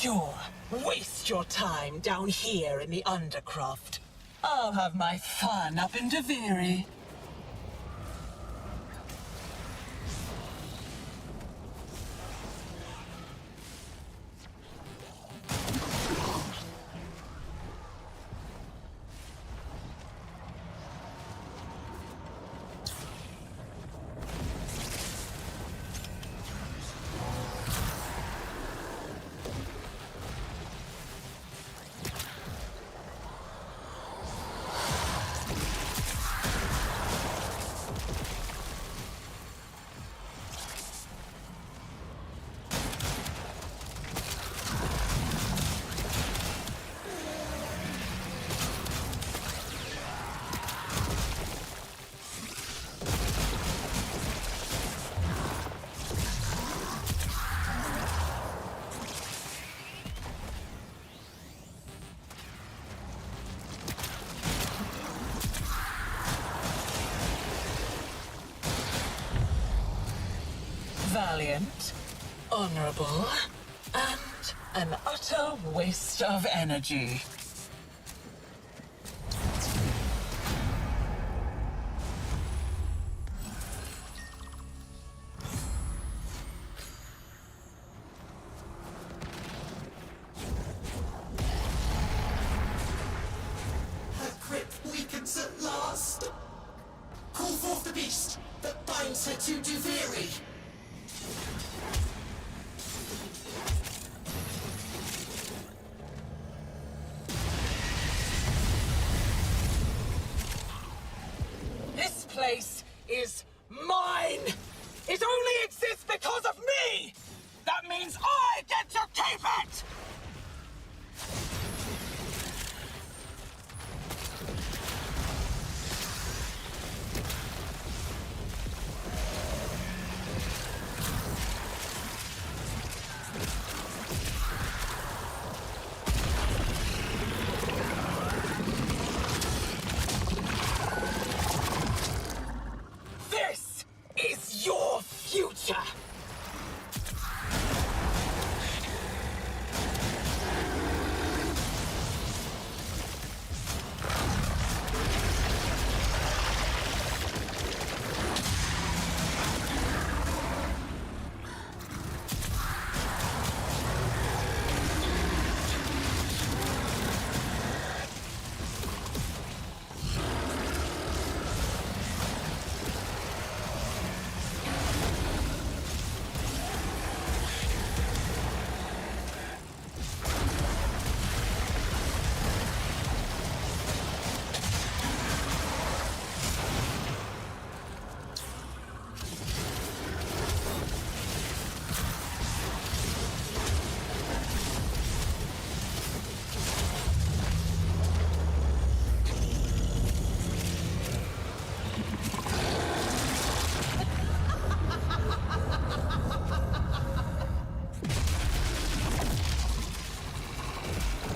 Sure, waste your time down here in the Undercroft. I'll have my fun up in Deviri. Valiant, honorable, and An utter waste of energy. Her grip weakens at last. Call forth the beast that binds her to Duviri. This place is mine! It only exists because of me! That means I get to keep it! This is your future!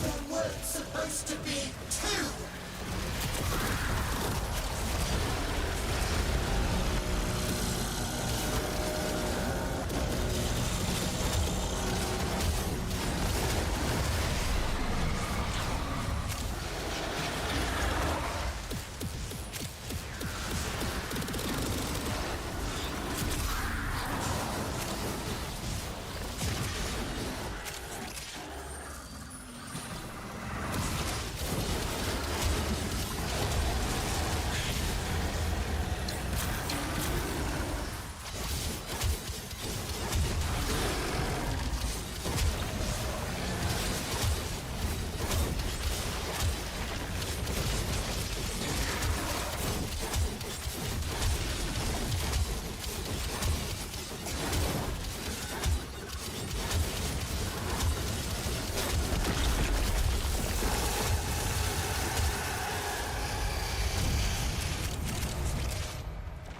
There were supposed to be two.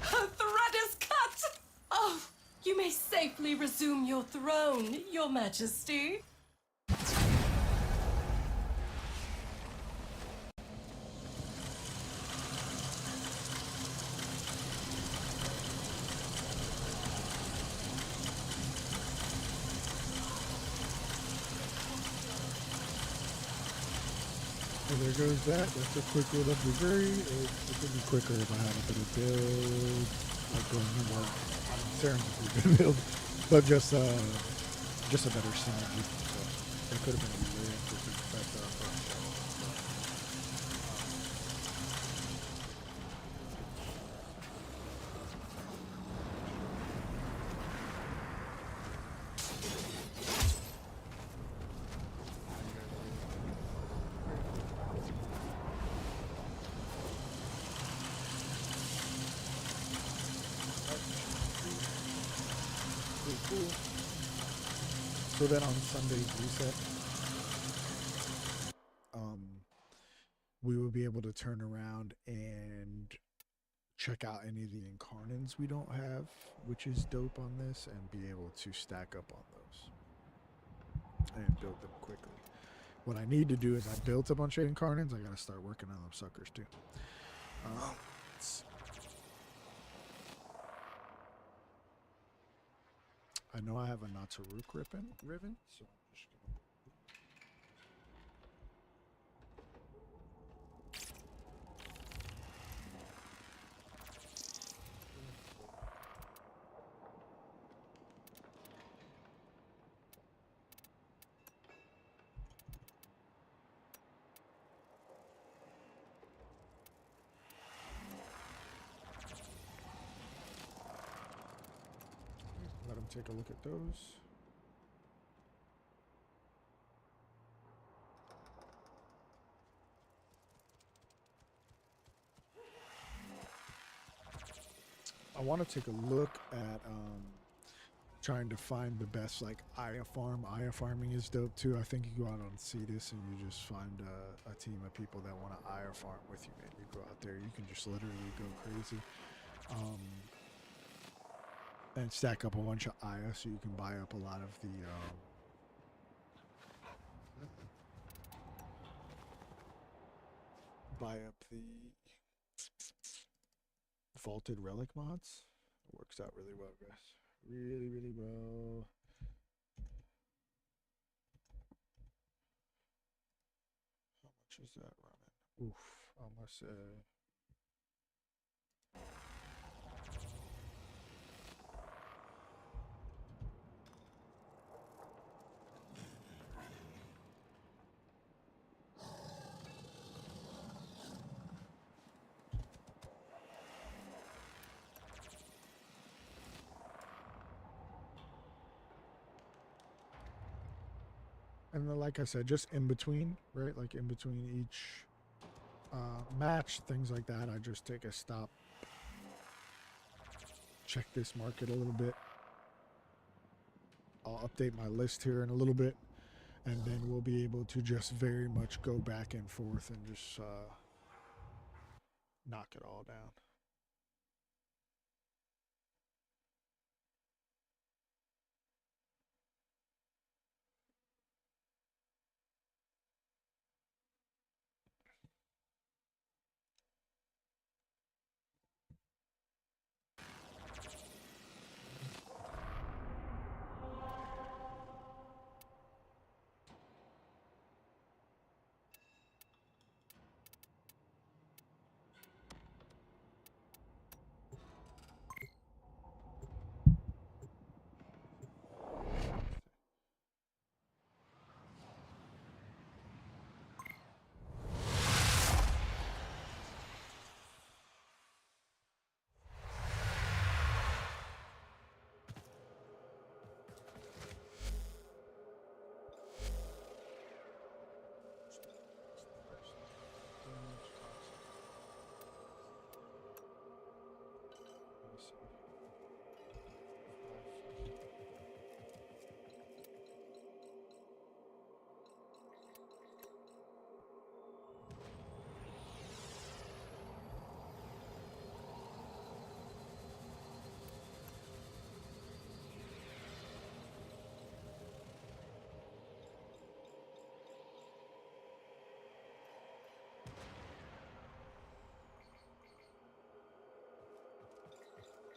Her thread is cut! Oh, you may safely resume your throne, Your Majesty. So there goes that. That's a quick one of Missouri. It could be quicker if I had a better build. Like going more serendipity build. But just a better synergy. So it could have been really interesting. Cool. So then on Sunday's reset, we will be able to turn around and check out any of the incarnates we don't have, which is dope on this, and be able to stack up on those and build them quickly. What I need to do is I built a bunch of incarnates. I gotta start working on them suckers too. I know I have a Natsaruk ribbon, so I'm just gonna take a look at those. I want to take a look at trying to find the best like Aya farm. Aya farming is dope too. I think you go out on Cetus and you just find a team of people that want to Aya farm with you, man. You go out there, you can just literally go crazy. And stack up a bunch of Aya so you can buy up a lot of the vaulted relic mods. It works out really well, guys. Really well. How much is that running? Oof, almost and then, like I said, just in between, right? Like in between each match, things like that, I just take a stop, check this market a little bit. I'll update my list here in a little bit, and then we'll be able to just very much go back and forth and just knock it all down.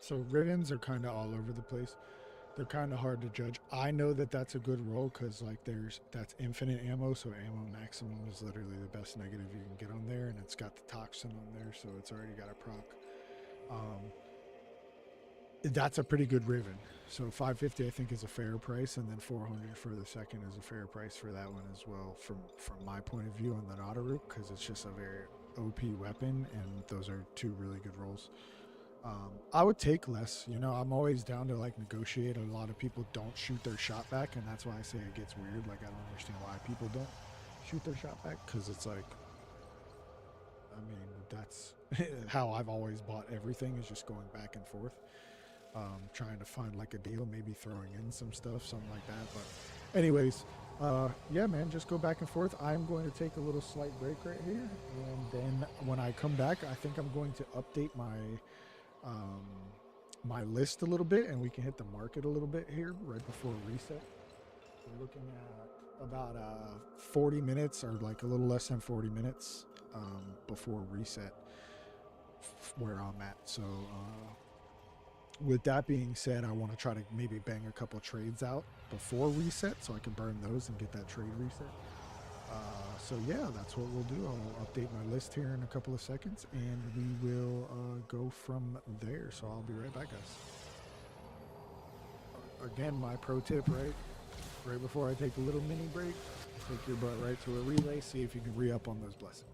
So ribbons are kind of all over the place. They're kind of hard to judge. I know that that's a good roll because like that's infinite ammo. So ammo maximum is literally the best negative you can get on there, and it's got the toxin on there, so it's already got a proc. That's a pretty good ribbon. So 550 I think is a fair price, and then 400 for the second is a fair price for that one as well. From my point of view on the Nautilus, because it's just a very OP weapon, and those are two really good rolls. I would take less. You know, I'm always down to like negotiate. A lot of people don't shoot their shot back, and that's why I say it gets weird. Like I don't understand why people don't shoot their shot back, because it's like, I mean, that's how I've always bought everything, is just going back and forth, trying to find like a deal, maybe throwing in some stuff, something like that. But anyways, yeah, man, just go back and forth. I'm going to take a little slight break right here, and then when I come back, I think I'm going to update my list a little bit, and we can hit the market a little bit here right before reset. We're looking at about 40 minutes, or like a little less than 40 minutes before reset where I'm at. So with that being said, I want to try to maybe bang a couple trades out before reset so I can burn those and get that trade reset. So yeah, that's what we'll do. I'll update my list here in a couple of seconds, and we will go from there. So I'll be right back, guys. Again, my pro tip, right before I take a little mini break, take your butt right to a relay, see if you can re-up on those blessings.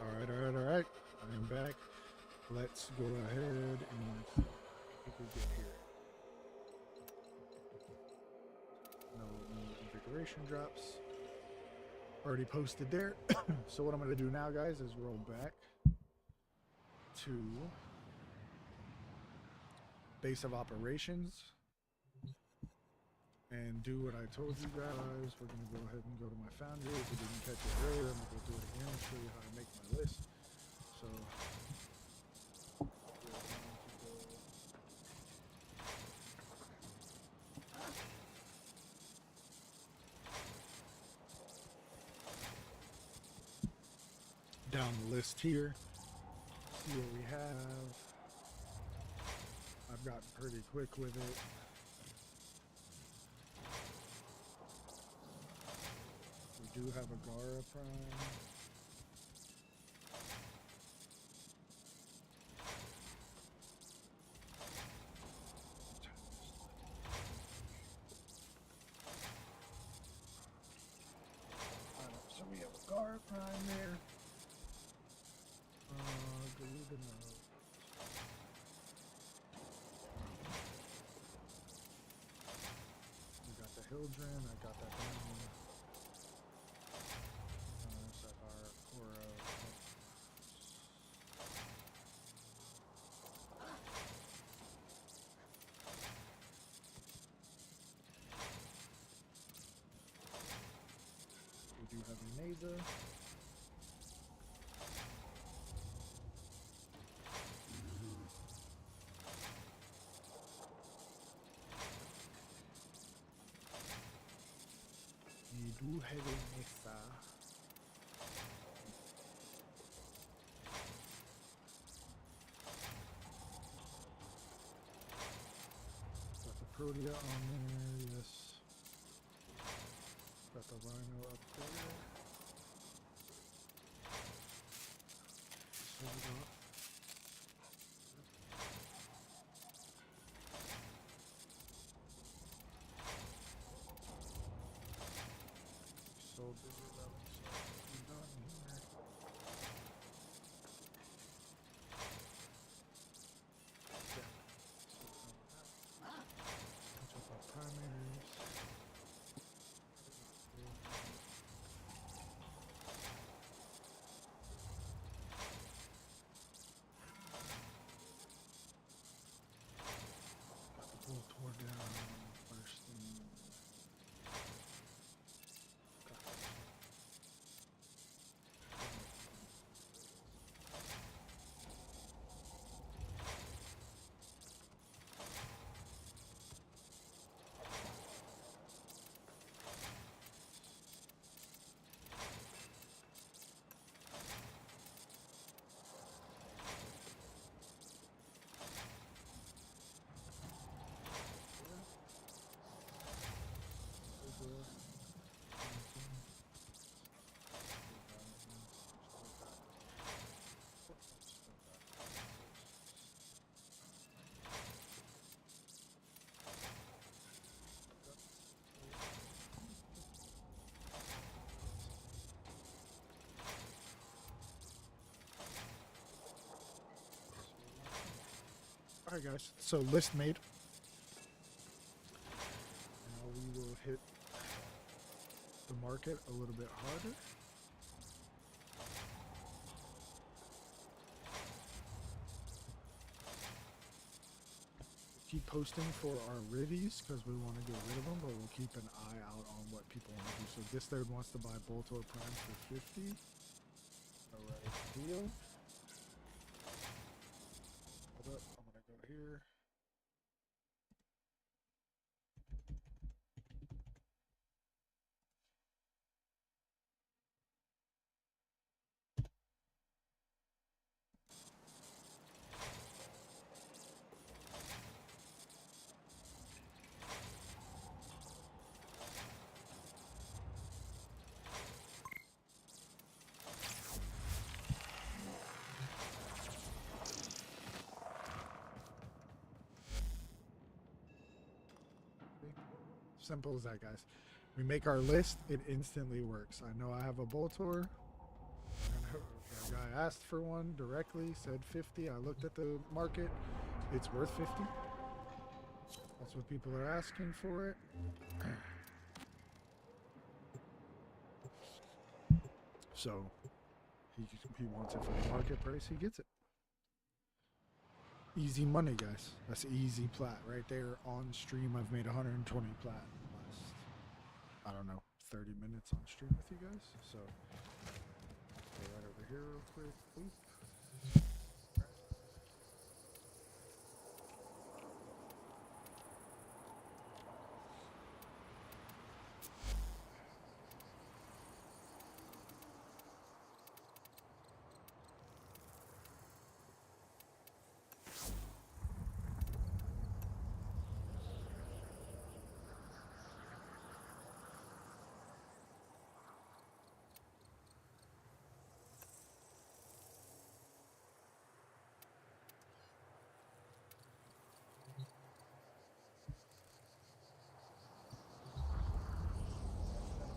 Alright. I'm back. Let's go ahead and see what we get here. No invigoration drops. Already posted there. So what I'm going to do now, guys, is roll back to base of operations and do what I told you guys. We're going to go ahead and go to my foundry. If you didn't catch it earlier, I'm going to go do it again and show you how to make my list. So down the list here, see what we have. I've gotten pretty quick with it. We do have a Gara Prime. So we have a Gara Prime there. Garuda node. We got the Hildren, I got that down. So our Koro. We do have a Mesa. We do have a Mesa. Got the Protea on there, yes. Got the Rhino up there. Sold off. Sold the relic, so we're done here. Yeah. Catch up our primaries. Got the bull tore down first thing. Got Alright guys, so list made. Now we will hit the market a little bit harder. Keep posting for our Rivies because we want to get rid of them, but we'll keep an eye out on what people want to do. So this third wants to buy Boltor Prime for 50. Alright, deal. Hold up, I'm gonna go here. Simple as that, guys. We make our list, it instantly works. I know I have a Boltor. I know The guy asked for one directly, said 50. I looked at the market. It's worth 50. That's what people are asking for it. So he wants it for the market price. He gets it. Easy money, guys. That's easy plat right there on stream. I've made 120 plat in the last, I don't know, 30 minutes on stream with you guys. So go right over here real quick. Boop.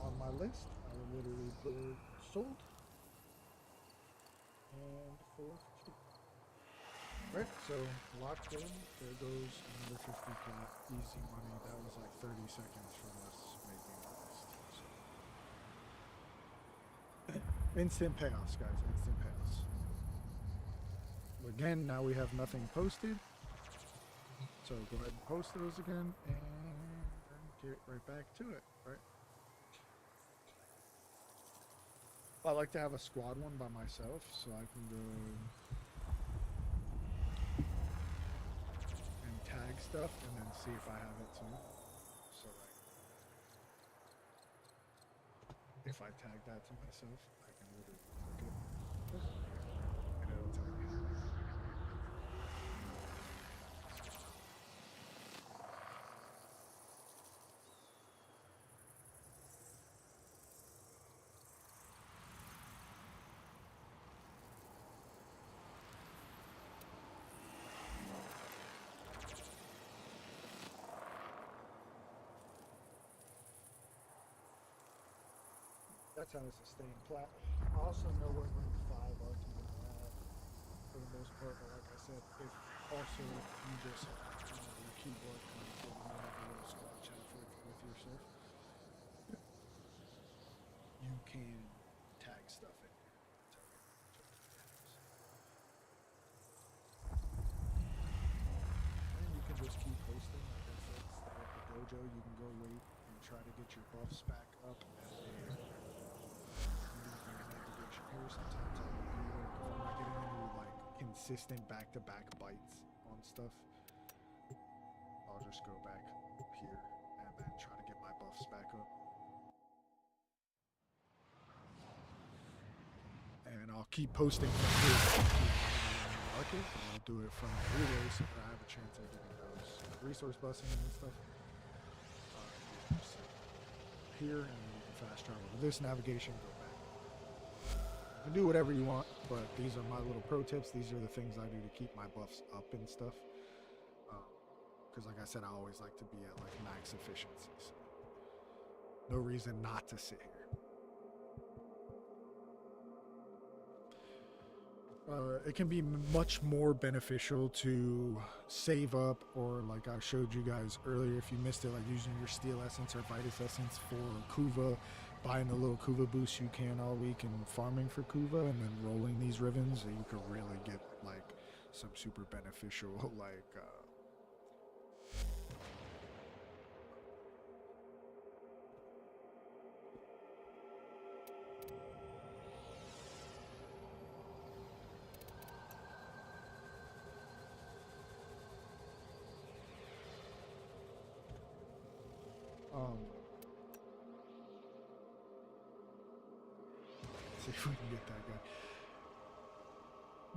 On my list, I will literally put sold and for 50. Right, so locked in. There goes another 50 plat. Easy money. That was like 30 seconds from us making the list. So. Instant payoffs, guys. Instant payoffs. Again, now we have nothing posted. So go ahead and post those again and get right back to it, right? I like to have a squad one by myself so I can go and tag stuff and then see if I have it too. So like, if I tag that to myself, I can literally click it and it'll tell me. That's how to sustain plat. I also know what rank 5 ultimate I have for the most part, but like I said, if also you just your keyboard comes and you have a little squad chat with yourself, you can tag stuff in here. And you can just keep posting, like I said, stay at the dojo. You can go wait and try to get your buffs back up at the navigation here. Sometimes I'll do like if I'm not getting any like consistent back-to-back bites on stuff, I'll just go back here and then try to get my buffs back up. And I'll keep posting from here. Market, and I'll do it from the relay so that I have a chance of getting those resource busing and stuff. Here, and you can fast travel to this navigation, go back. You can do whatever you want, but these are my little pro tips. These are the things I do to keep my buffs up and stuff. Because like I said, I always like to be at like max efficiency. So no reason not to sit here. It can be much more beneficial to save up, or like I showed you guys earlier, if you missed it, like using your Steel Essence or Vitus Essence for Kuva, buying the little Kuva boost you can all week and farming for Kuva, and then rolling these ribbons, you could really get like some super beneficial like see if we can get that guy.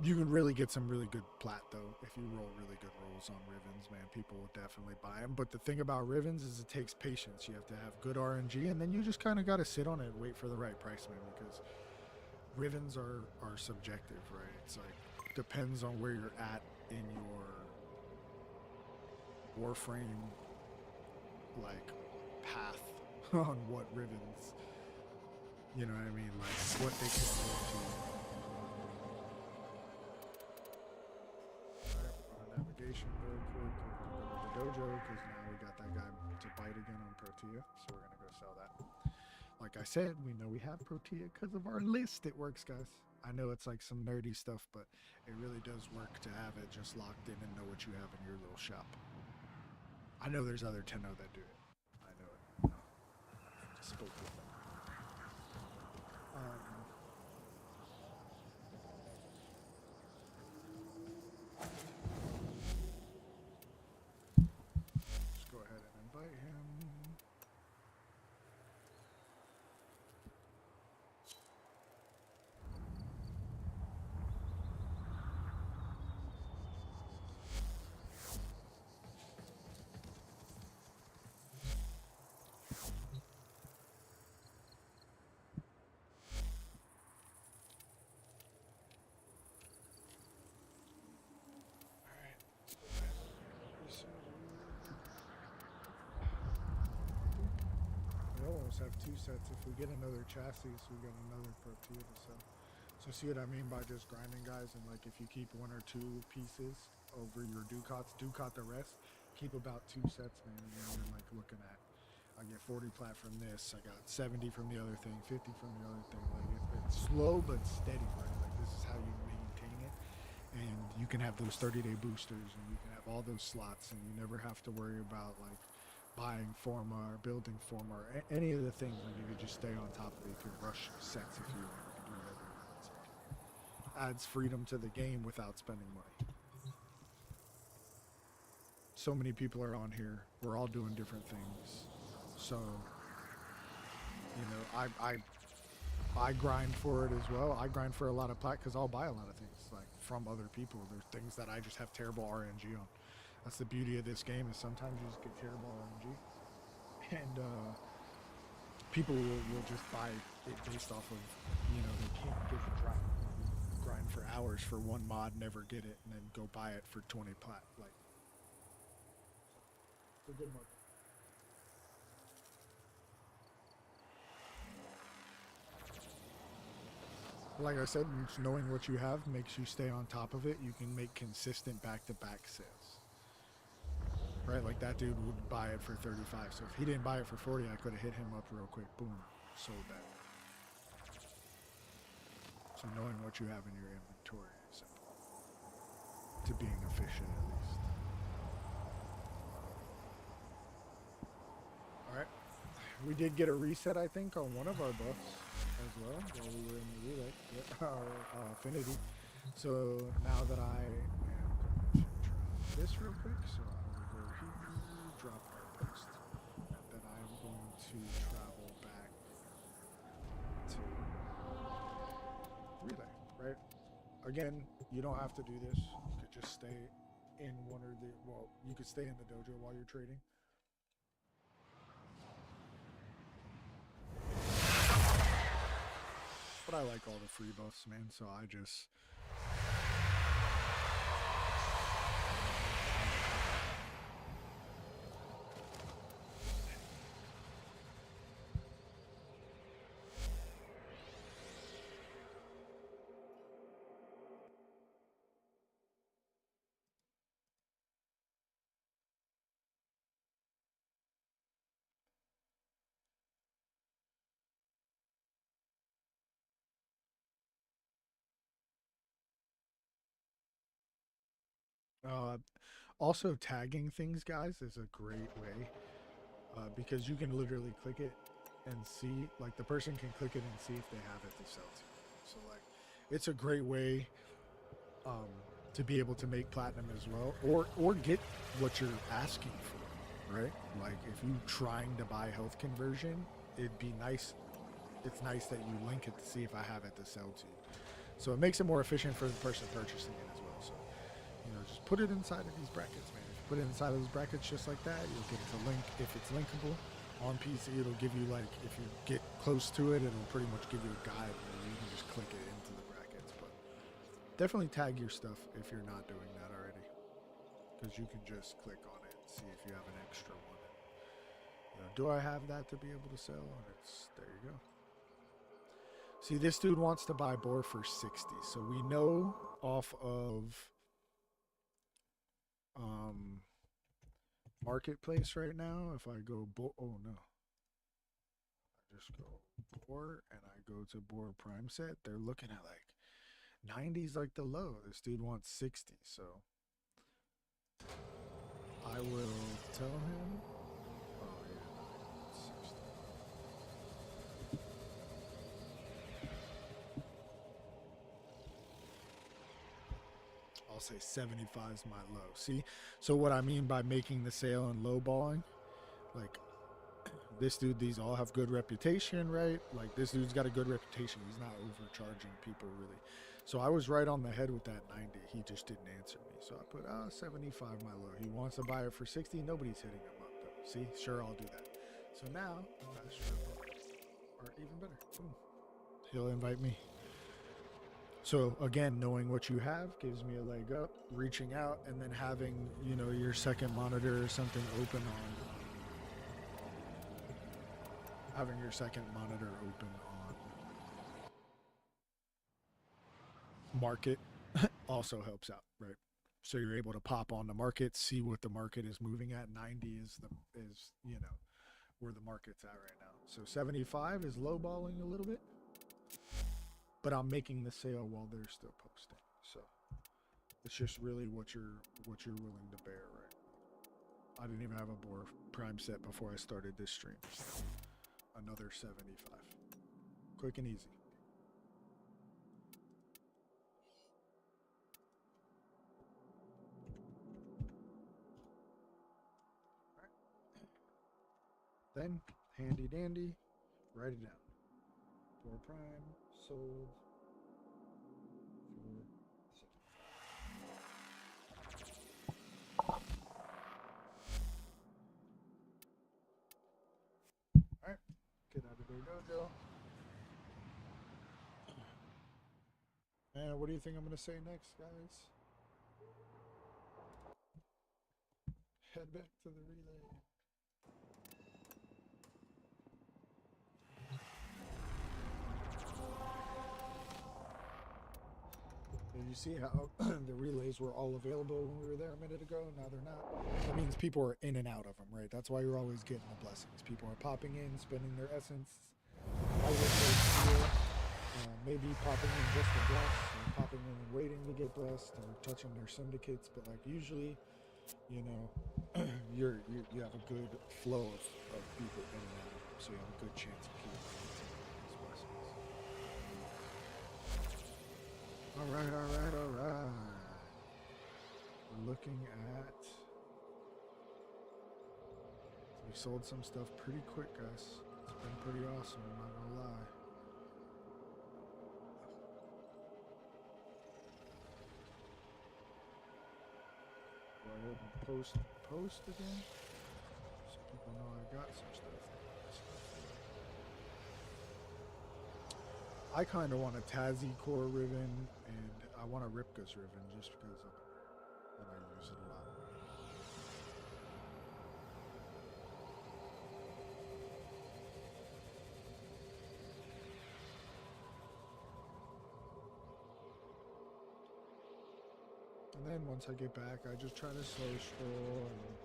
You can really get some really good plat though if you roll really good rolls on Rivens, man. People will definitely buy them. But the thing about Rivens is it takes patience. You have to have good RNG, and then you just kind of got to sit on it and wait for the right price, man, because Rivens are subjective, right? It's like depends on where you're at in your Warframe like path on what Rivens, you know what I mean, like what they can go to. navigation real quick. We're gonna go to the dojo because now we got that guy to bite again on Protea, so we're gonna go sell that. Like I said, we know we have Protea because of our list. It works, guys. I know it's like some nerdy stuff, but it really does work to have it just locked in and know what you have in your little shop. I know there's other Tenno that do it. I know it. Just spoke with them. Let's go ahead and invite him. We almost have 2 sets. If we get another chassis, we get another Protea to sell. So see what I mean by just grinding, guys? And like if you keep 1 or 2 pieces over your Ducats, Ducat the rest, keep about 2 sets, man. And then you're like looking at, I get 40 plat from this, I got 70 from the other thing, 50 from the other thing. Like it's slow but steady, right? Like this is how you maintain it. And you can have those 30-day boosters, and you can have all those slots, and you never have to worry about like buying forma or building forma or any of the things. Like you could just stay on top of it. You could rush sets if you want. You can do whatever you want. It's like, adds freedom to the game without spending money. So many people are on here. We're all doing different things. So, you know, I grind for it as well. I grind for a lot of plat because I'll buy a lot of things like from other people. There's things that I just have terrible RNG on. That's the beauty of this game, is sometimes you just get terrible RNG, and people will just buy it based off of, you know, they can't get the drop. Grind for hours for 1 mod, never get it, and then go buy it for 20 plat. Like, it's a good market. Like I said, just knowing what you have makes you stay on top of it. You can make consistent back-to-back sales. Right, like that dude would buy it for 35. So if he didn't buy it for 40, I could have hit him up real quick. Boom, sold that. So knowing what you have in your inventory is important to being efficient, at least. All right, we did get a reset, I think, on one of our buffs as well while we were in the relay. Yep, our affinity. So now that I am going to try this real quick, so drop our post, and then I'm going to travel back to relay, right? Again, you don't have to do this. You could just stay in one or the, well, you could stay in the dojo while you're trading. But I like all the free buffs, man, so I just... Also, tagging things, guys, is a great way because you can literally click it and see, like the person can click it and see if they have it to sell to. So like, it's a great way to be able to make platinum as well, or get what you're asking for, right? Like if you're trying to buy health conversion, it'd be nice. It's nice that you link it to see if I have it to sell to you. So it makes it more efficient for the person purchasing it as well. So, you know, just put it inside of these brackets, man. If you put it inside of those brackets just like that, you'll get it to link. If it's linkable on PC, it'll give you, like, if you get close to it, it'll pretty much give you a guide where you can just click it into the brackets. But definitely tag your stuff if you're not doing that already, because you can just click on it and see if you have an extra one. You know, do I have that to be able to sell? And it's, there you go. See, this dude wants to buy boar for 60. So we know off of marketplace right now. If I go oh no, I just go boar and I go to boar prime set, they're looking at like 90's like the low. This dude wants 60, so I will tell him. Oh yeah, 60. I'll say 75 is my low. See, so what I mean by making the sale and lowballing, like this dude, these all have good reputation, right? Like this dude's got a good reputation. He's not overcharging people really. So I was right on the head with that 90. He just didn't answer me. So I put 75 my low. He wants to buy it for 60. Nobody's hitting him up though. See, sure, I'll do that. So now, or even better, boom. He'll invite me. So again, knowing what you have gives me a leg up. Reaching out and then having, you know, your second monitor or something open on. Having your second monitor open on market also helps out, right? So you're able to pop on the market, see what the market is moving at. 90 is you know, where the market's at right now. So 75 is lowballing a little bit, but I'm making the sale while they're still posting. So it's just really what you're willing to bear, right? I didn't even have a boar prime set before I started this stream. So another 75. Quick and easy. Then, handy dandy, write it down. For prime, sold for 60. Alright, get out of their dojo. And what do you think I'm going to say next, guys? Head back to the relay. Did you see how the relays were all available when we were there a minute ago? Now they're not. That means people are in and out of them, right? That's why you're always getting the blessings. People are popping in, spending their essence. Maybe popping in just to bless, or popping in and waiting to get blessed, or touching their syndicates. But like usually, you know, you have a good flow of people in and out of them, so you have a good chance of keeping these blessings. All right. We're looking at. We sold some stuff pretty quick, guys. It's been pretty awesome, I'm not gonna lie. Go ahead and post again, so people know I got some stuff. I kind of want a Tazzy core ribbon, and I want a Ripkus ribbon just because of it, and I use it a lot. And then once I get back, I just try to slow stroll and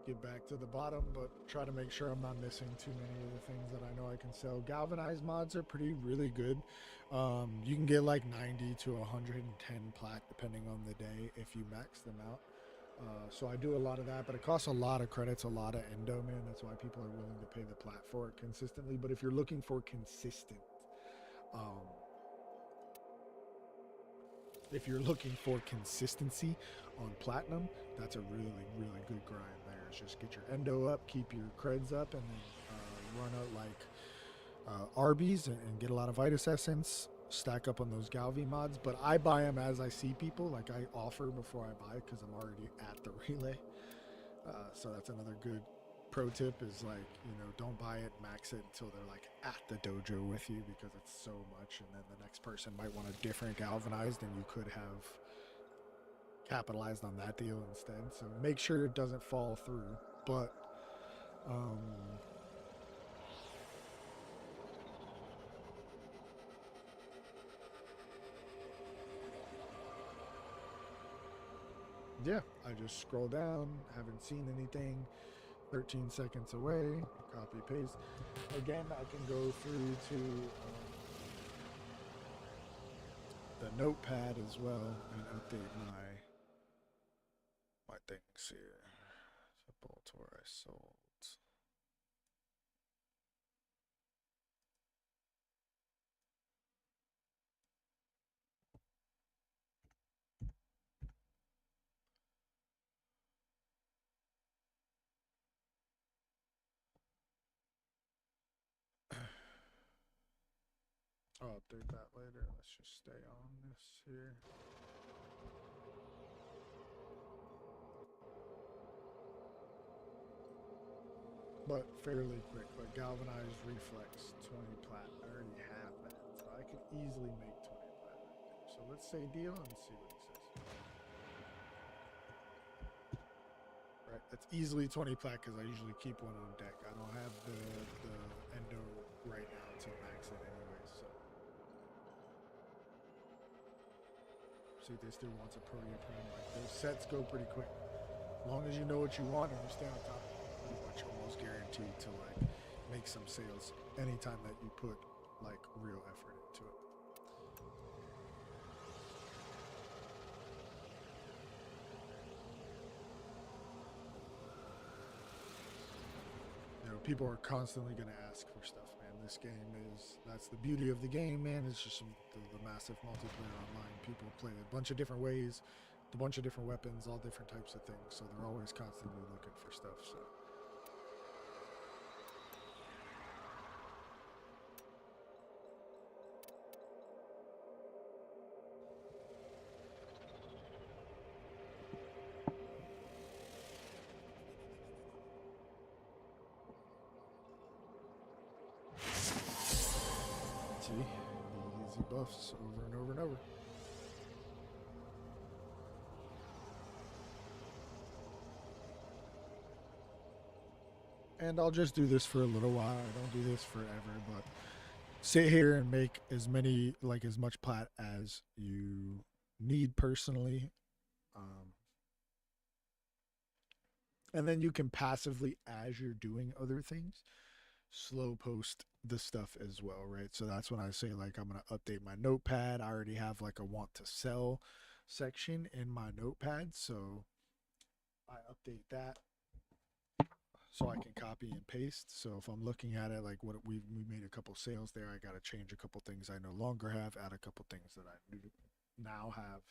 get back to the bottom, but try to make sure I'm not missing too many of the things that I know I can sell. Galvanized mods are really good. You can get like 90 to 110 plat depending on the day if you max them out. So I do a lot of that, but it costs a lot of credits, a lot of endo, man. That's why people are willing to pay the plat for it consistently. But if you're looking for consistency on platinum, that's a really good grind there. It's just get your endo up, keep your creds up, and then run out like Arby's and get a lot of Vitus Essence, stack up on those Galvi mods. But I buy them as I see people, like I offer before I buy because I'm already at the relay. So that's another good pro tip is like, you know, don't buy it, max it until they're like at the dojo with you because it's so much, and then the next person might want a different galvanized and you could have capitalized on that deal instead. So make sure it doesn't fall through. But yeah, I just scroll down, haven't seen anything, 13 seconds away, copy paste. Again, I can go through to the notepad as well and update my things here. Simple to where I sold. I'll update that later. Let's just stay on this here. But fairly quick, but galvanized reflex 20 plat. I already have that, so I can easily make 20 plat right there. So let's say deal and see what he says. Right, that's easily 20 plat because I usually keep one on deck. I don't have the endo right now to max it anyway, so. See, this dude wants a Protea Prime. Like, those sets go pretty quick. As long as you know what you want and you stay on top, pretty much almost guaranteed to like make some sales anytime that you put like real effort into it. You know, people are constantly going to ask for stuff, man. This game that's the beauty of the game, man. It's just the massive multiplayer online. People play a bunch of different ways, a bunch of different weapons, all different types of things. So they're always constantly looking for stuff. So. See, the easy buffs over and over and over. And I'll just do this for a little while. I don't do this forever, but sit here and make as much plat as you need personally. And then you can passively, as you're doing other things, slow post the stuff as well, right? So that's when I say like I'm gonna update my notepad. I already have like a want to sell section in my notepad, so I update that so I can copy and paste. So if I'm looking at it like what we made a couple sales there, I got to change a couple things I no longer have, add a couple things that I now have.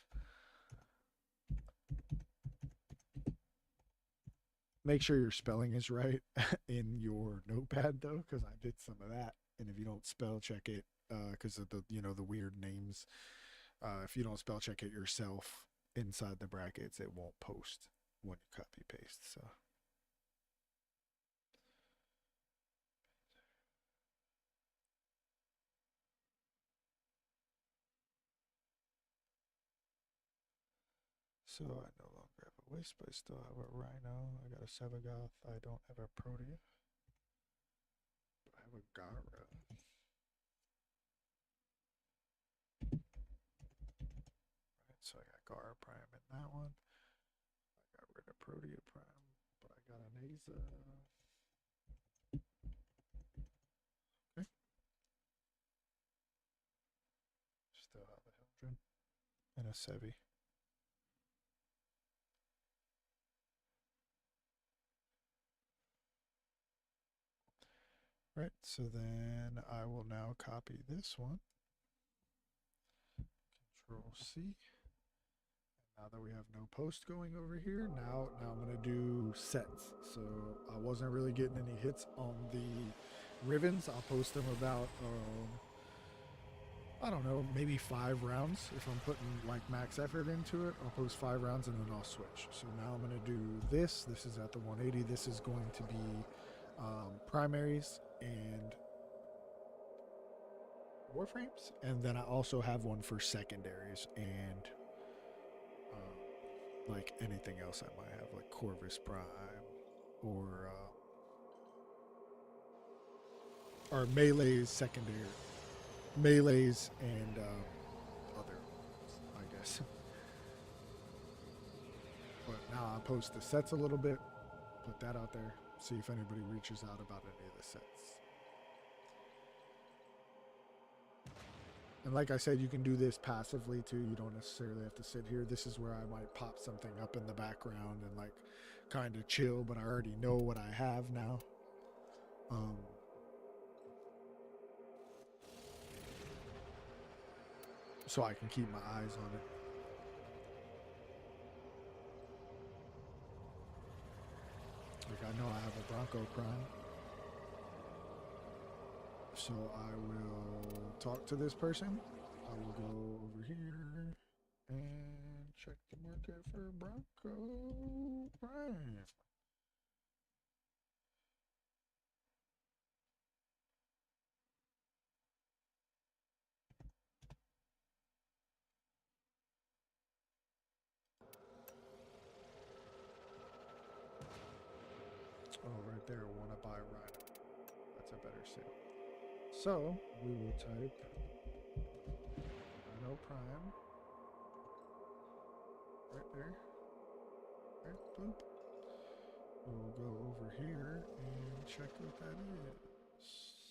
Make sure your spelling is right in your notepad though, because I did some of that. And if you don't spell check it, because of the the weird names, if you don't spell check it yourself inside the brackets, it won't post when you copy paste. So. So I no longer have a Wisp, I still have a Rhino, I got a Sevagoth, I don't have a Protea. But I have a Gara. Right, so I got Gara Prime in that one. I got rid of Protea Prime, but I got an Aza. Okay. Still have a Hildren and a Sevi. Right, so then I will now copy this one. Control C. Now that we have no post going over here, now I'm gonna do sets. So I wasn't really getting any hits on the Rivens. I'll post them about I don't know, maybe 5 rounds. If I'm putting like max effort into it, I'll post 5 rounds and then I'll switch. So now I'm gonna do this. This is at the 180. This is going to be primaries and Warframes, and then I also have one for secondaries and like anything else I might have, like Corvus Prime or melees secondary, melees and other, I guess. I'll post the sets a little bit, put that out there, see if anybody reaches out about any of the sets. And like I said, you can do this passively too. You don't necessarily have to sit here. This is where I might pop something up in the background and like kind of chill, but I already know what I have now. So I can keep my eyes on it. Like I know I have a Bronco Prime. So I will talk to this person. I will go over here and check the market for Bronco Prime. Oh, right there, want to buy Rhino. That's a better sale. So we will type Rhino Prime right there. Right, boop. We'll go over here and check what that is.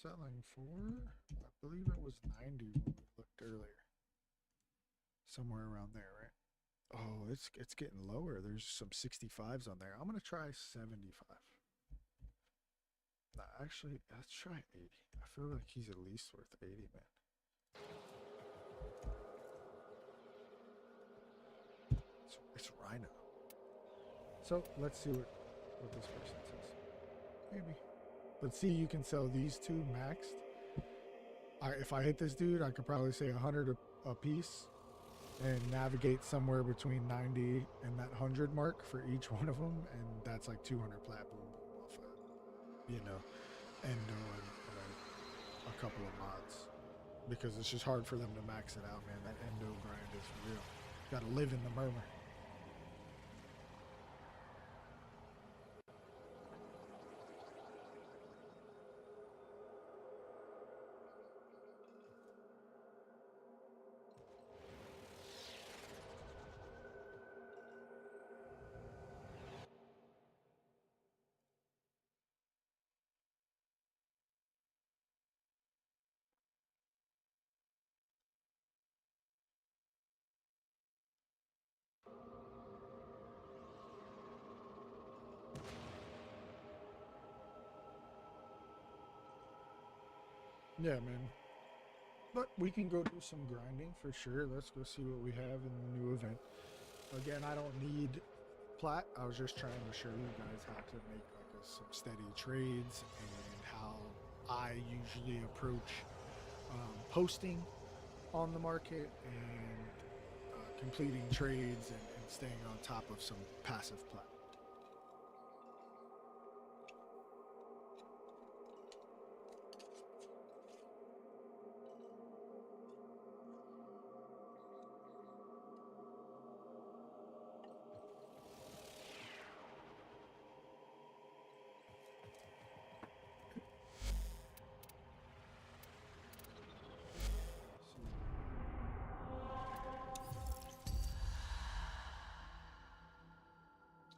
Selling for, I believe it was 90 when we looked earlier. Somewhere around there, right? Oh, it's getting lower. There's some 65s on there. I'm gonna try 75. Nah, actually, let's try 80. I feel like he's at least worth 80, man. It's Rhino. So let's see what this person says. Maybe. But see, you can sell these two maxed. If I hit this dude, I could probably say 100 a piece and navigate somewhere between 90 and that 100 mark for each one of them, and that's like 200 plat boom boom off of, you know, endo and a couple of mods, because it's just hard for them to max it out, man. That endo grind is real. Gotta live in the murmur. Yeah, man. But we can go do some grinding for sure. Let's go see what we have in the new event. Again, I don't need plat. I was just trying to show you guys how to make like some steady trades and how I usually approach posting on the market and completing trades and staying on top of some passive plat.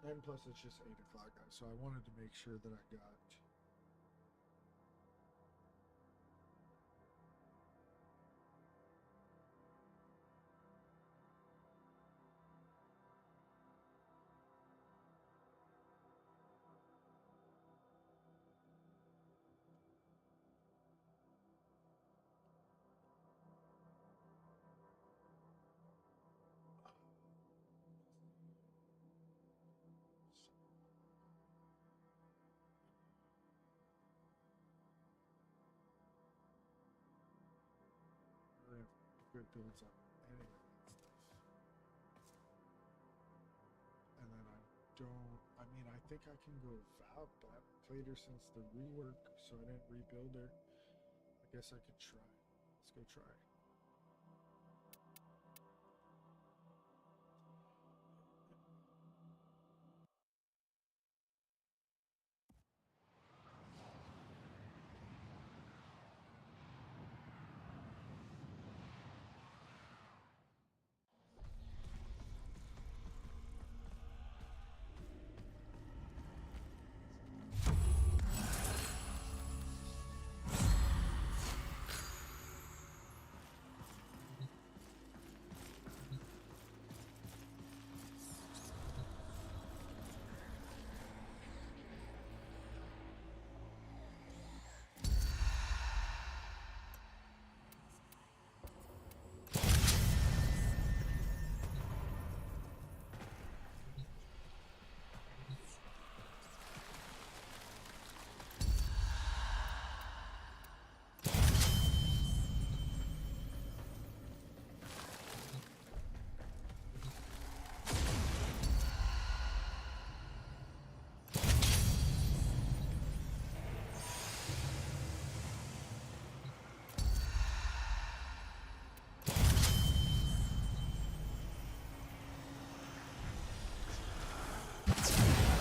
And plus it's just 8 o'clock, guys, so I wanted to make sure that I got really good builds on any of that stuff. And then I mean, I think I can go Valve, but I haven't played her since the rework, so I didn't rebuild her. I guess I could try. Let's go try.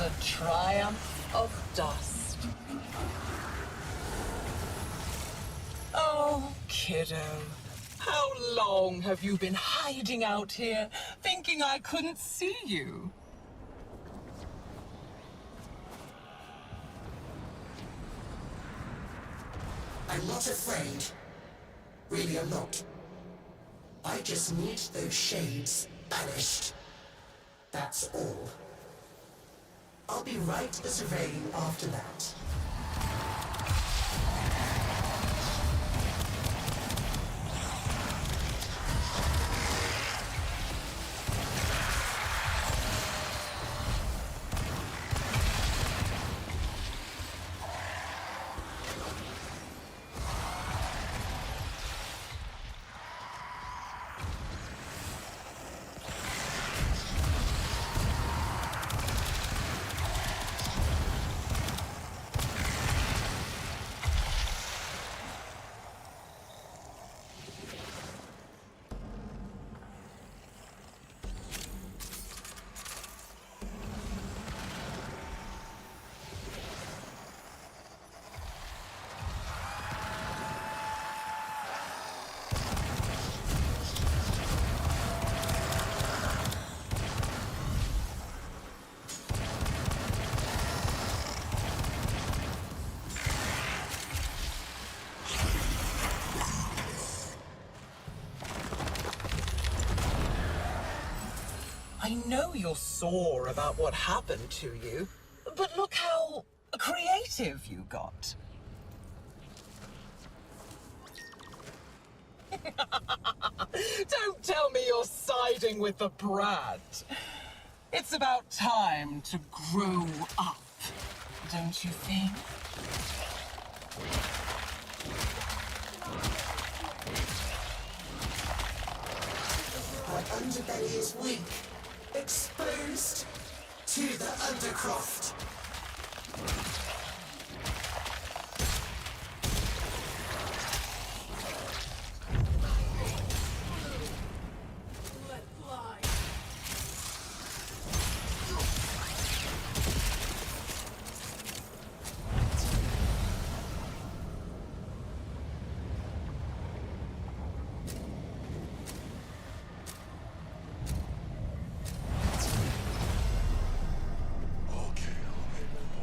the triumph of dust. Oh, kiddo. How long have you been hiding out here, thinking I couldn't see you? I'm not afraid. Really, I'm not. I just need those shades banished. That's all. I'll be right as rain after that. I know you're sore about what happened to you, but look how creative you got. Don't tell me you're siding with the brat. It's about time to grow up, don't you think? Our underbelly is weak, exposed to the undercroft.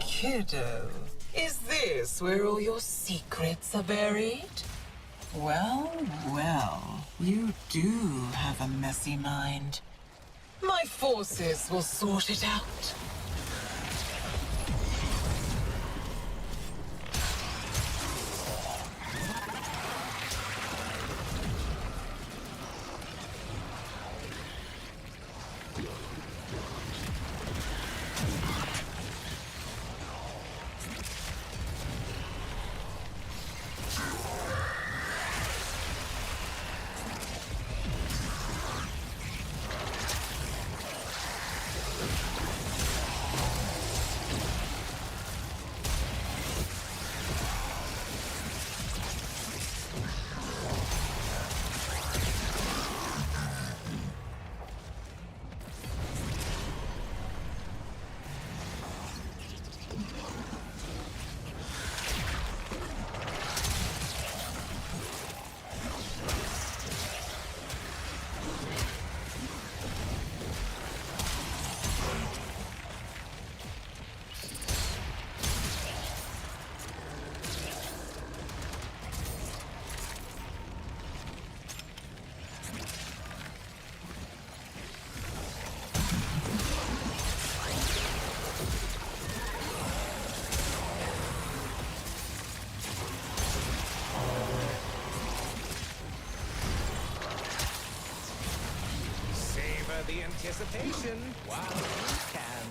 Kiddo, is this where all your secrets are buried? Well, well, you do have a messy mind. My forces will sort it out. The anticipation while you can.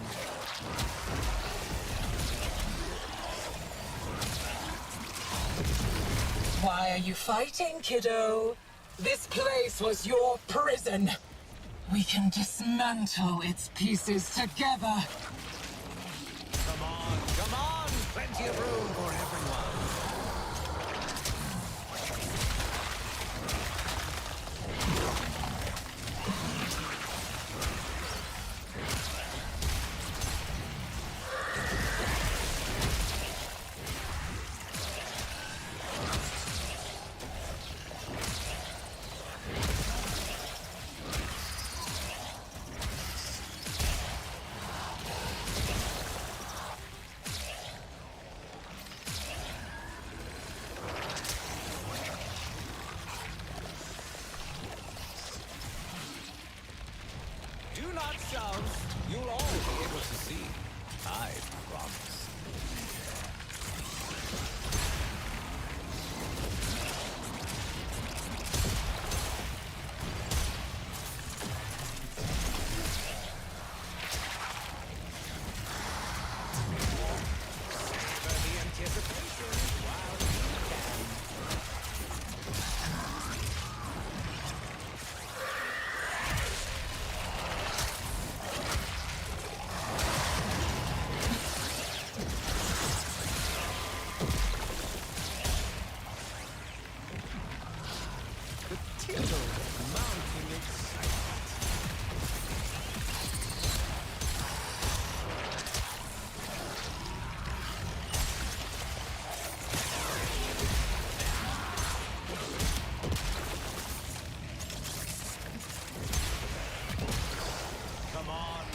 Why are you fighting, kiddo? This place was your prison. We can dismantle its pieces together. Come on, plenty of room for everyone. yourselves. You'll all be able to see. I promise. For the anticipation while you can. The Tenno mounting excitement.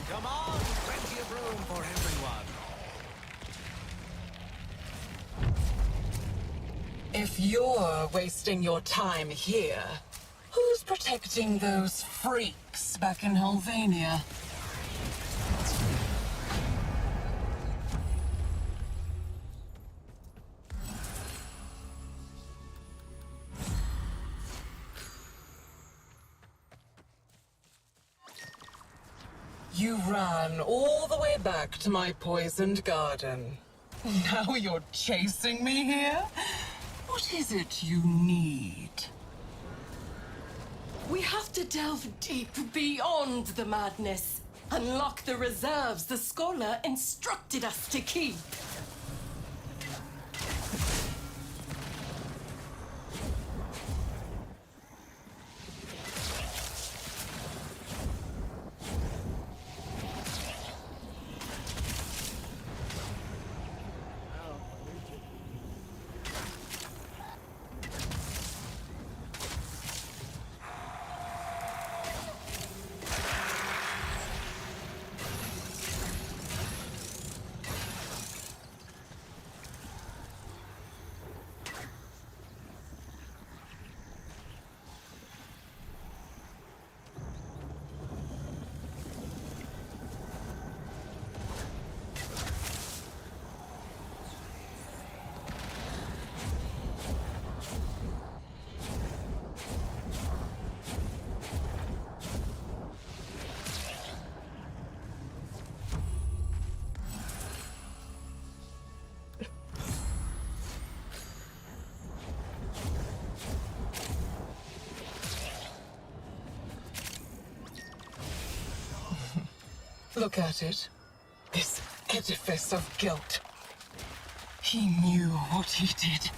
Come on, plenty of room for everyone. If you're wasting your time here, who's protecting those freaks back in Helvania? You ran all the way back to my poisoned garden. Now you're chasing me here? What is it you need? We have to delve deep beyond the madness. Unlock the reserves the scholar instructed us to keep. Look at it. This edifice of guilt. He knew what he did.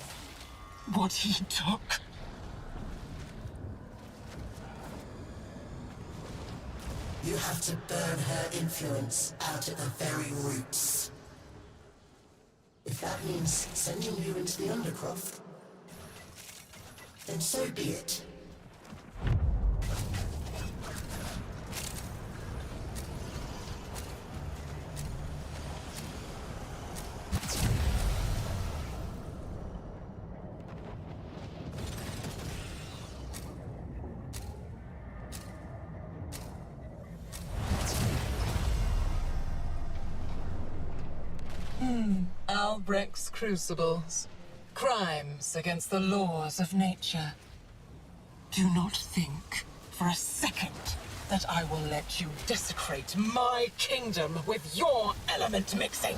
What he took. You have to burn her influence out at the very roots. If that means sending you into the Undercroft, then so be it. Albrecht's crucibles. Crimes against the laws of nature. Do not think for a second that I will let you desecrate my kingdom with your element mixing.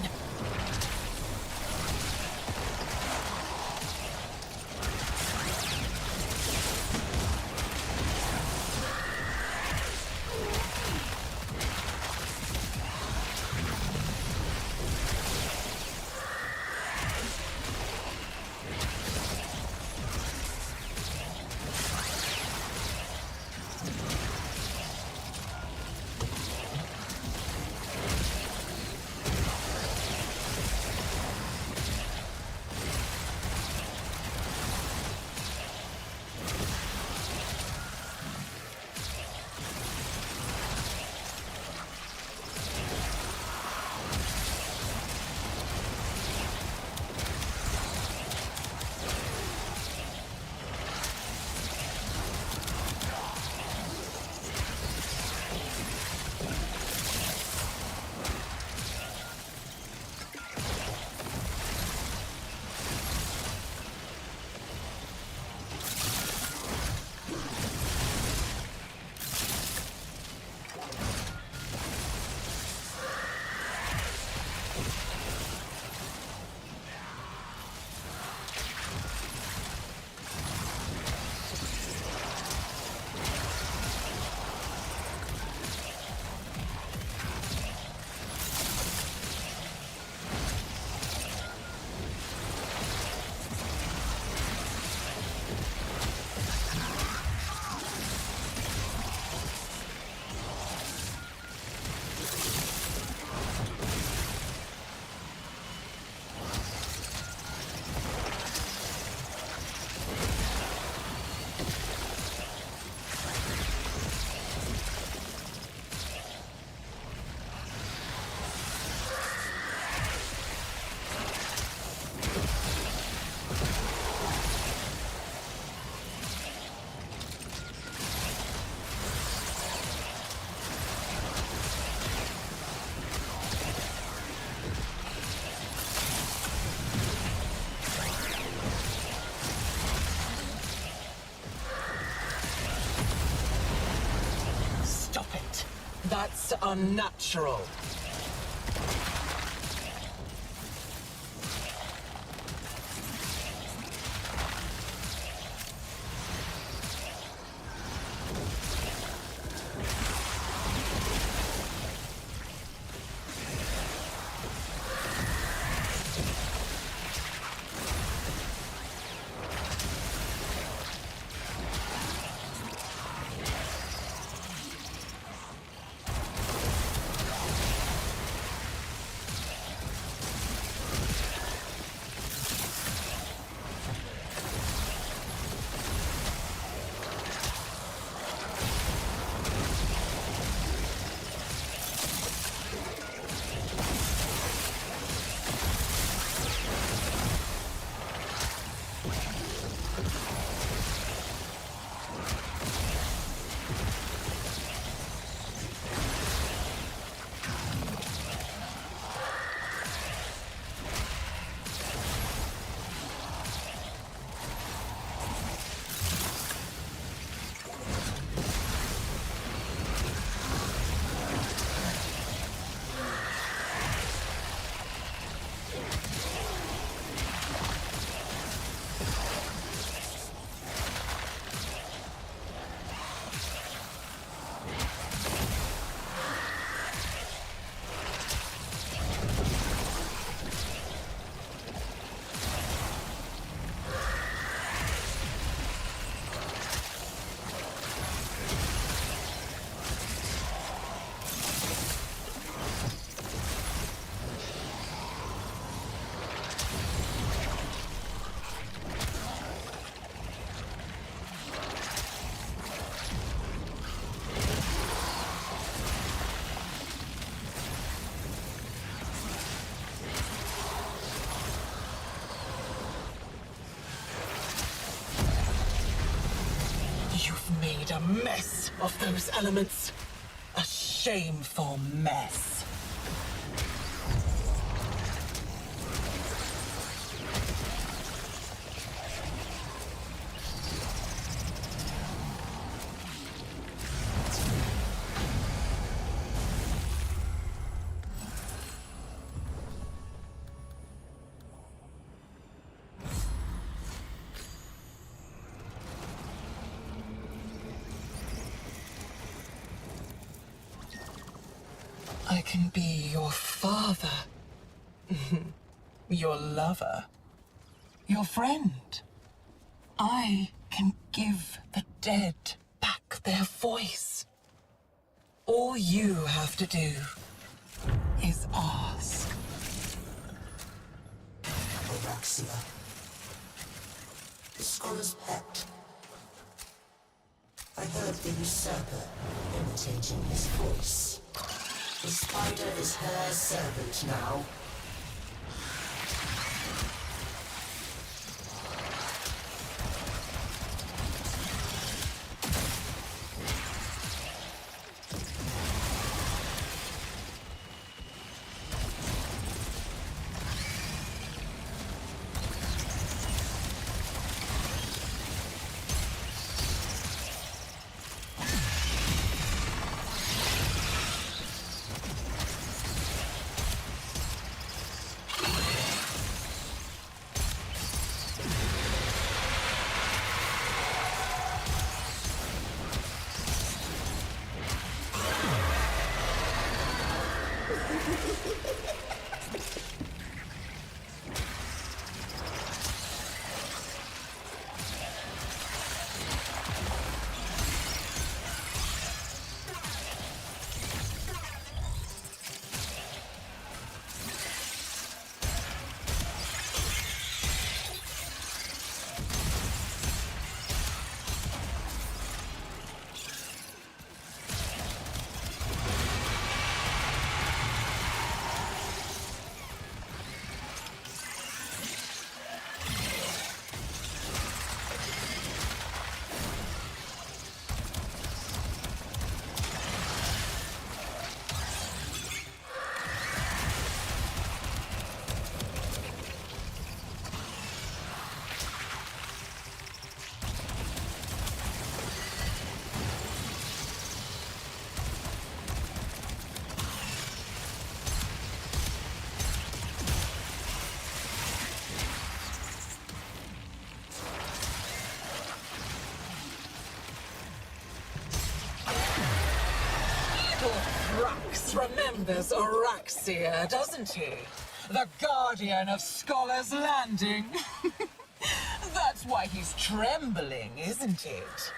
That's unnatural. You've made a mess of those elements. A shameful mess. I can be your father, your lover, your friend. I can give the dead back their voice. All you have to do is ask. Araxia. The scholar's pet. I heard the usurper imitating his voice. The spider is her servant now. remembers Araxia, doesn't he? The guardian of Scholar's Landing. That's why he's trembling, isn't it?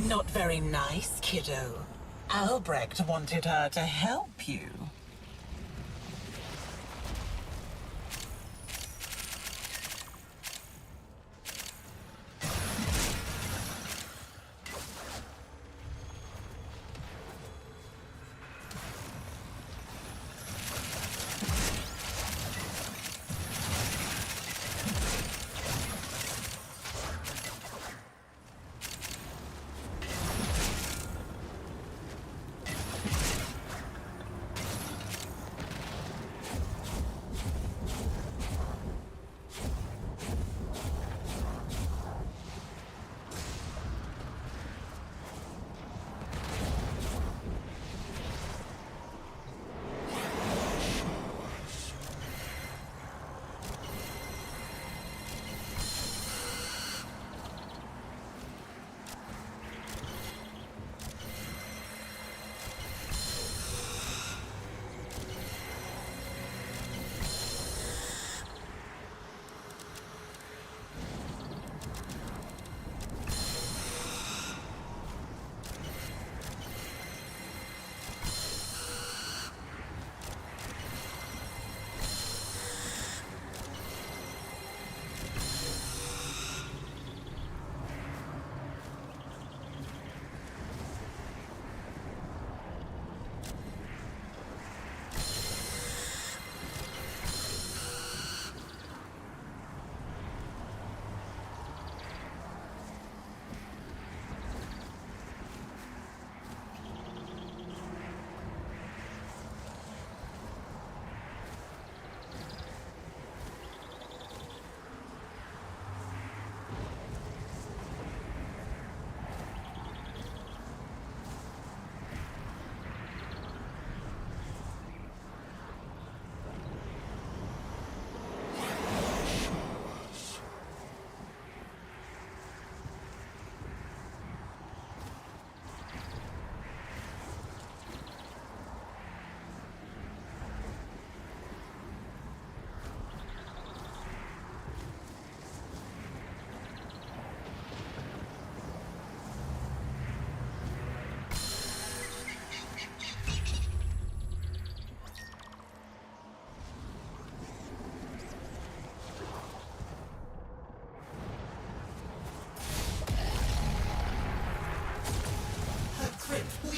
Not very nice, kiddo. Albrecht wanted her to help you.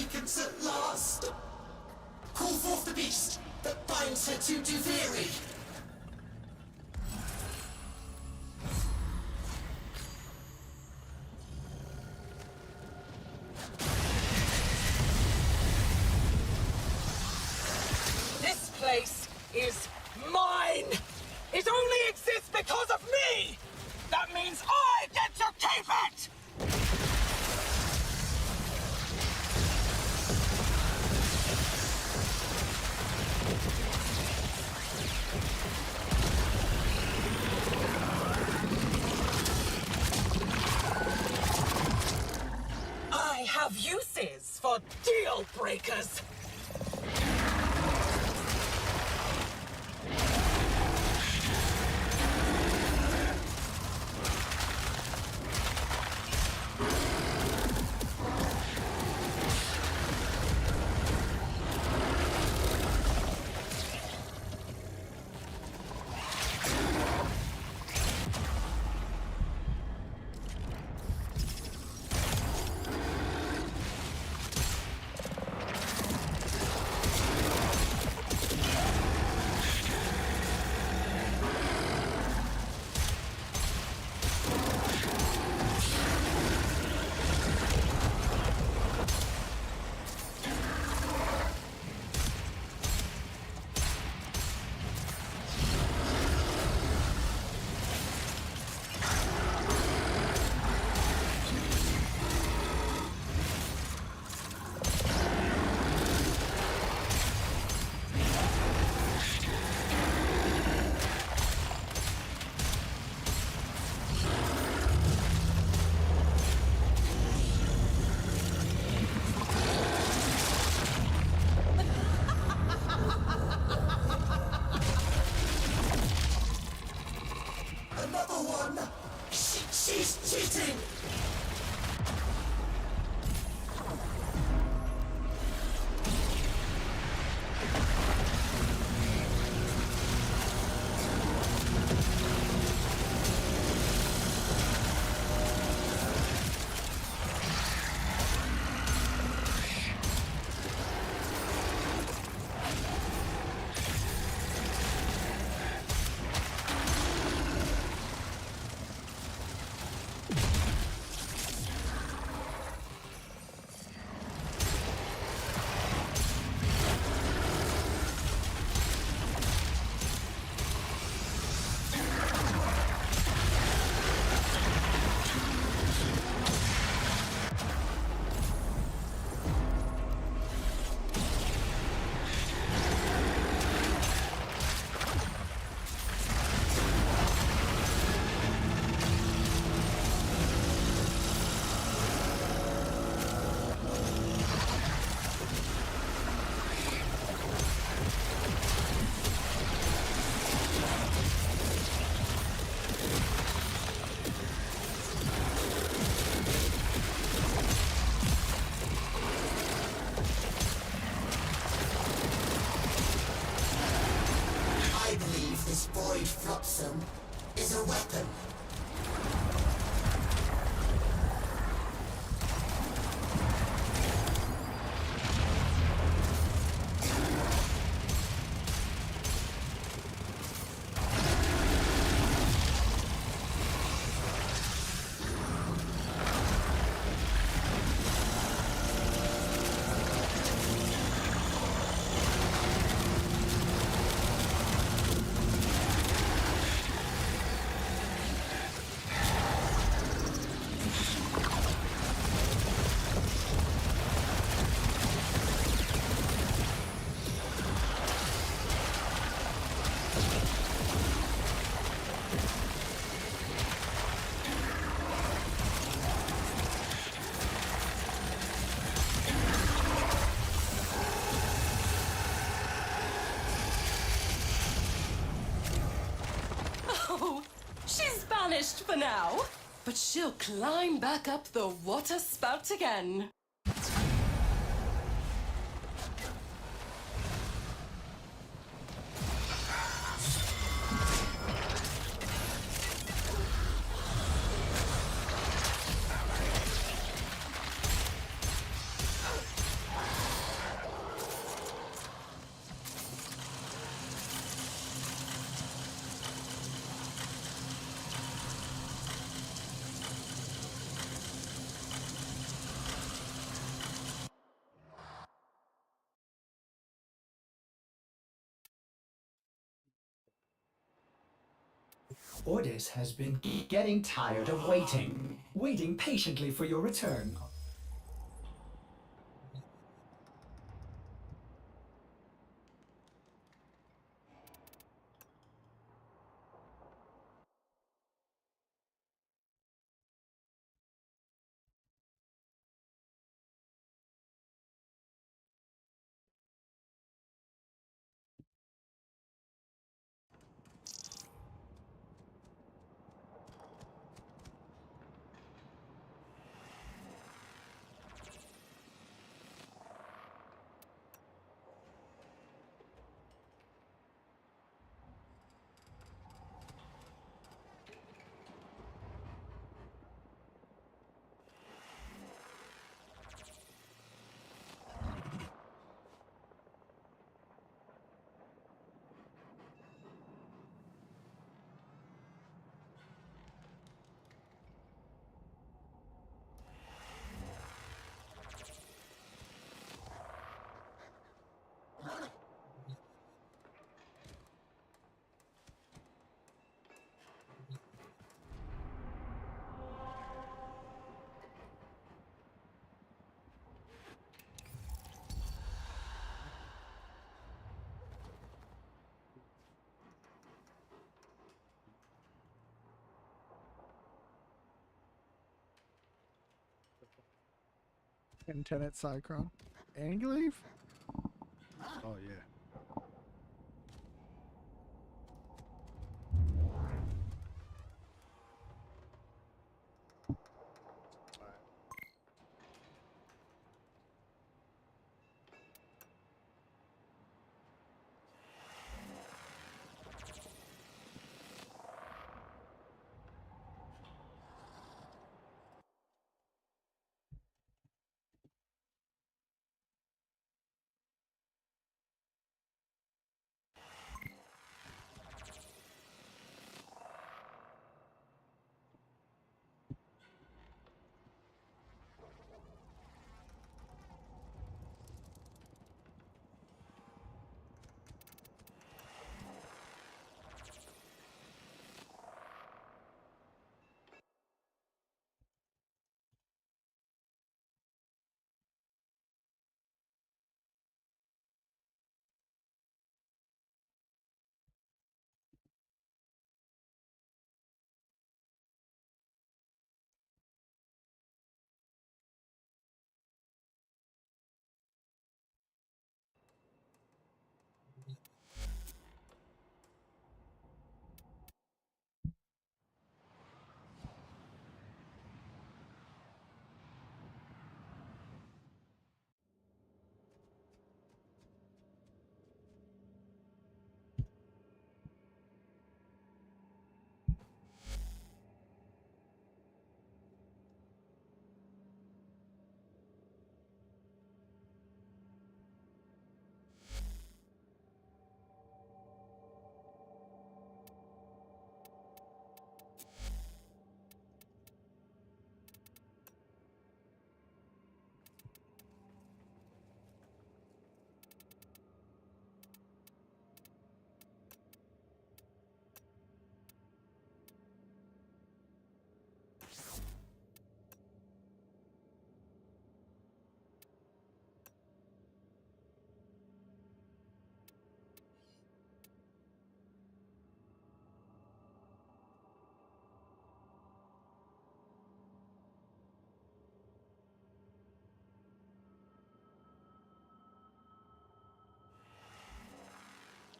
awakens at last. Call forth the beast that binds her to Duviri. This place is mine! It only exists because of me! That means I get to keep it! I have uses for deal breakers. Another one! She's cheating! I believe this void flotsam is a weapon. Oh, she's banished for now. But she'll climb back up the water spout again. Ordis has been getting tired of waiting patiently for your return. And Tenet Cycron. Angleaf? Oh, yeah.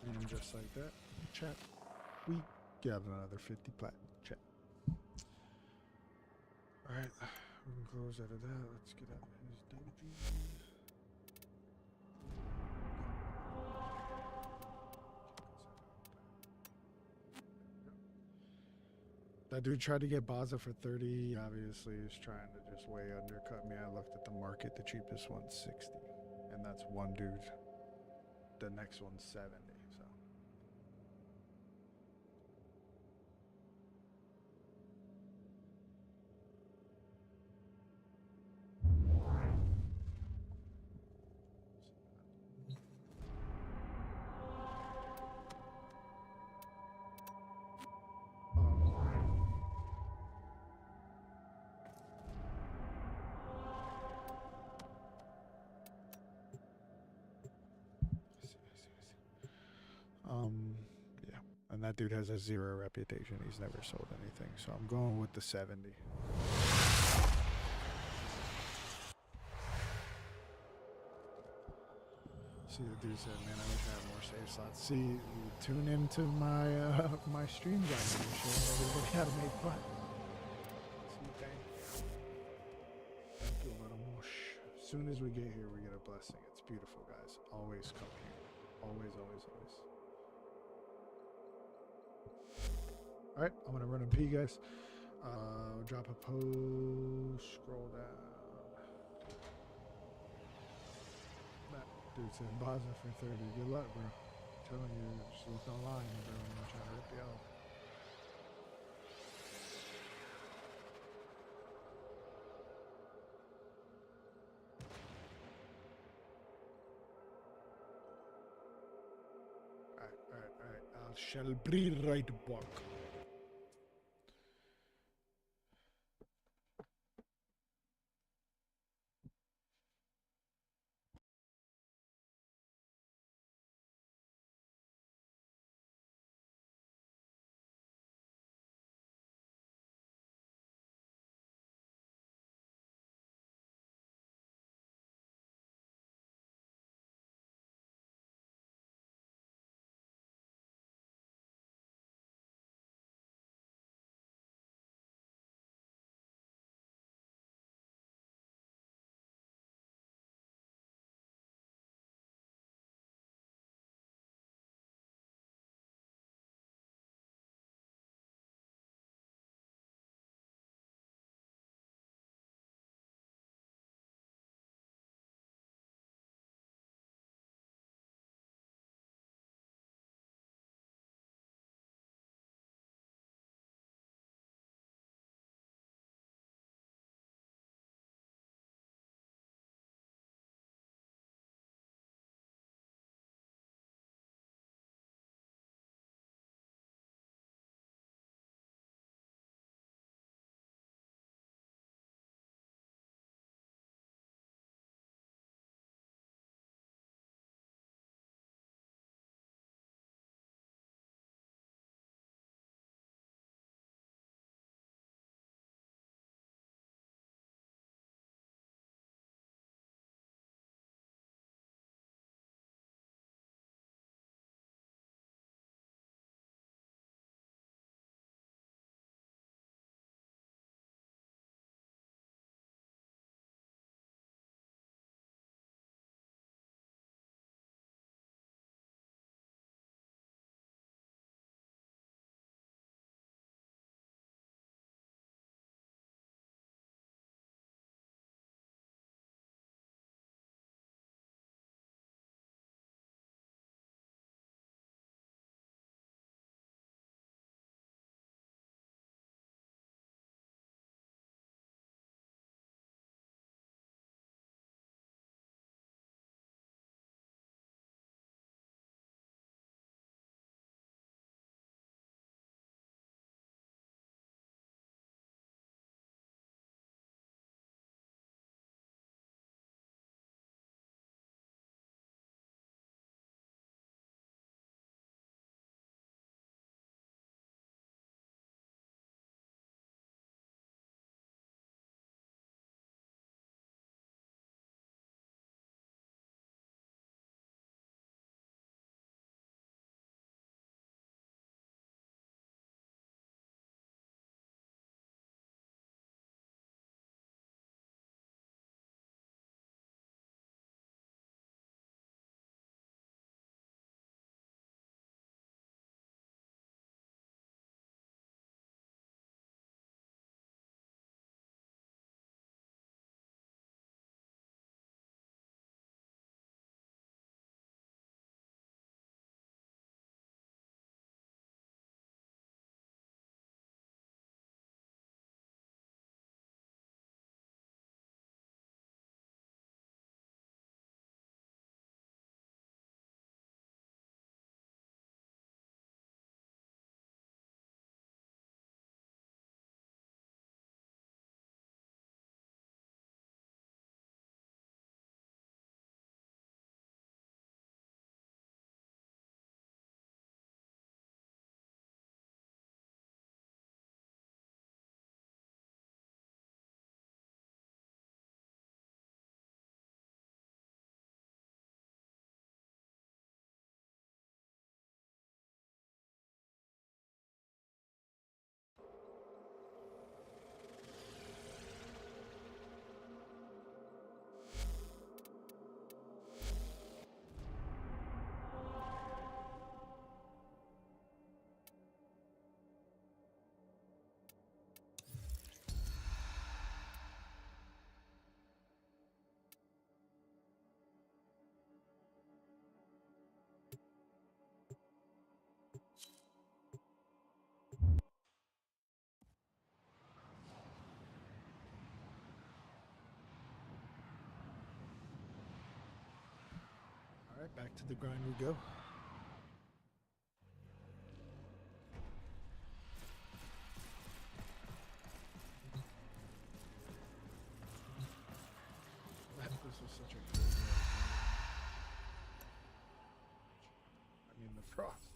And just like that, chat, we got another 50 platinum chat. Alright, we can close out of that. Let's get out of his daydream. That dude tried to get Baza for 30. Obviously, he's trying to just way undercut me. I looked at the market. The cheapest one's 60. And that's one dude. The next one's 70. So. Oh, that dude has a 0 reputation. He's never sold anything, so I'm going with the 70. See, the dude said, man, I wish I had more save slots. See, tune into my my stream guide and showing everybody how to make fun. See, thank you, little mush. As soon as we get here, we get a blessing. It's beautiful, guys. Always come here. Always, always, always. Alright, I'm gonna run and pee, guys. Drop a post, scroll down. That dude said Baza for 30. Good luck, bro. I'm telling you, just look online, bro, when I'm trying to rip you off. Alright. I shall be right back. Alright, back to the grind we go. This was such a good I mean, the frost.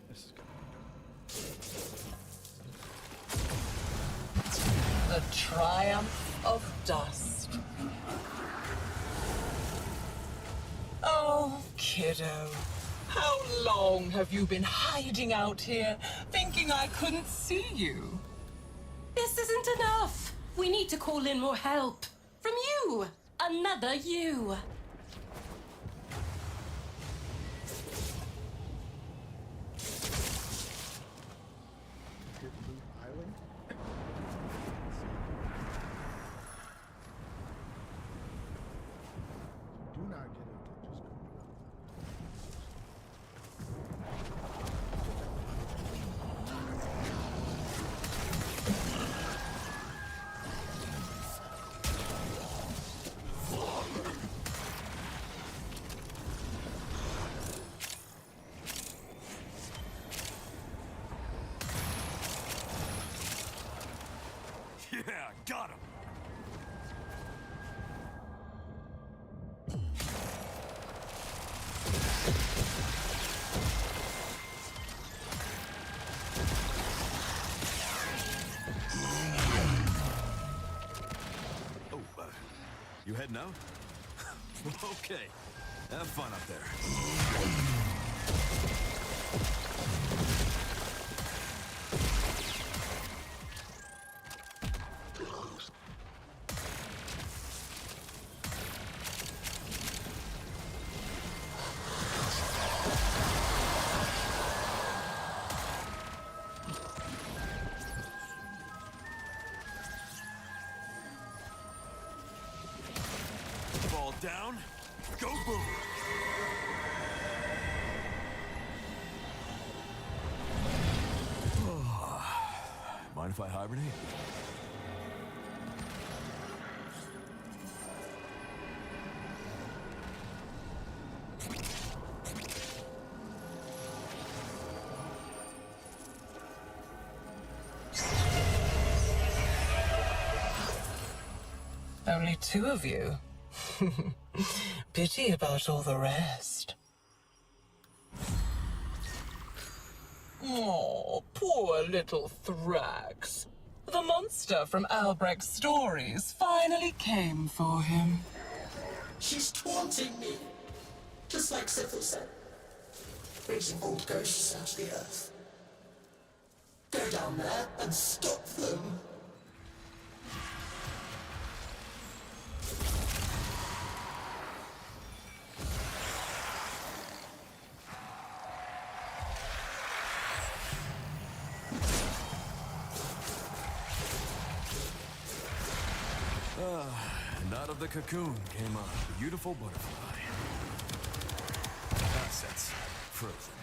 This is gonna be The triumph of dust. Oh, kiddo. How long have you been hiding out here, thinking I couldn't see you? This isn't enough. We need to call in more help. From you. Another you. Hit Loot Island. Do not get it. Just go. Yeah, got him. Oh, you heading out? Okay. Have fun up there. Ball down. Go boom. Mind if I hibernate? Only two of you. Pity about all the rest. Oh, poor little Thrax. The monster from Albrecht's stories finally came for him. She's taunting me. Just like Sithel said. Raising old ghosts out of the earth. Go down there and stop them. And out of the cocoon came a beautiful butterfly. Assets frozen.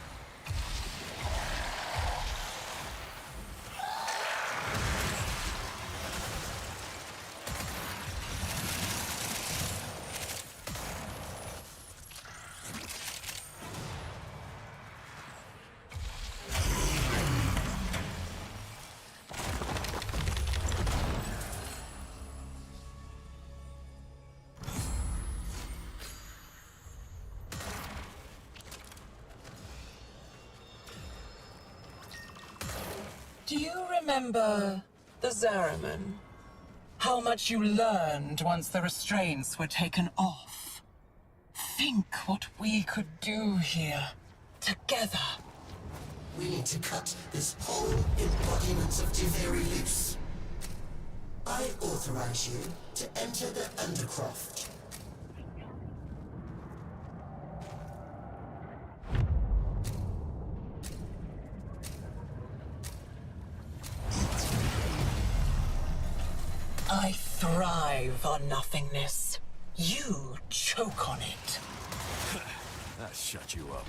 Do you remember the Zariman? How much you learned once the restraints were taken off? Think what we could do here, together. We need to cut this whole embodiment of Diveri loose. I authorize you to enter the Undercroft. thrive on nothingness. You choke on it. That shut you up.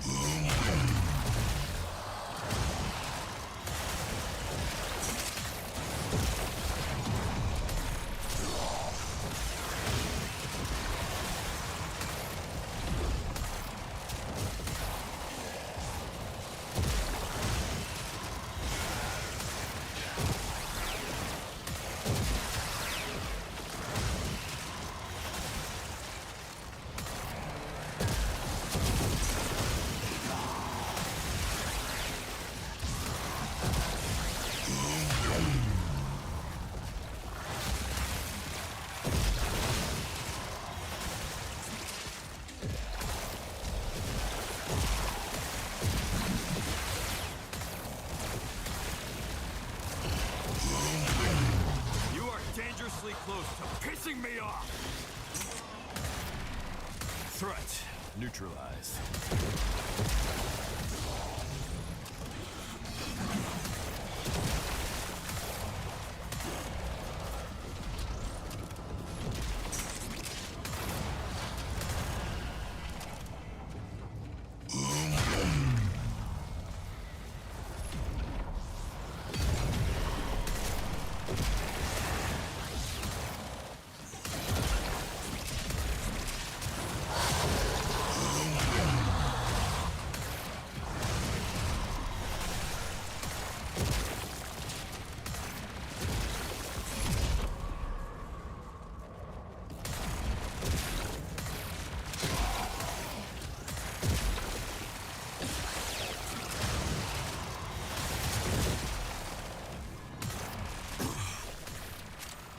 Dangerously close to pissing me off! Threat neutralized.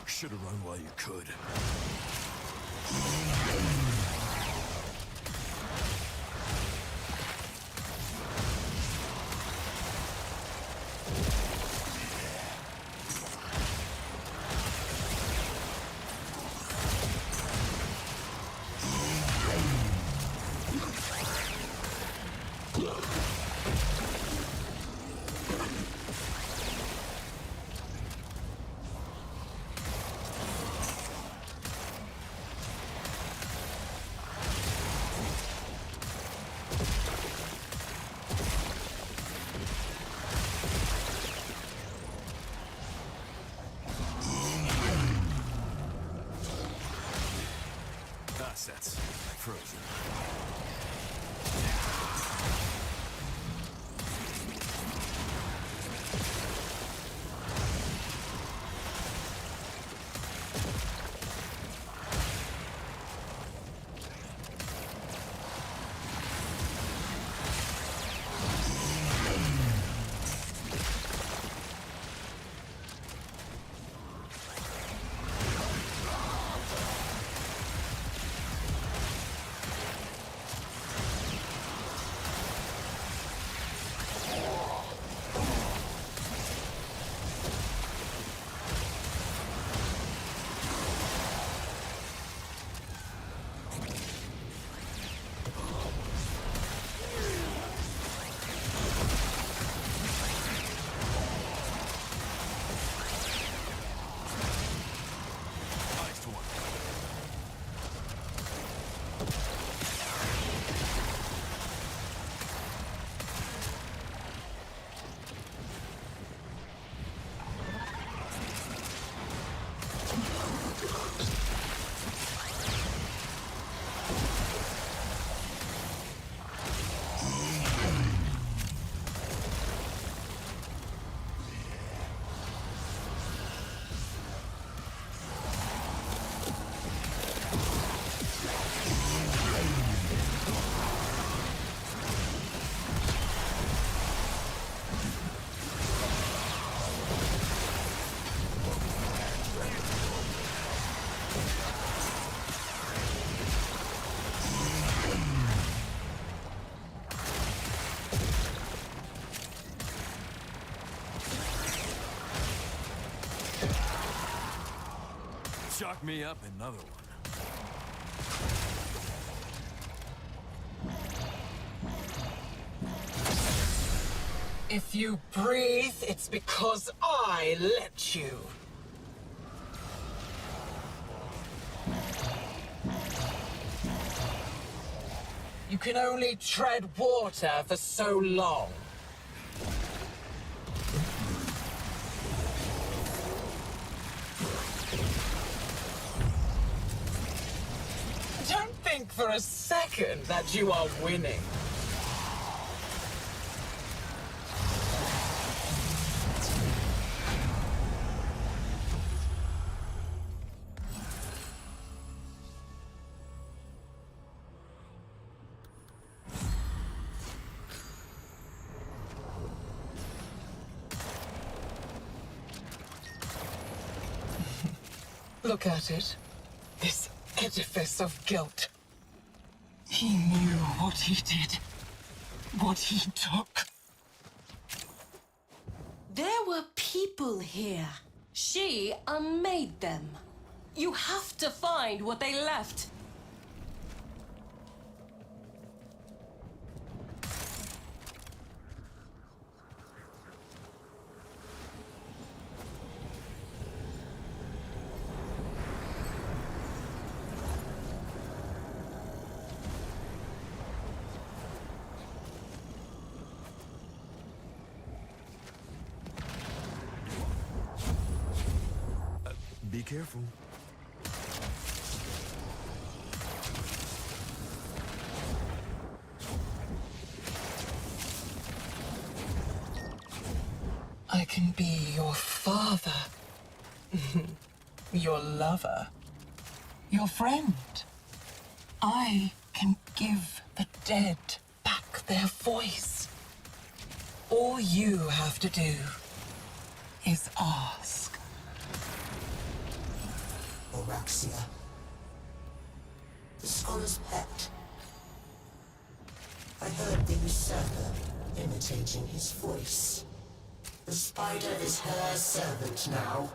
Should have run while you could. Assets frozen. Chalk me up another one. If you breathe, it's because I let you. You can only tread water for so long. Don't think for a second that you are winning. Look at it. This edifice of guilt. He knew what he did. What he took. There were people here. She unmade them. You have to find what they left. Be careful. I can be your father. Your lover. Your friend. I can give the dead back their voice. All you have to do is ask. Oraxia. The scholar's pet. I heard the usurper imitating his voice. The spider is her servant now.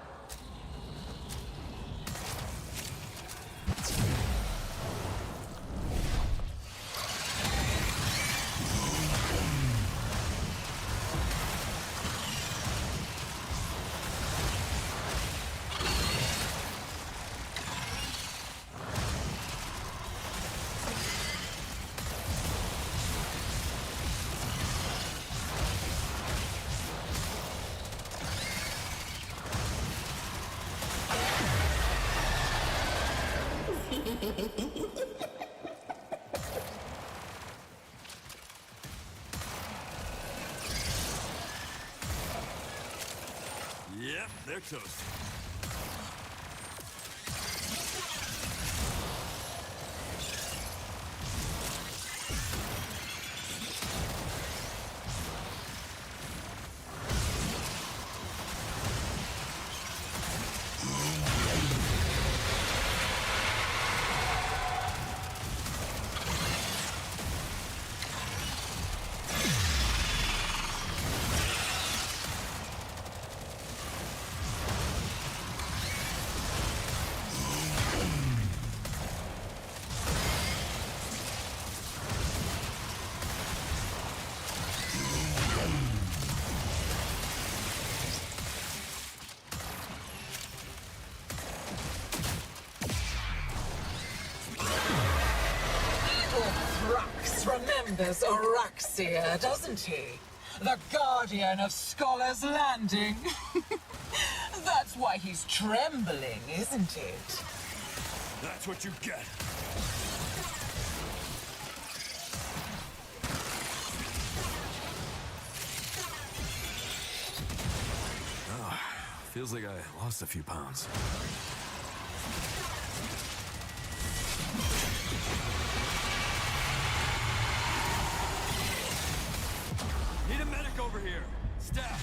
Yep, they're toast. Remembers Oraxia, doesn't he? The guardian of Scholar's Landing. That's why he's trembling, isn't it? That's what you get. Oh, feels like I lost a few pounds. Need a medic over here. Staff.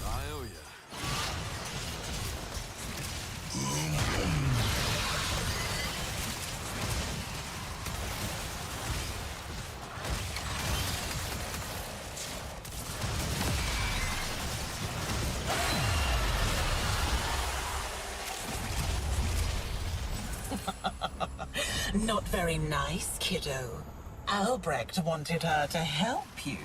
I owe ya. Not very nice, kiddo. Albrecht wanted her to help you.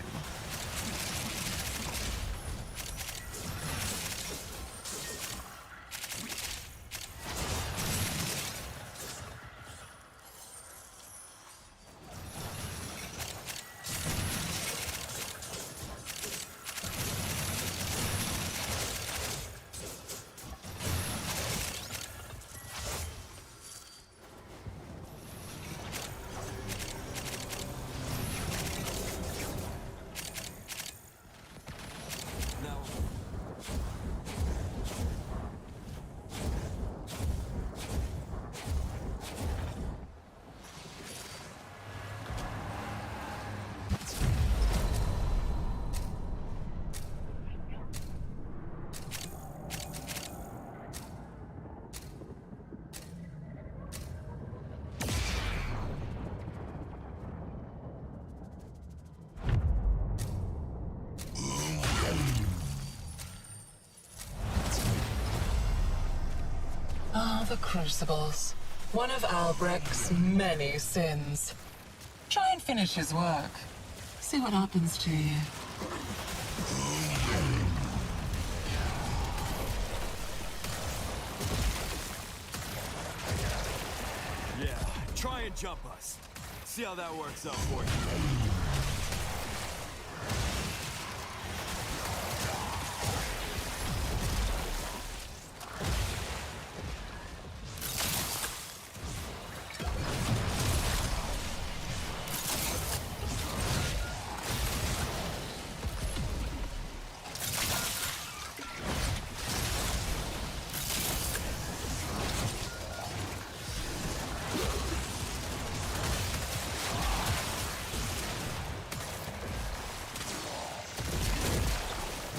Ah, the Crucibles. One of Albrecht's many sins. Try and finish his work. See what happens to you. Yeah, try and jump us. See how that works out for you.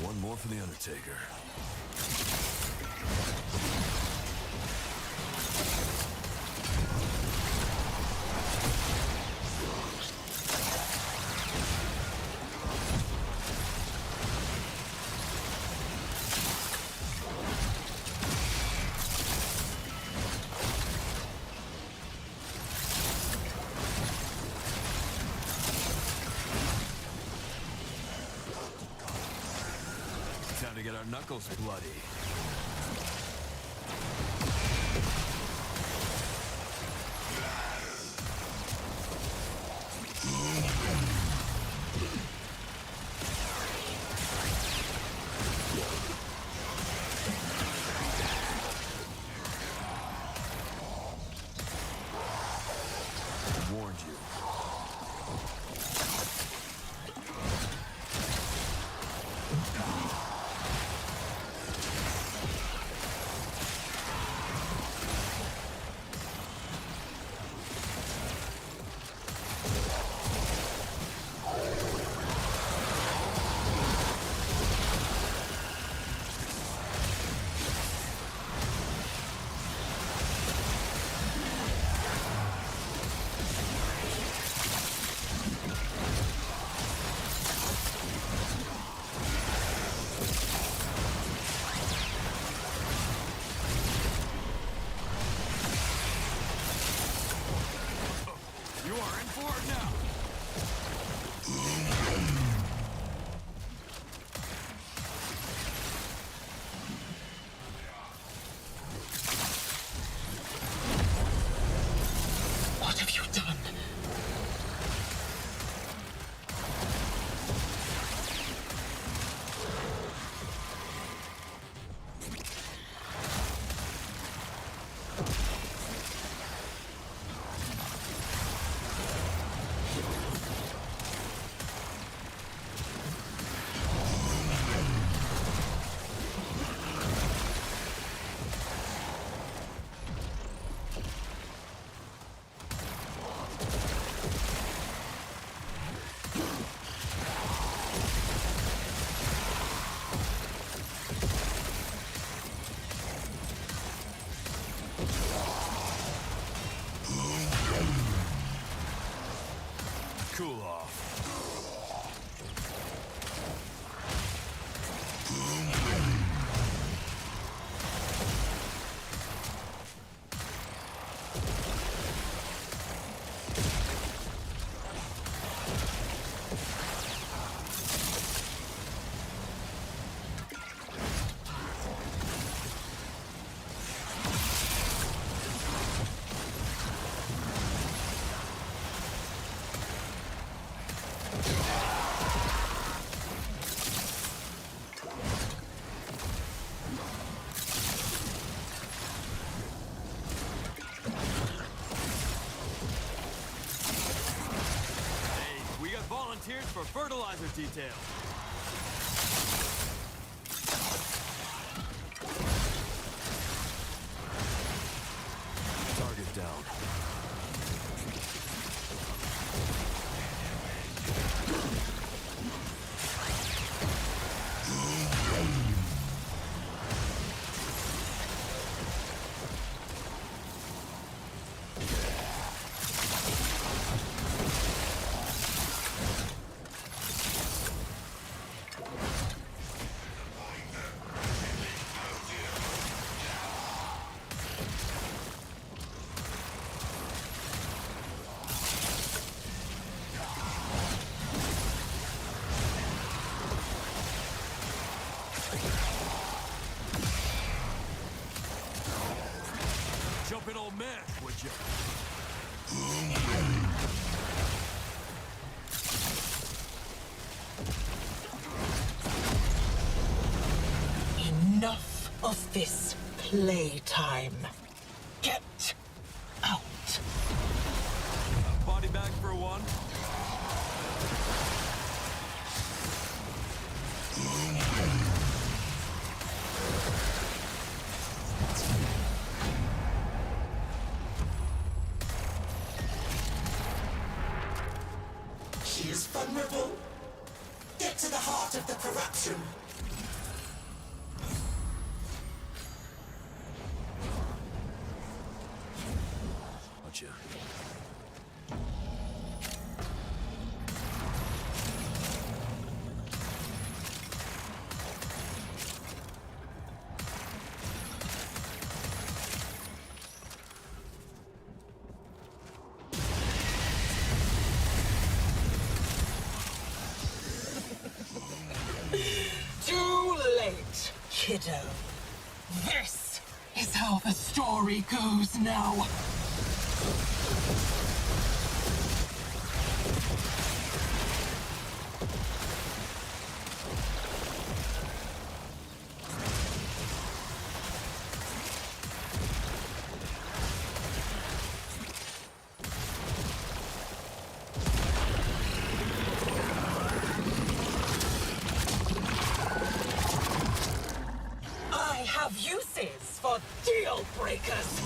One more for the Undertaker. Time to get our knuckles bloody. I warned you. You are in for it now. What have you done? Cool off. Volunteers for fertilizer detail. Target down. jumping old man, would you? Enough of this playtime. Get out. Body bag for one. She is vulnerable. Get to the heart of the corruption. Gotcha. Too late, kiddo. This is how the story goes now. I have uses for deal breakers.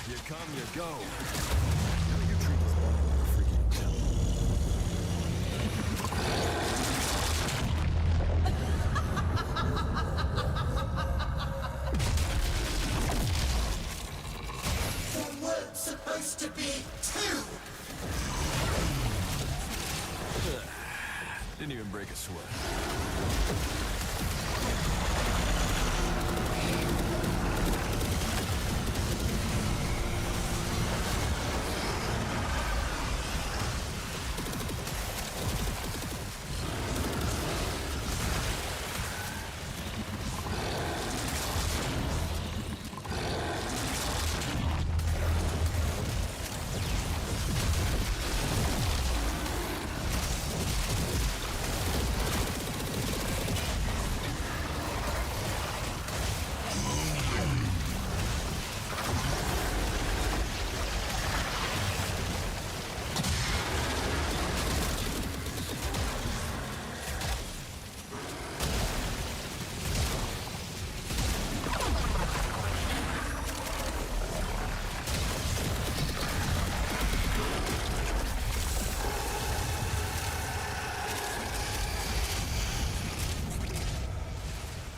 You come, you go. How do you treat this ball like a freaking devil? There weren't supposed to be two. Didn't even break a sweat.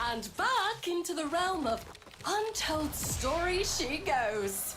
And back into the realm of untold stories she goes.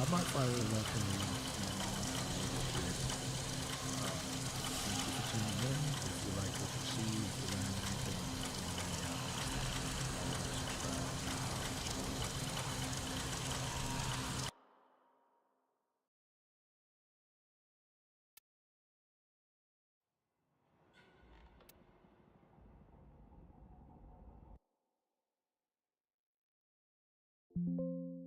I might fire it up in the thank you for tuning in. If you like what you see, if you learn anything, subscribe.